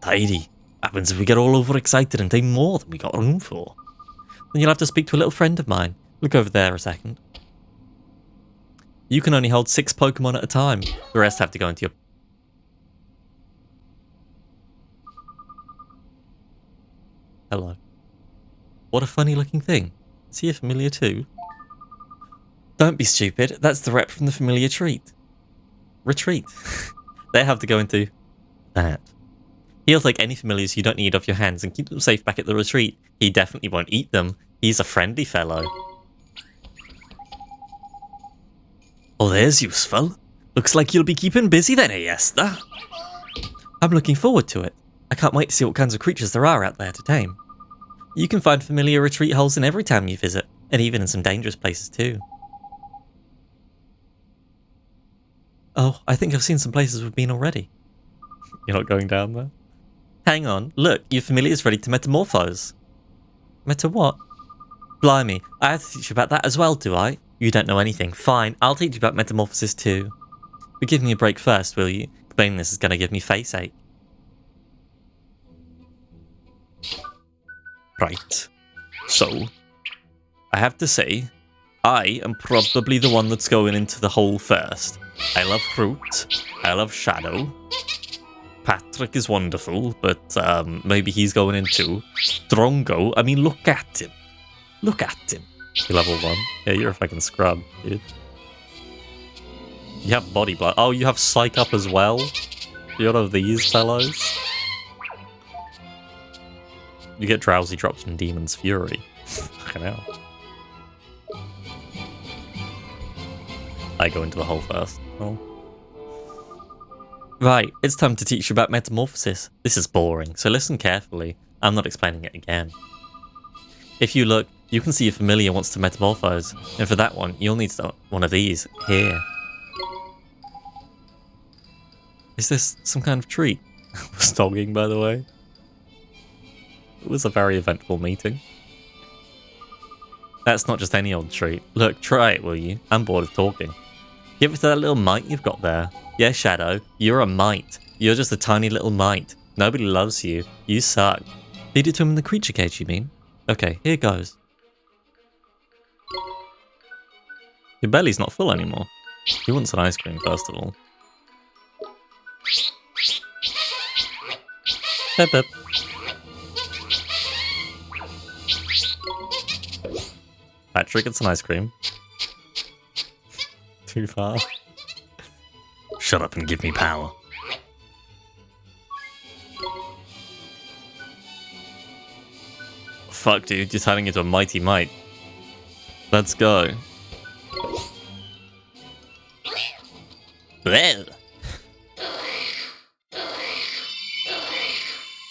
Tidy. Happens if we get all overexcited and tame more than we got room for. Then you'll have to speak to a little friend of mine. Look over there a second. You can only hold 6 Pokemon at a time. The rest have to go into your... Hello. What a funny looking thing. Is he a familiar too? Don't be stupid. That's the rep from the familiar retreat. They have to go into that. He'll take any familiars you don't need off your hands and keep them safe back at the retreat. He definitely won't eat them. He's a friendly fellow. Oh, there's useful. Looks like you'll be keeping busy then, eh, Esther? I'm looking forward to it. I can't wait to see what kinds of creatures there are out there to tame. You can find familiar retreat holes in every town you visit, and even in some dangerous places too. Oh, I think I've seen some places we've been already. You're not going down there? Hang on, look, your familiar's ready to metamorphose. Meta what? Blimey, I have to teach you about that as well, do I? You don't know anything. Fine, I'll teach you about metamorphosis too. But give me a break first, will you? Explaining this is going to give me face ache. Right. So, I have to say, I am probably the one that's going into the hole first. I love fruit. I love shadow. Patrick is wonderful, but maybe he's going in too. Drongo, I mean, look at him. Look at him. You're level 1. Yeah, you're a fucking scrub, dude. You have body blood. Oh, you have psych up as well? You're one of these fellows? You get drowsy drops from Demon's Fury. Fucking hell. I go into the hole first. Oh. Right, it's time to teach you about metamorphosis. This is boring, so listen carefully. I'm not explaining it again. If you look, you can see a familiar wants to metamorphose, and for that one, you'll need one of these here. Is this some kind of treat? I was dogging, by the way. It was a very eventful meeting. That's not just any old treat. Look, try it, will you? I'm bored of talking. Give it to that little mite you've got there. Yeah, Shadow, you're a mite. You're just a tiny little mite. Nobody loves you. You suck. Feed it to him in the creature cage, you mean? Okay, here goes. Your belly's not full anymore. He wants an ice cream, first of all. Pep pep. Patrick gets an ice cream. Too far. Shut up and give me power. Fuck, dude, you're turning into a mighty mite. Let's go. Well.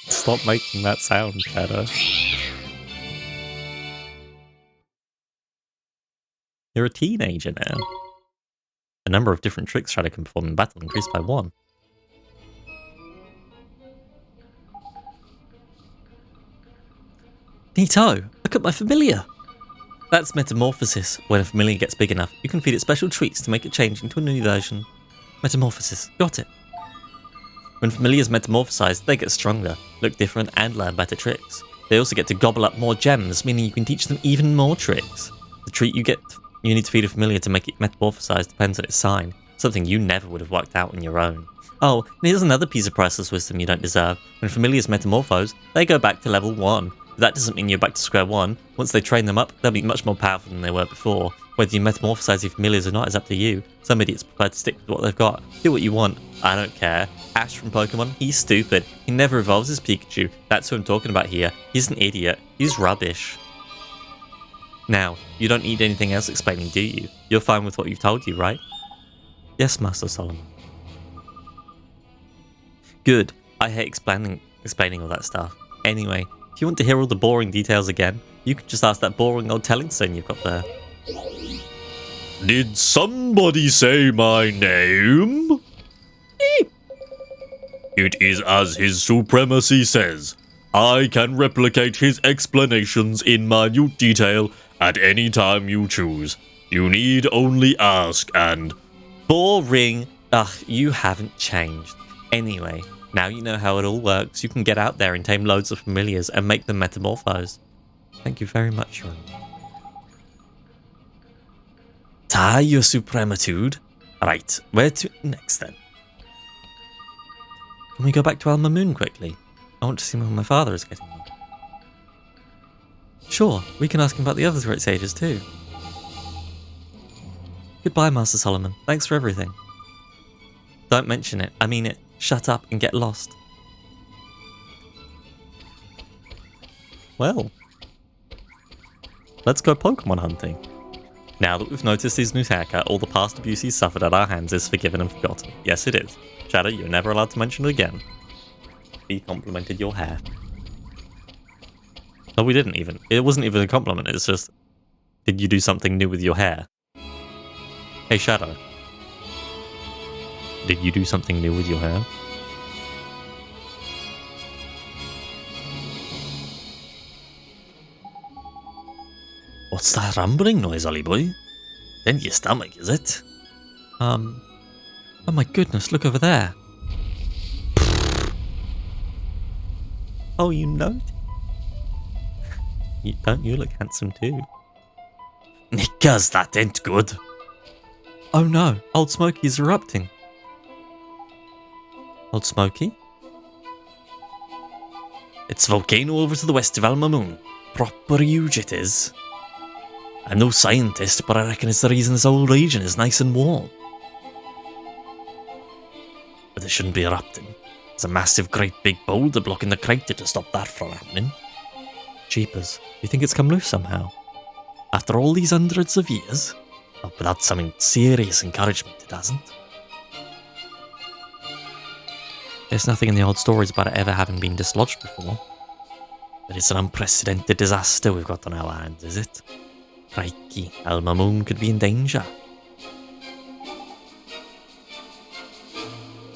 Stop making that sound, Shadow. You're a teenager now. The number of different tricks Shadow can perform in battle increased by 1. Neato! Look at my familiar! That's metamorphosis. When a familiar gets big enough, you can feed it special treats to make it change into a new version. Metamorphosis. Got it. When familiars metamorphosize, they get stronger, look different, and learn better tricks. They also get to gobble up more gems, meaning you can teach them even more tricks. The treat you need to feed a familiar to make it metamorphosize depends on its sign, something you never would have worked out on your own. Oh, and here's another piece of priceless wisdom you don't deserve. When familiars metamorphose, they go back to level 1. But that doesn't mean you're back to square 1. Once they train them up, they'll be much more powerful than they were before. Whether you metamorphosize your familiars or not is up to you. Some idiots prefer to stick with what they've got. Do what you want. I don't care. Ash from Pokemon, he's stupid. He never evolves as Pikachu. That's who I'm talking about here. He's an idiot. He's rubbish. Now, you don't need anything else explaining, do you? You're fine with what you've told you, right? Yes, Master Solomon. Good. I hate explaining all that stuff. Anyway, if you want to hear all the boring details again, you can just ask that boring old telling stone you've got there. Did somebody say my name? It is as His Supremacy says. I can replicate his explanations in minute detail at any time you choose. You need only ask and... Boring. Ugh, you haven't changed. Anyway, now you know how it all works, you can get out there and tame loads of familiars and make them metamorphose. Thank you very much, Your Honor. Ta, your suprematude. Right, where to next then? Can we go back to Alma Moon quickly? I want to see how my father is getting on. Sure, we can ask him about the other great sages too. Goodbye, Master Solomon. Thanks for everything. Don't mention it. I mean it. Shut up and get lost. Well, let's go Pokemon hunting. Now that we've noticed his new haircut, all the past abuse he's suffered at our hands is forgiven and forgotten. Yes, it is. Shadow, you're never allowed to mention it again. He complimented your hair. No, we didn't even. It wasn't even a compliment, it's just... Did you do something new with your hair? Hey, Shadow. Did you do something new with your hair? What's that rumbling noise, Ollie boy? In your stomach, is it? Oh my goodness, look over there. Oh, you know? Don't you look handsome too? Nickers, that ain't good. Oh no, Old Smoky's erupting. Old Smoky? It's volcano over to the west of Alma Moon. Proper huge it is. I'm no scientist, but I reckon it's the reason this whole region is nice and warm. But it shouldn't be erupting. There's a massive, great big boulder blocking the crater to stop that from happening. Jeepers, you think it's come loose somehow? After all these hundreds of years? Oh, without some serious encouragement, it hasn't. There's nothing in the old stories about it ever having been dislodged before. But it's an unprecedented disaster we've got on our hands, is it? Crikey, Alma Moon could be in danger.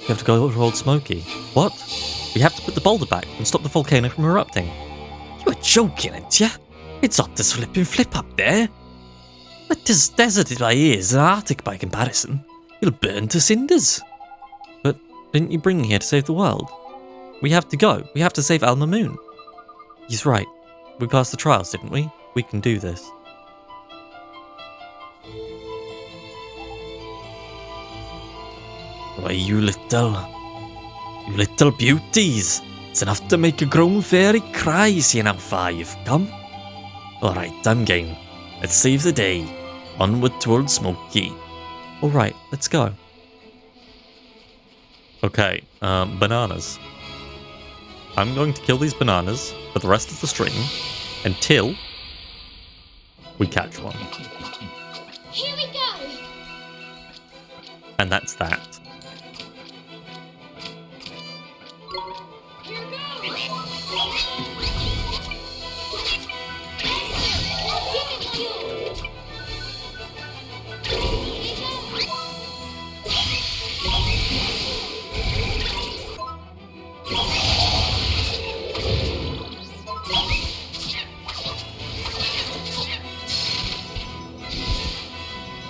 You have to go to Old Smoky. What? We have to put the boulder back and stop the volcano from erupting. You are joking, ain't ya? It's hot as flipping flip up there. But this desert by here is Arctic by comparison. You'll burn to cinders. But didn't you bring me here to save the world? We have to go. We have to save Alma Moon. He's right. We passed the trials, didn't we? We can do this. Why, you little beauties. It's enough to make a grown fairy cry seeing how far you've come. Alright, I'm game. Let's save the day. Onward toward Smoky. Alright, let's go. Okay, bananas. I'm going to kill these bananas for the rest of the stream until we catch one. Here we go! And that's that. Here goes! Give it fuel!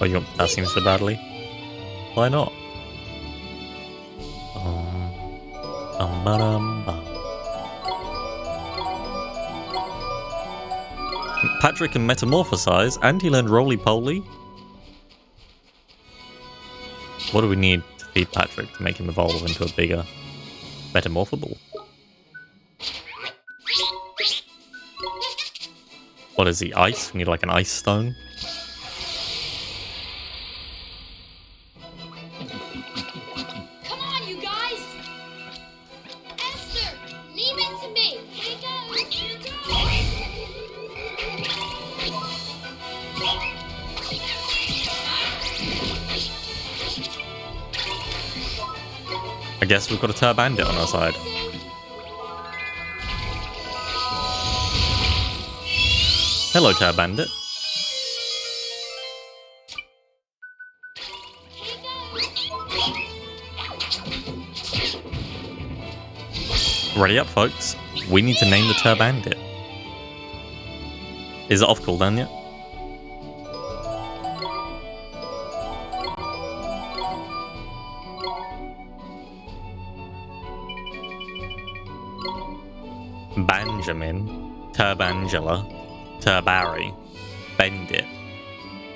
Oh, you want passing so badly? Why not? Ba-dum-bum. Patrick can metamorphosize, and he learned roly-poly. What do we need to feed Patrick to make him evolve into a bigger metamorphable? What is he, ice? We need like an ice stone? Come on, you guys! Esther, leave it to me! Here goes! Here I guess we've got a Tur Bandit on our side. Hello, Tur Bandit. Ready up, folks. We need to name the Tur Bandit. Is it off cooldown yet? Benjamin, Turbangela, Turbari, Bendit.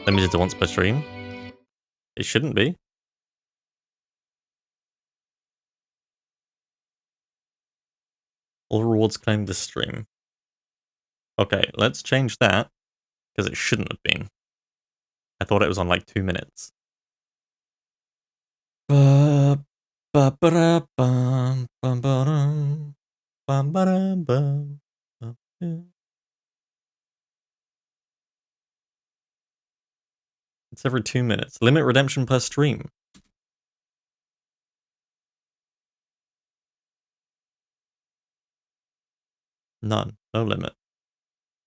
Limited to once per stream. It shouldn't be. All rewards claimed this stream. Okay, let's change that, because it shouldn't have been. I thought it was on like 2 minutes. It's every 2 minutes. Limit redemption per stream. None. No limit.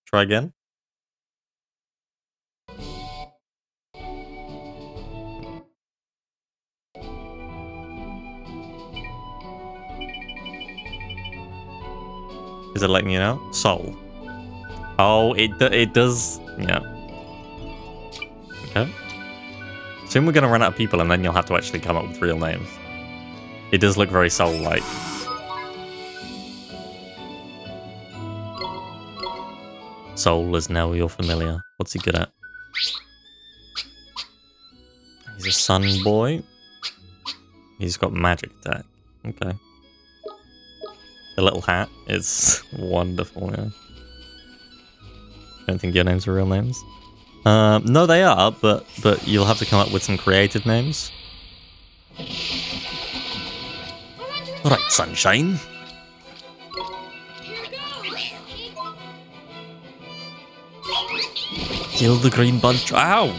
Try again. Is it letting you know? Soul. Oh, it does. Yeah. Okay. Soon we're going to run out of people and then you'll have to actually come up with real names. It does look very soul-like. Soul is now your familiar. What's he good at? He's a sun boy. He's got magic attack. Okay. The little hat is wonderful, yeah. Don't think your names are real names. No, they are, but you'll have to come up with some creative names. Alright, sunshine. Kill the green bunch. Ow!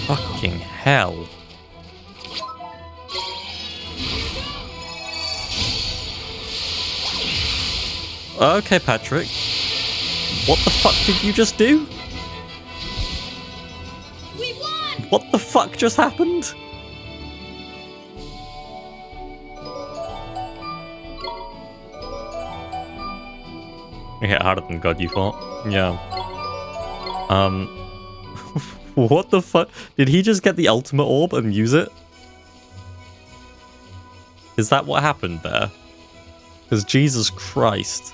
Fucking hell. Okay, Patrick. What the fuck did you just do? We won! What the fuck just happened? You hit harder than God, you thought? Yeah. What the fuck? Did he just get the ultimate orb and use it? Is that what happened there? Because Jesus Christ.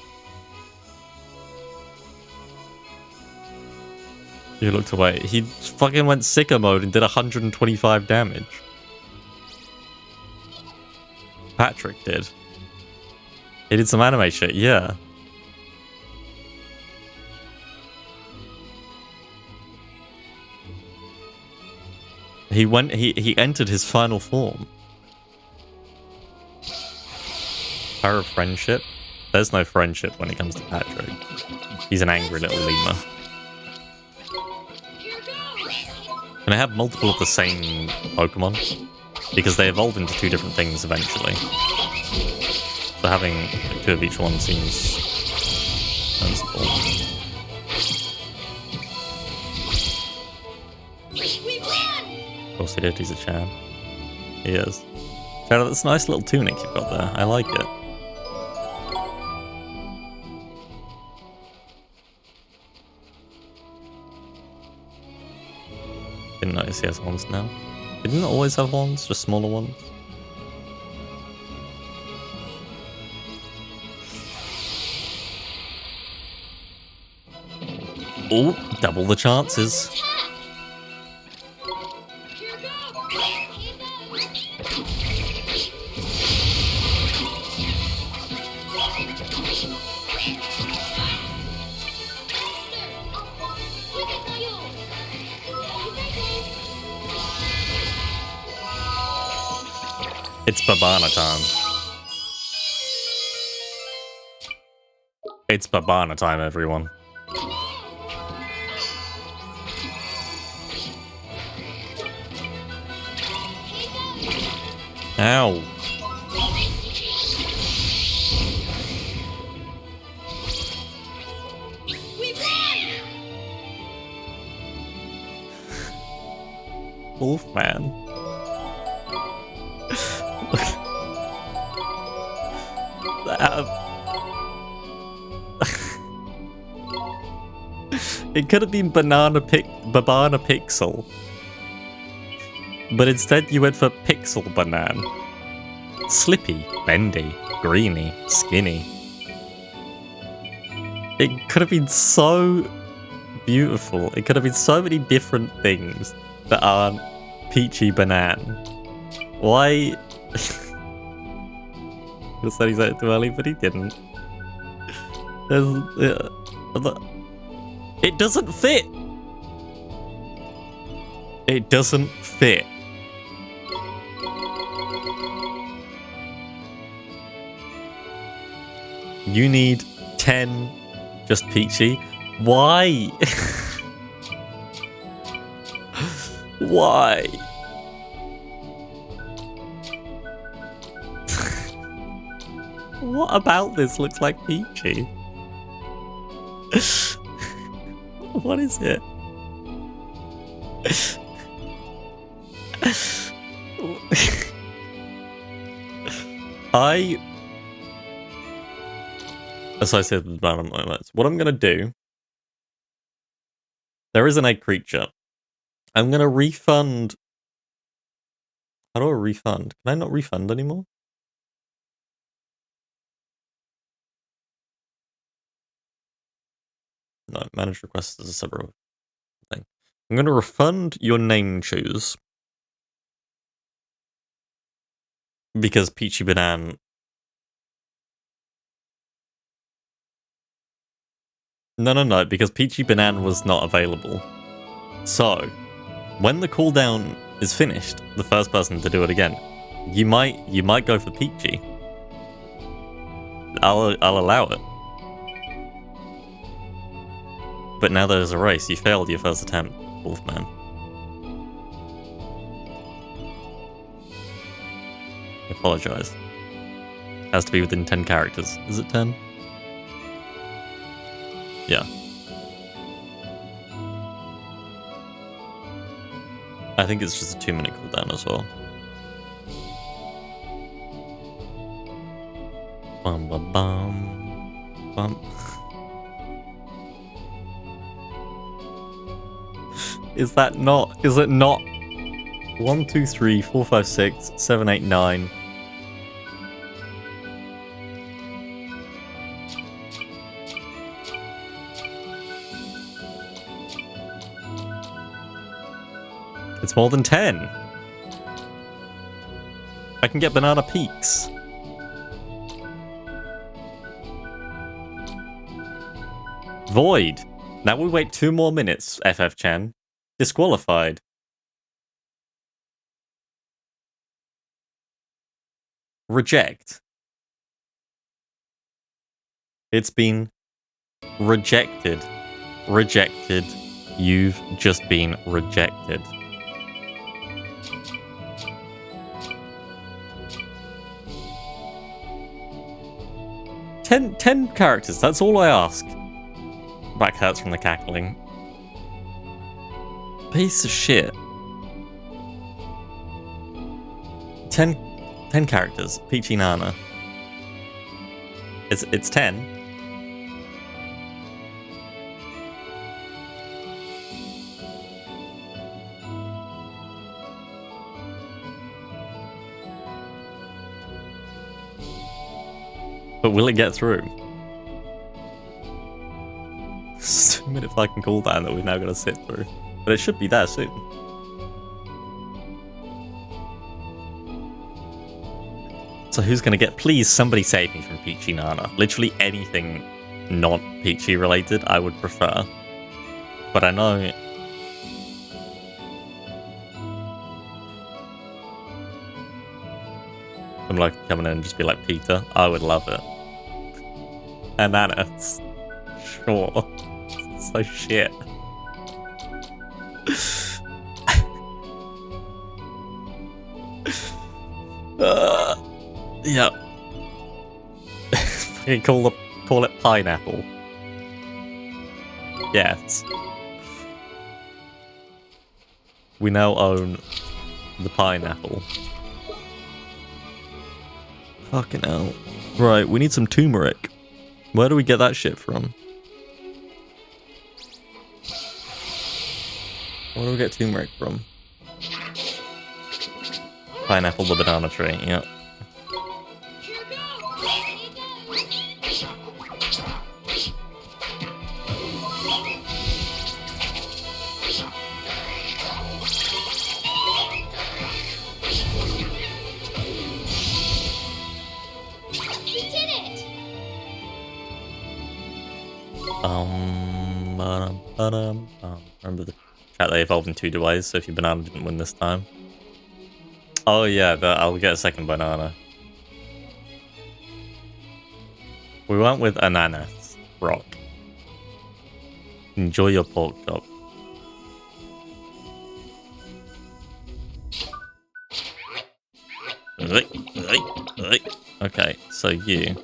You looked away. He fucking went sicko mode and did 125 damage. Patrick did. He did some anime shit, yeah. He entered his final form. Power of friendship? There's no friendship when it comes to Patrick. He's an angry little lemur. Can I have multiple of the same Pokemon? Because they evolve into two different things eventually. So having two of each one seems sensible. Of course he did, he's a Chad. He is. Chad, that's a nice little tunic you've got there. I like it. Didn't notice he has horns now. He didn't always have horns, just smaller ones. Oh, double the chances. It's Babana time. It's Babana time, everyone. Ow. Wolfman. It could have been Babana Pixel. But instead you went for Pixel Banan. Slippy, bendy, greeny, skinny. It could have been so beautiful. It could have been so many different things that aren't Peachy Banan. Why? I said he said it too early, but he didn't. It doesn't fit. It doesn't fit. You need 10 just Peachy. Why? Why? What about this looks like Peachy? What is it? As I said about my moments, what I'm gonna do. There is an egg creature. I'm gonna refund. How do I refund? Can I not refund anymore? No, manage requests as a separate thing. I'm going to refund your name choose. Because Peachy Banana... No, because Peachy Banana was not available. So, when the cooldown is finished, the first person to do it again, you might go for Peachy. I'll allow it. But now there's a race. You failed your first attempt, Wolfman. I apologize. Has to be within 10 characters. Is it 10? Yeah. I think it's just a 2-minute cooldown as well. Bum bum bum. Bum. Is it not 1, 2, 3, 4, 5, 6, 7, 8, 9? It's more than 10. I can get banana peaks. Void. Now we wait 2 more minutes, FF Chan. Disqualified. Reject. It's been rejected. Rejected. You've just been rejected. Ten characters, that's all I ask. Back hurts from the cackling. Piece of shit. 10 characters. Peachy Nana. It's 10. But will it get through? It's a 2-minute fucking cooldown that we've now got to sit through. But it should be there soon. So who's gonna get... Please, somebody save me from Peachy Nana. Literally anything not Peachy related, I would prefer. But I know... I'm like coming in and just be like, Peter, I would love it. Ananas. Sure. So shit. Yeah. You call it pineapple. Yes. We now own the pineapple. Fucking hell. Right, we need some turmeric. Where do we get that shit from? Where do we get turmeric from? Pineapple, the banana tree, yeah. Remember the chat, they evolved in 2 ways, so if your banana didn't win this time. Oh yeah, I'll get a second banana. We went with ananas. Rock. Enjoy your pork chop. Okay, so you,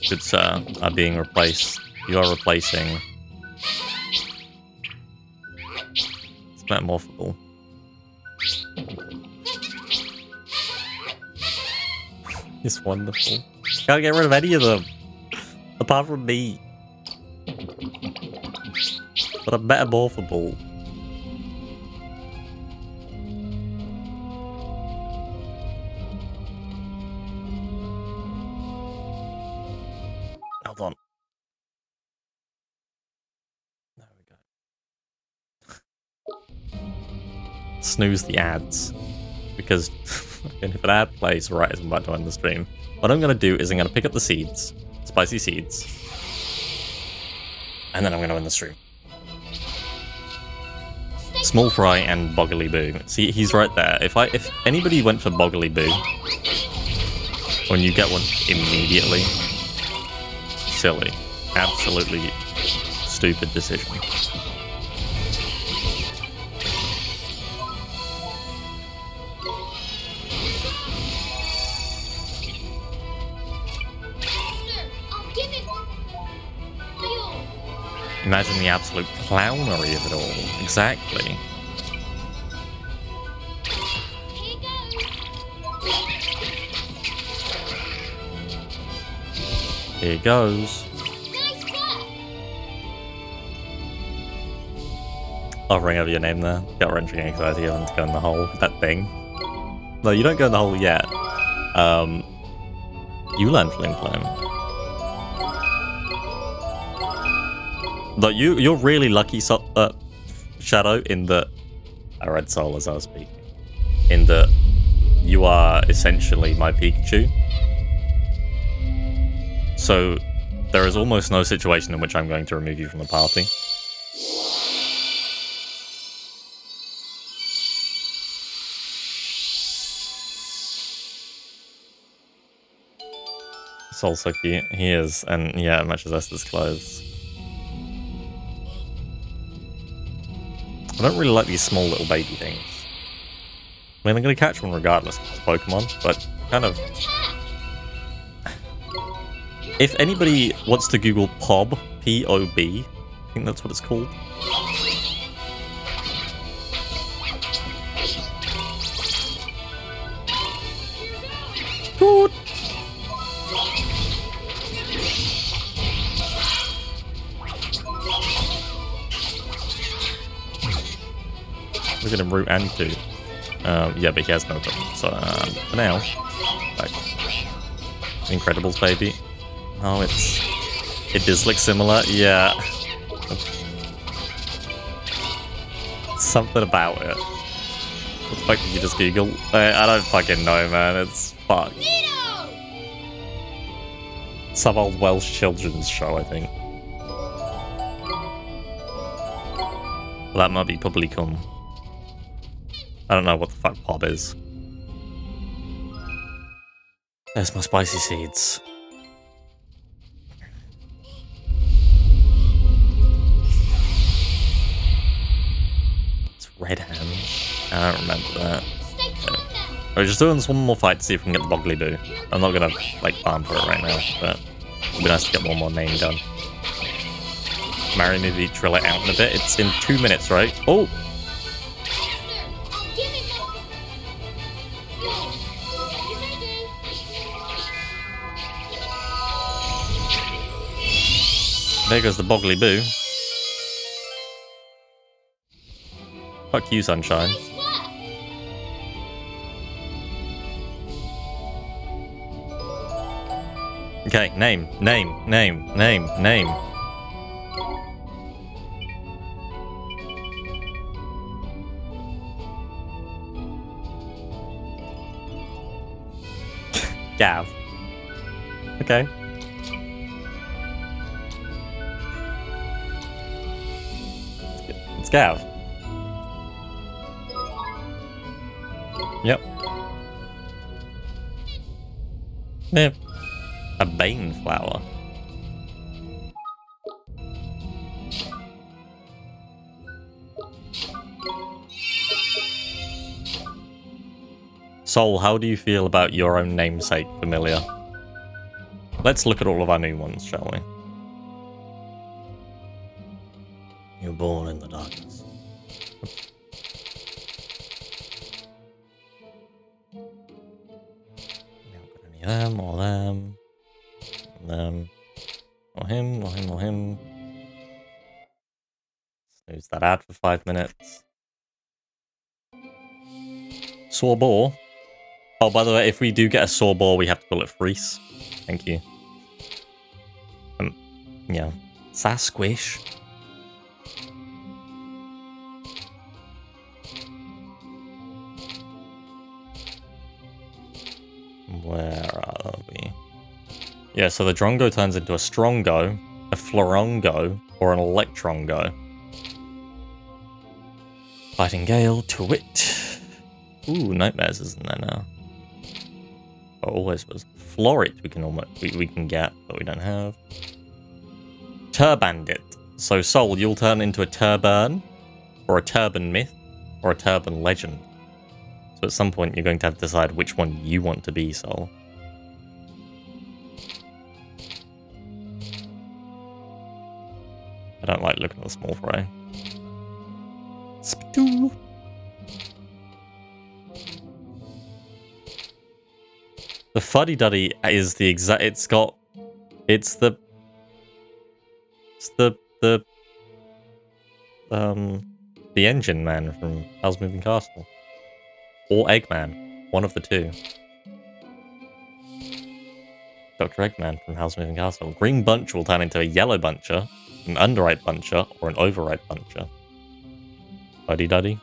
good sir, are being replaced. You are replacing... It's metamorphable. It's wonderful. Can't get rid of any of them. Apart from me. But I'm metamorphable. Hold on. snooze the ads. Because if an ad plays right as I'm about to end the stream, what I'm going to do is I'm going to pick up the seeds, spicy seeds, and then I'm going to end the stream. Small Fry and Boggly Boo. See, he's right there. If anybody went for Boggly Boo, when you get one immediately, silly. Absolutely stupid decision. Imagine the absolute clownery of it all. Exactly. Here goes. I'll ring over your name there. Got wrenching anxiety on to go in the hole. That thing. No, you don't go in the hole yet. You learn Flim Flam. Though you're really lucky, Shadow, in that I read Soul as I was speaking. In that you are essentially my Pikachu. So there is almost no situation in which I'm going to remove you from the party. Soul's so cute. He is, and yeah, matches Esther's clothes. I don't really like these small little baby things. I mean, I'm going to catch one regardless of Pokemon, but kind of... If anybody wants to Google POB, P-O-B, I think that's what it's called. Good. Look at him root and two. Yeah, but he has no problem. So for now, like, Incredibles baby. Oh, it does look similar. Yeah, something about it. What the fuck did you just Google? I don't fucking know, man. It's fucked. Some old Welsh children's show, I think. Well, that might be probably come. I don't know what the fuck POB is. There's my spicy seeds. It's Red Hand. I don't remember that. We're just doing this one more fight to see if we can get the Boggly Boo. I'm not gonna like farm for it right now, but it'd be nice to get one more name done. Marry maybe drill it out in a bit. It's in 2 minutes, right? Oh! There goes the Boggly Boo. Fuck you, Sunshine. Okay, name. Gav. Okay. It's Gav. Yep. Yeah. A Bane flower. Soul, how do you feel about your own namesake, Familiar? Let's look at all of our new ones, shall we? You're born in the darkness. Them, or them, them, or him. Snooze that ad for 5 minutes. Saw boar. Oh, by the way, if we do get a saw boar, we have to call it Freeze. Thank you. Yeah. Sasquish. Where are we? Yeah, so the Drongo turns into a Strongo, a Florongo, or an Electrongo. Fighting Gale to Wit. Ooh, Nightmares isn't there now. Oh, always was. Florit we can get, but we don't have. Turbandit. So Soul, you'll turn into a Turban, or a Turban Myth, or a Turban Legend. So at some point you're going to have to decide which one you want to be, Soul. I don't like looking at the small fry. Spitoo. The Fuddy Duddy is the exact. It's the engine man from Howl's Moving Castle, or Eggman, one of the two. Dr. Eggman from Howl's Moving Castle. Green Bunch will turn into a Yellow Buncher, an Underripe Buncher, or an Overripe Buncher. Fuddy Duddy.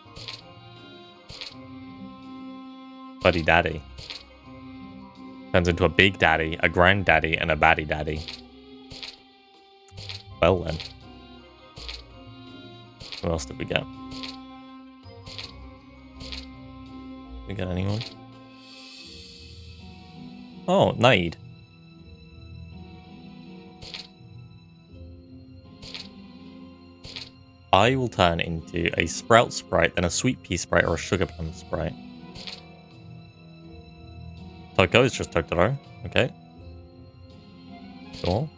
Fuddy Daddy. Turns into a Big Daddy, a Granddaddy, and a Baddie Daddy. Well then. What else did we get? Did we get anyone? Oh, Nade. I will turn into a Sprout Sprite, then a Sweet Pea Sprite, or a Sugar Plum Sprite. Toko is just Totoro. Okay. Sure.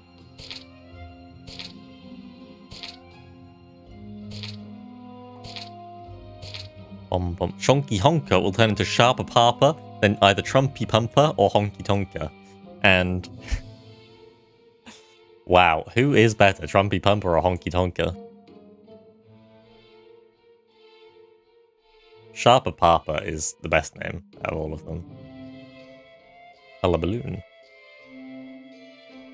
Chonky Honker will turn into Sharper Papa, then either Trumpy Pumper or Honky Tonker. And... wow, who is better, Trumpy Pumper or Honky Tonker? Sharper Papa is the best name out of all of them. Hullaballoon.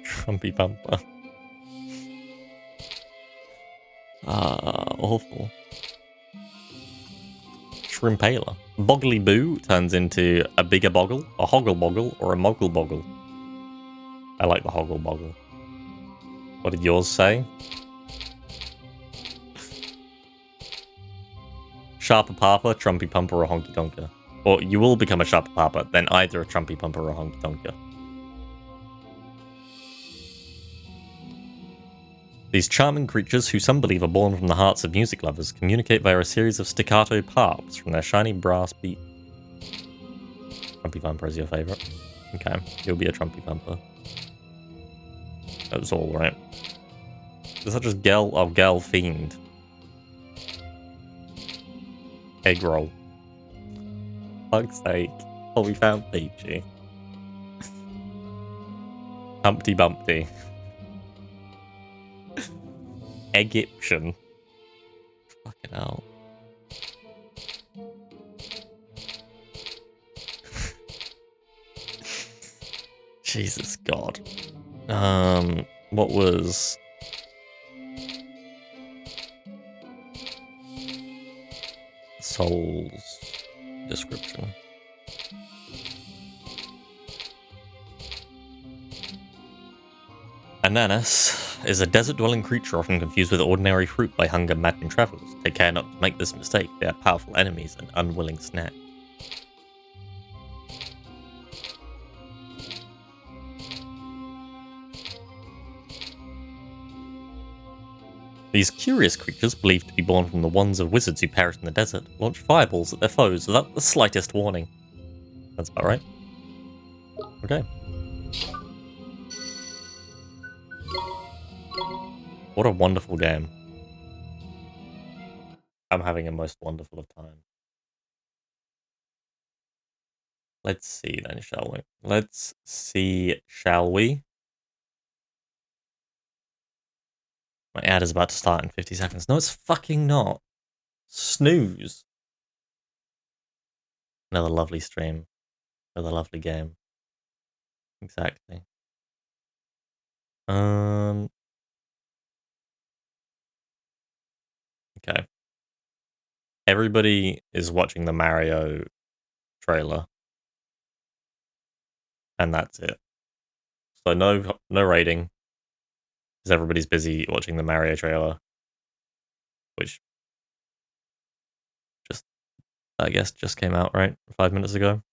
Trumpy Pumper. Awful. Shrimpaler. Boggly Boo turns into a Bigger Boggle, a Hoggle Boggle, or a Moggle Boggle. I like the Hoggle Boggle. What did yours say? Sharper Papa, Trumpy Pumper, or Honky Tonker. Or you will become a Sharper Papa, then either a Trumpy Pumper or a Honky Tonker. These charming creatures, who some believe are born from the hearts of music lovers, communicate via a series of staccato parps from their shiny brass beak. Trumpy Pumper is your favourite. Okay, you'll be a Trumpy Pumper. That was all right. Is that just Gel? Oh, Gel Fiend. Egg roll. Fuck's sake. Oh, we found Peachy. Humpty Bumpty. Egyptian. Fucking hell. Jesus God. What was... Soul's description? Ananas is a desert-dwelling creature often confused with ordinary fruit by hunger-maddened travelers. Take care not to make this mistake. They are powerful enemies and unwilling snack. These curious creatures, believed to be born from the wands of wizards who perish in the desert, launch fireballs at their foes without the slightest warning. That's about right. Okay. What a wonderful game. I'm having a most wonderful of time. Let's see then, shall we? Let's see, shall we? My ad is about to start in 50 seconds. No, it's fucking not. Snooze. Another lovely stream. Another lovely game. Exactly. Okay. Everybody is watching the Mario trailer. and that's it. So no rating, because everybody's busy watching the Mario trailer, which I guess just came out, right? 5 minutes ago.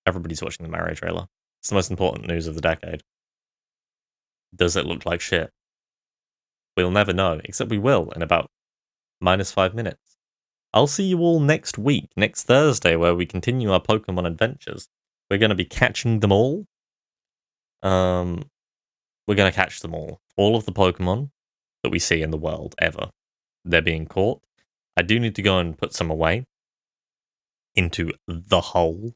Everybody's watching the Mario trailer. It's the most important news of the decade. Does it look like shit? We'll never know, except we will in about -5 minutes. I'll see you all next week, next Thursday, where we continue our Pokemon adventures. We're going to be catching them all. We're going to catch them all. All of the Pokemon that we see in the world, ever. They're being caught. I do need to go and put some away into the hole.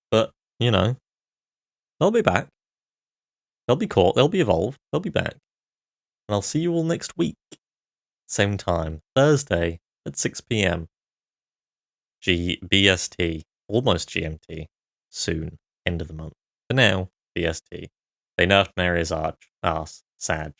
But, you know, they'll be back. They'll be caught. They'll be evolved. They'll be back. And I'll see you all next week. Same time. Thursday at 6 p.m. BST. Almost GMT. Soon. End of the month. For now, BST. They nerfed Maria's arse. Sag.